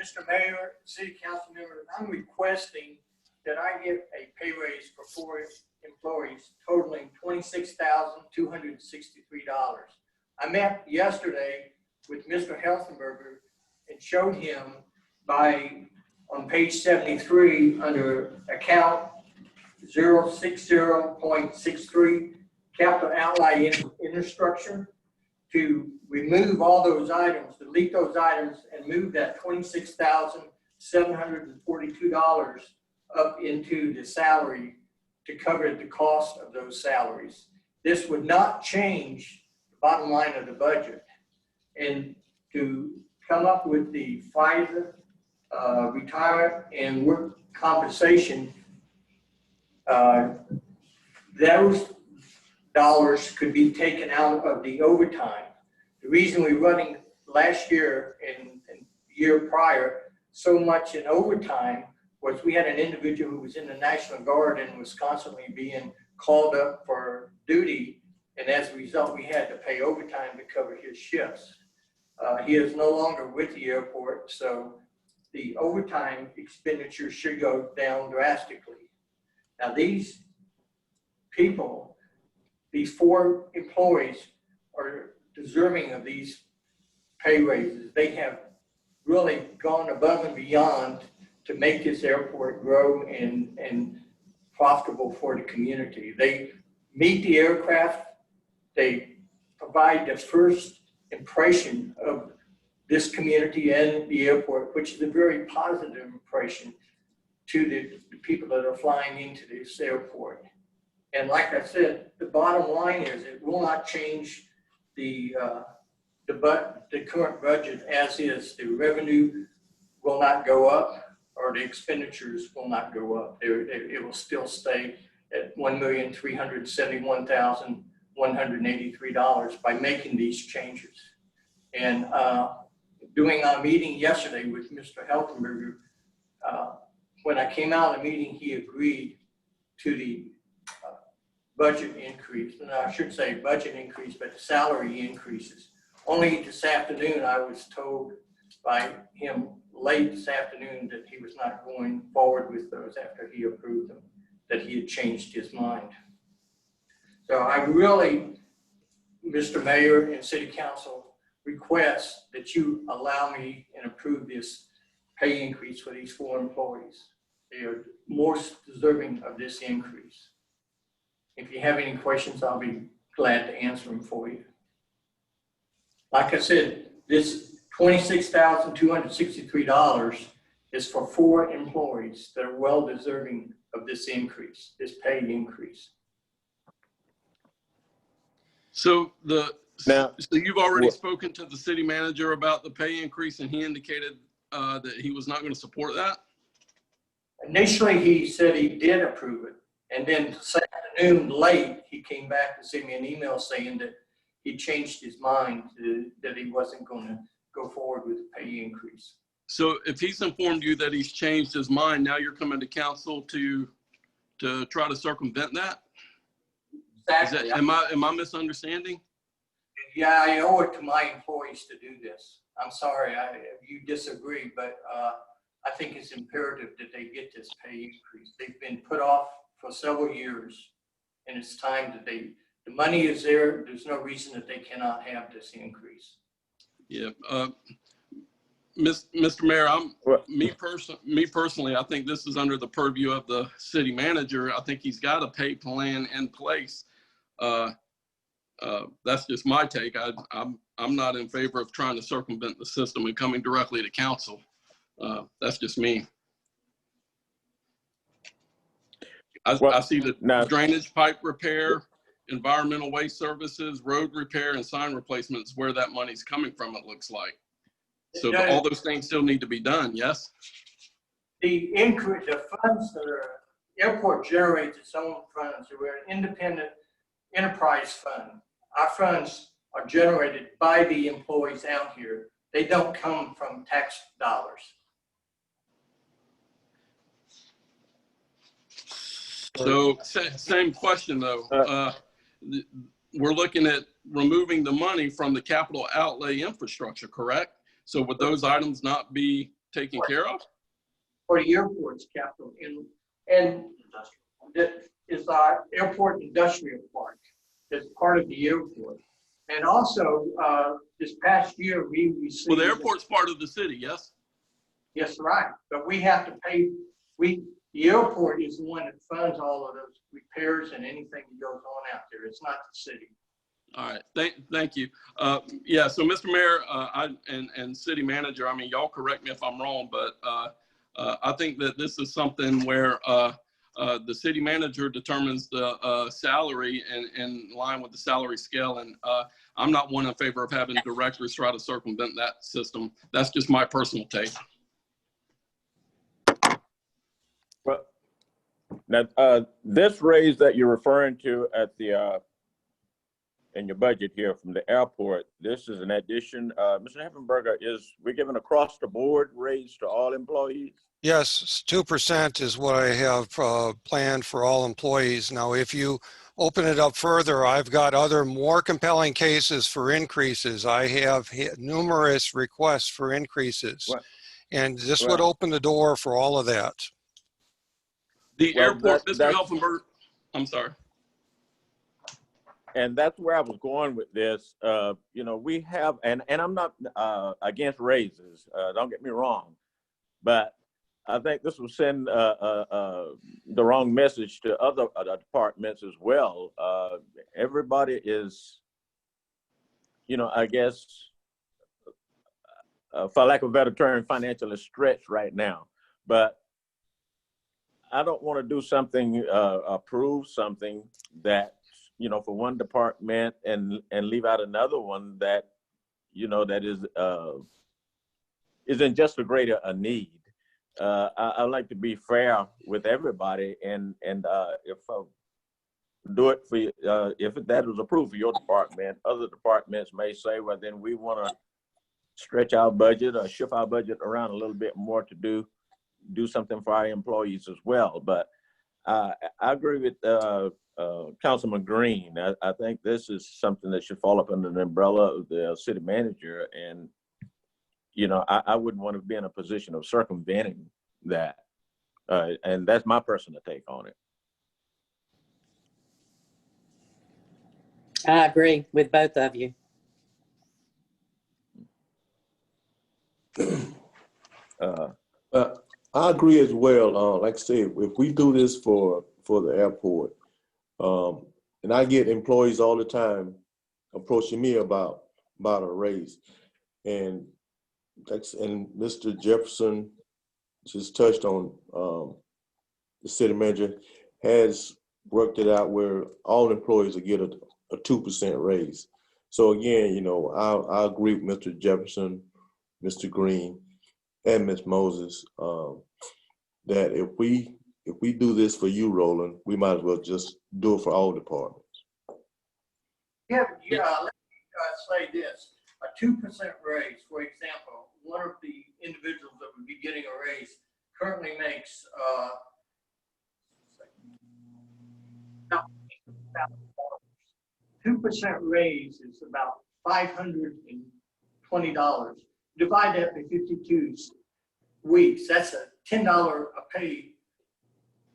Mr. Mayor, City Council members, I'm requesting that I give a pay raise for 4 employees totaling $26,263. I met yesterday with Mr. Helsenberger and showed him on page 73 under account 060.63 capital outlay infrastructure to remove all those items, delete those items, and move that $26,742 up into the salary to cover the cost of those salaries. This would not change the bottom line of the budget. And to come up with the FISA, retirement and work compensation, those dollars could be taken out of the overtime. The reason we're running last year and year prior so much in overtime was we had an individual who was in the National Guard and was constantly being called up for duty, and as a result we had to pay overtime to cover his shifts. He is no longer with the airport, so the overtime expenditure should go down drastically. Now these people, these 4 employees, are deserving of these pay raises. They have really gone above and beyond to make this airport grow and profitable for the community. They meet the aircraft. They provide the first impression of this community and the airport, which is a very positive impression to the people that are flying into this airport. And like I said, the bottom line is it will not change the current budget as is. The revenue will not go up, or the expenditures will not go up. It will still stay at $1,371,183. $183 by making these changes. And doing our meeting yesterday with Mr. Heltenberger, when I came out of the meeting, he agreed to the budget increase. And I should say budget increase, but salary increases. Only this afternoon, I was told by him late this afternoon that he was not going forward with those after he approved them, that he had changed his mind. So I really, Mr. Mayor and City Council, request that you allow me and approve this pay increase for these 4 employees. They are most deserving of this increase. If you have any questions, I'll be glad to answer them for you. Like I said, this $26,263 is for 4 employees that are well deserving of this increase, this pay increase. So you've already spoken to the city manager about the pay increase, and he indicated that he was not going to support that? Initially, he said he did approve it. And then this afternoon, late, he came back and sent me an email saying that he changed his mind, that he wasn't going to go forward with the pay increase. So if he's informed you that he's changed his mind, now you're coming to council to try to circumvent that? Exactly. Am I misunderstanding? Yeah, I owe it to my employees to do this. I'm sorry if you disagree, but I think it's imperative that they get this pay increase. They've been put off for several years, and it's time that the money is there. There's no reason that they cannot have this increase. Yeah. Mr. Mayor, me personally, I think this is under the purview of the city manager. I think he's got a pay plan in place. That's just my take. I'm not in favor of trying to circumvent the system and coming directly to council. That's just me. I see the drainage pipe repair, environmental waste services, road repair, and sign replacements where that money's coming from, it looks like. So all those things still need to be done, yes? The increase, the funds that are, airport generates its own funds. We're an independent enterprise fund. Our funds are generated by the employees out here. They don't come from tax dollars. So same question though. We're looking at removing the money from the capital outlay infrastructure, correct? So would those items not be taken care of? For the airport's capital, and that is our airport industrial park. That's part of the airport. And also, this past year, we received... Well, the airport's part of the city, yes? Yes, right. But we have to pay, the airport is the one that funds all of those repairs and anything that goes on out there. It's not the city. All right, thank you. Yeah, so Mr. Mayor and City Manager, I mean, y'all correct me if I'm wrong, but I think that this is something where the city manager determines the salary in line with the salary scale, and I'm not one in favor of having directors try to circumvent that system. That's just my personal take. Well, now this raise that you're referring to at the in your budget here from the airport, this is an addition. Mr. Heffenberger, we're giving across the board raise to all employees? Yes, 2% is what I have planned for all employees. Now, if you open it up further, I've got other more compelling cases for increases. I have numerous requests for increases. And this would open the door for all of that. The airport, Mr. Helfenberg, I'm sorry. And that's where I was going with this. You know, we have, and I'm not against raises, don't get me wrong, but I think this will send the wrong message to other departments as well. Everybody is, you know, I guess, for lack of a better term, financially stretched right now. But I don't want to do something, approve something that, you know, for one department and leave out another one that, you know, that is in just a greater a need. I like to be fair with everybody, and if do it for, if that was approved for your department, other departments may say, well, then we want to stretch our budget or shift our budget around a little bit more to do something for our employees as well. But I agree with Councilman Green. I think this is something that should fall up under the umbrella of the city manager. And, you know, I wouldn't want to be in a position of circumventing that. And that's my personal take on it. I agree with both of you. I agree as well. Like I said, if we do this for the airport, and I get employees all the time approaching me about a raise, and Mr. Jefferson just touched on the city manager has worked it out where all employees will get a 2% raise. So again, you know, I agree with Mr. Jefferson, Mr. Green, and Ms. Moses, that if we do this for you, Roland, we might as well just do it for all departments. Yeah, let me say this. A 2% raise, for example, one of the individuals that would be getting a raise currently makes 2% raise is about $520. Divide that by 52 weeks. That's a $10 a pay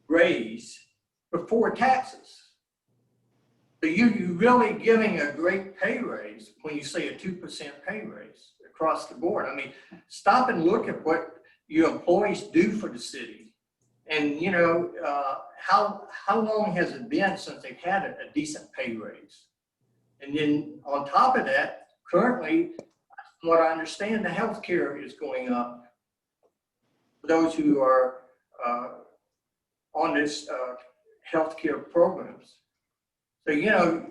raise before taxes. So you're really giving a great pay raise when you say a 2% pay raise across the board. I mean, stop and look at what your employees do for the city. And, you know, how long has it been since they've had a decent pay raise? And then on top of that, currently, from what I understand, the health care is going up for those who are on this health care programs. So, you know,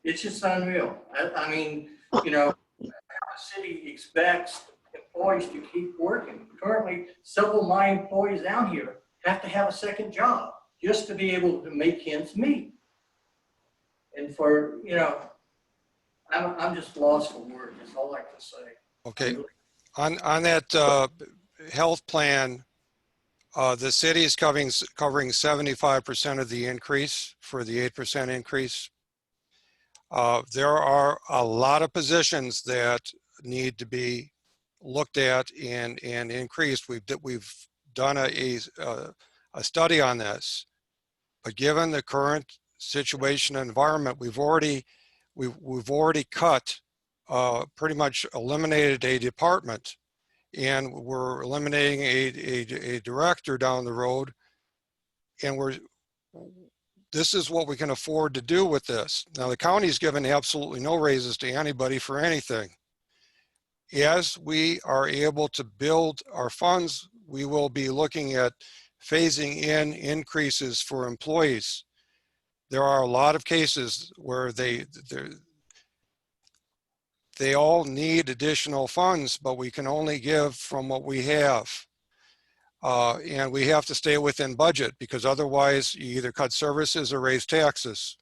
it's just unreal. I mean, you know, the city expects employees to keep working. Currently, several of my employees down here have to have a second job just to be able to make ends meet. And for, you know, I'm just lost for words. That's all I can say. Okay. On that health plan, the city is covering 75% of the increase for the 8% increase. There are a lot of positions that need to be looked at and increased. We've done a study on this, but given the current situation and environment, we've already cut, pretty much eliminated a department, and we're eliminating a director down the road, and this is what we can afford to do with this. Now, the county's given absolutely no raises to anybody for anything. As we are able to build our funds, we will be looking at phasing in increases for employees. There are a lot of cases where they all need additional funds, but we can only give from what we have. And we have to stay within budget, because otherwise you either cut services or raise taxes.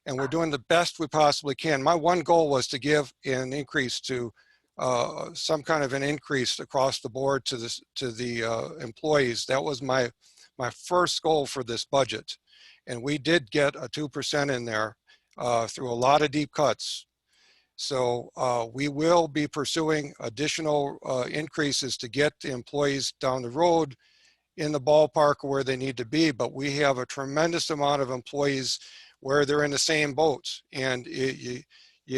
And we're doing the best we possibly can. My one goal was to give an increase to some kind of an increase across the board to the employees. That was my first goal for this budget. And we did get a 2% in there through a lot of deep cuts. So we will be pursuing additional increases to get the employees down the road in the ballpark where they need to be. But we have a tremendous amount of employees where they're in the same boats, and you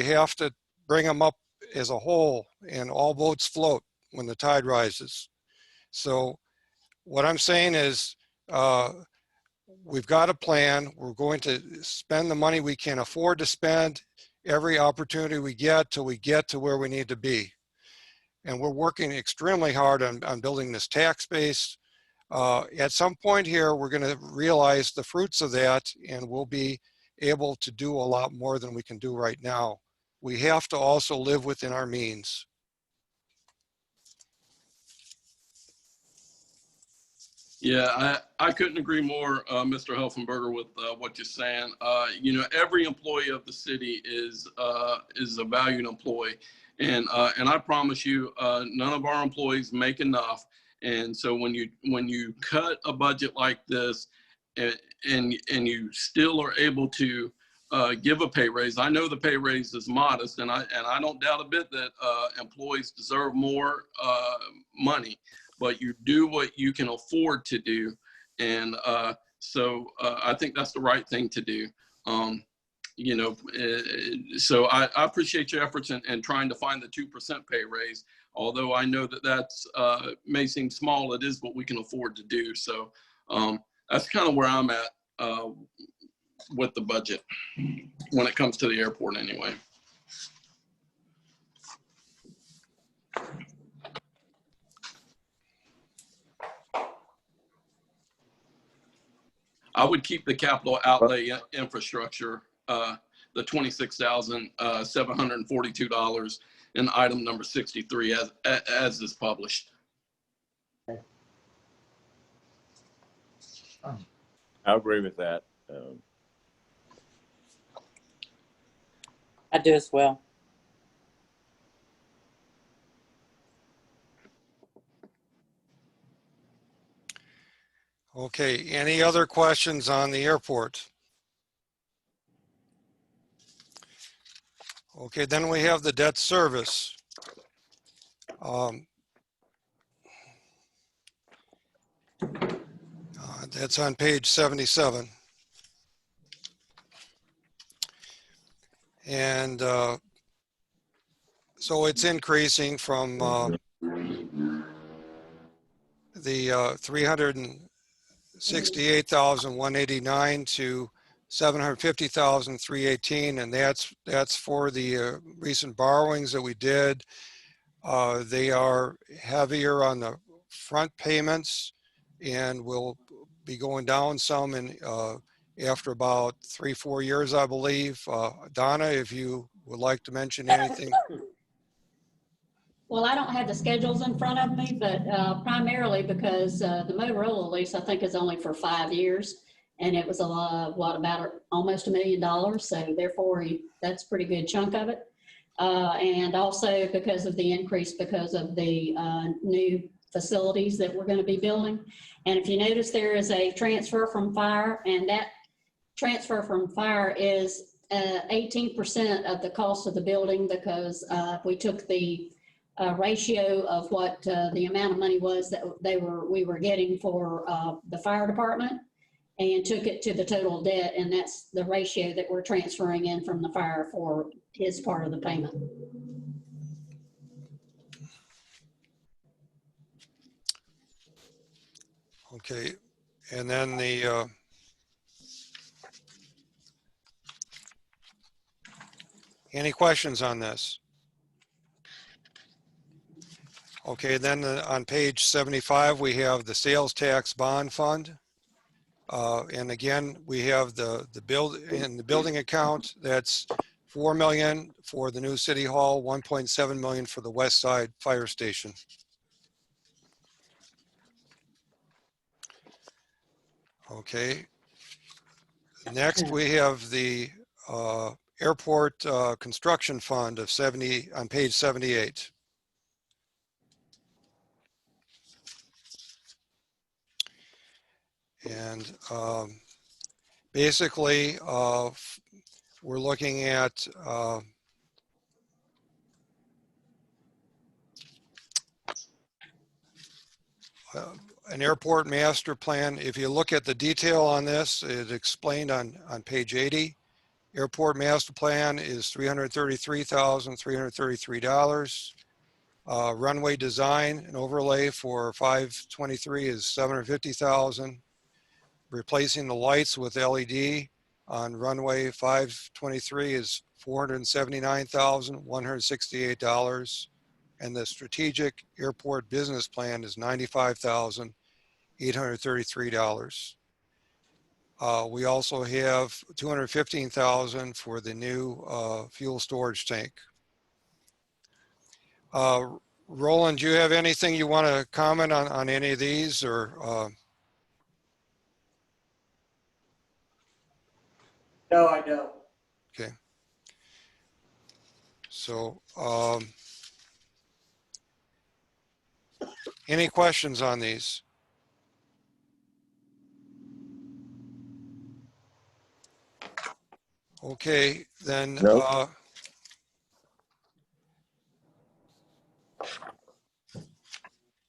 have to bring them up as a whole, and all boats float when the tide rises. So what I'm saying is, we've got a plan. We're going to spend the money we can afford to spend every opportunity we get till we get to where we need to be. And we're working extremely hard on building this tax base. At some point here, we're going to realize the fruits of that, and we'll be able to do a lot more than we can do right now. We have to also live within our means. Yeah, I couldn't agree more, Mr. Helfenberger, with what you're saying. You know, every employee of the city is a valued employee, and I promise you, none of our employees make enough. And so when you cut a budget like this, and you still are able to give a pay raise, I know the pay raise is modest, and I don't doubt a bit that employees deserve more money. But you do what you can afford to do. And so I think that's the right thing to do. You know, so I appreciate your efforts in trying to find the 2% pay raise. Although I know that that's may seem small, it is what we can afford to do. So that's kind of where I'm at with the budget when it comes to the airport anyway. I would keep the capital outlay infrastructure, the $26,742 in item number 63 as is published. I agree with that. I do as well. Okay, any other questions on the airport? Okay, then we have the debt service. That's on page 77. And so it's increasing from the 368,189 to 750,318, and that's for the recent borrowings that we did. They are heavier on the front payments and will be going down some in after about 3-4 years, I believe. Donna, if you would like to mention anything. Well, I don't have the schedules in front of me, but primarily because the Motorola lease, I think, is only for 5 years. And it was about almost $1 million. So therefore, that's a pretty good chunk of it. And also because of the increase, because of the new facilities that we're going to be building. And if you notice, there is a transfer from fire, and that transfer from fire is 18% of the cost of the building, because we took the ratio of what the amount of money was that we were getting for the fire department, and took it to the total debt, and that's the ratio that we're transferring in from the fire for his part of the payment. Okay, and then the any questions on this? Okay, then on page 75, we have the sales tax bond fund. And again, we have the building account, that's $4 million for the new city hall, $1.7 million for the West Side Fire Station. Okay. Next, we have the airport construction fund of 70 on page 78. And basically, we're looking at an airport master plan. If you look at the detail on this, it's explained on page 80. Airport master plan is $333,333. Runway design and overlay for 523 is $750,000. Replacing the lights with LED on runway 523 is $479,168. And the strategic airport business plan is $95,833. We also have $215,000 for the new fuel storage tank. Roland, do you have anything you want to comment on any of these, or? No, I don't. Okay. So, any questions on these? Okay, then, No.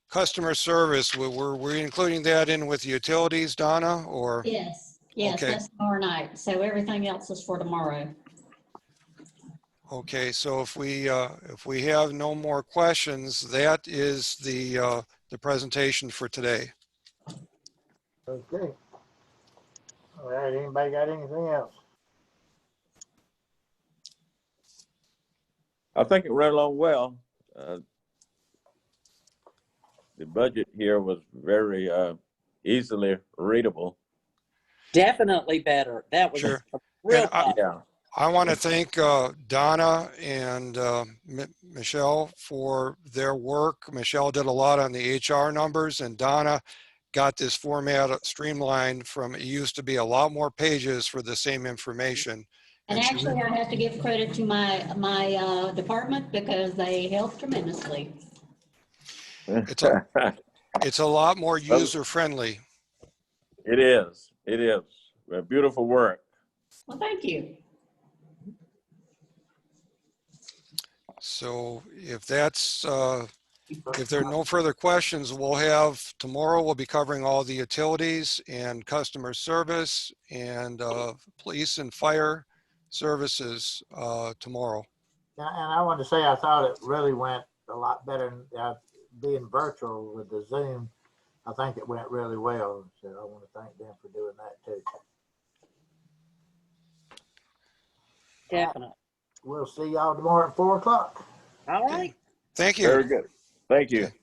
Customer service, were we including that in with utilities, Donna, or? Yes, yes, Okay. that's tomorrow night. So everything else is for tomorrow. Okay, so if we have no more questions, that is the presentation for today. Okay. All right, anybody got anything else? I think it ran along well. The budget here was very easily readable. Definitely better. That was Sure. a real And plus. Yeah. I want to thank Donna and Michelle for their work. Michelle did a lot on the HR numbers, and Donna got this format streamlined from, it used to be a lot more pages for the same information. And actually, I have to give credit to my department because they helped tremendously. It's a lot more user-friendly. It is. It is. Beautiful work. Well, thank you. So if that's, if there are no further questions, we'll have, tomorrow we'll be covering all the utilities and customer service and police and fire services tomorrow. And I want to say, I thought it really went a lot better being virtual with the Zoom. I think it went really well. So I want to thank them for doing that too. Definitely. We'll see y'all tomorrow at 4 o'clock. All right. Thank you. Very good. Thank you. Okay.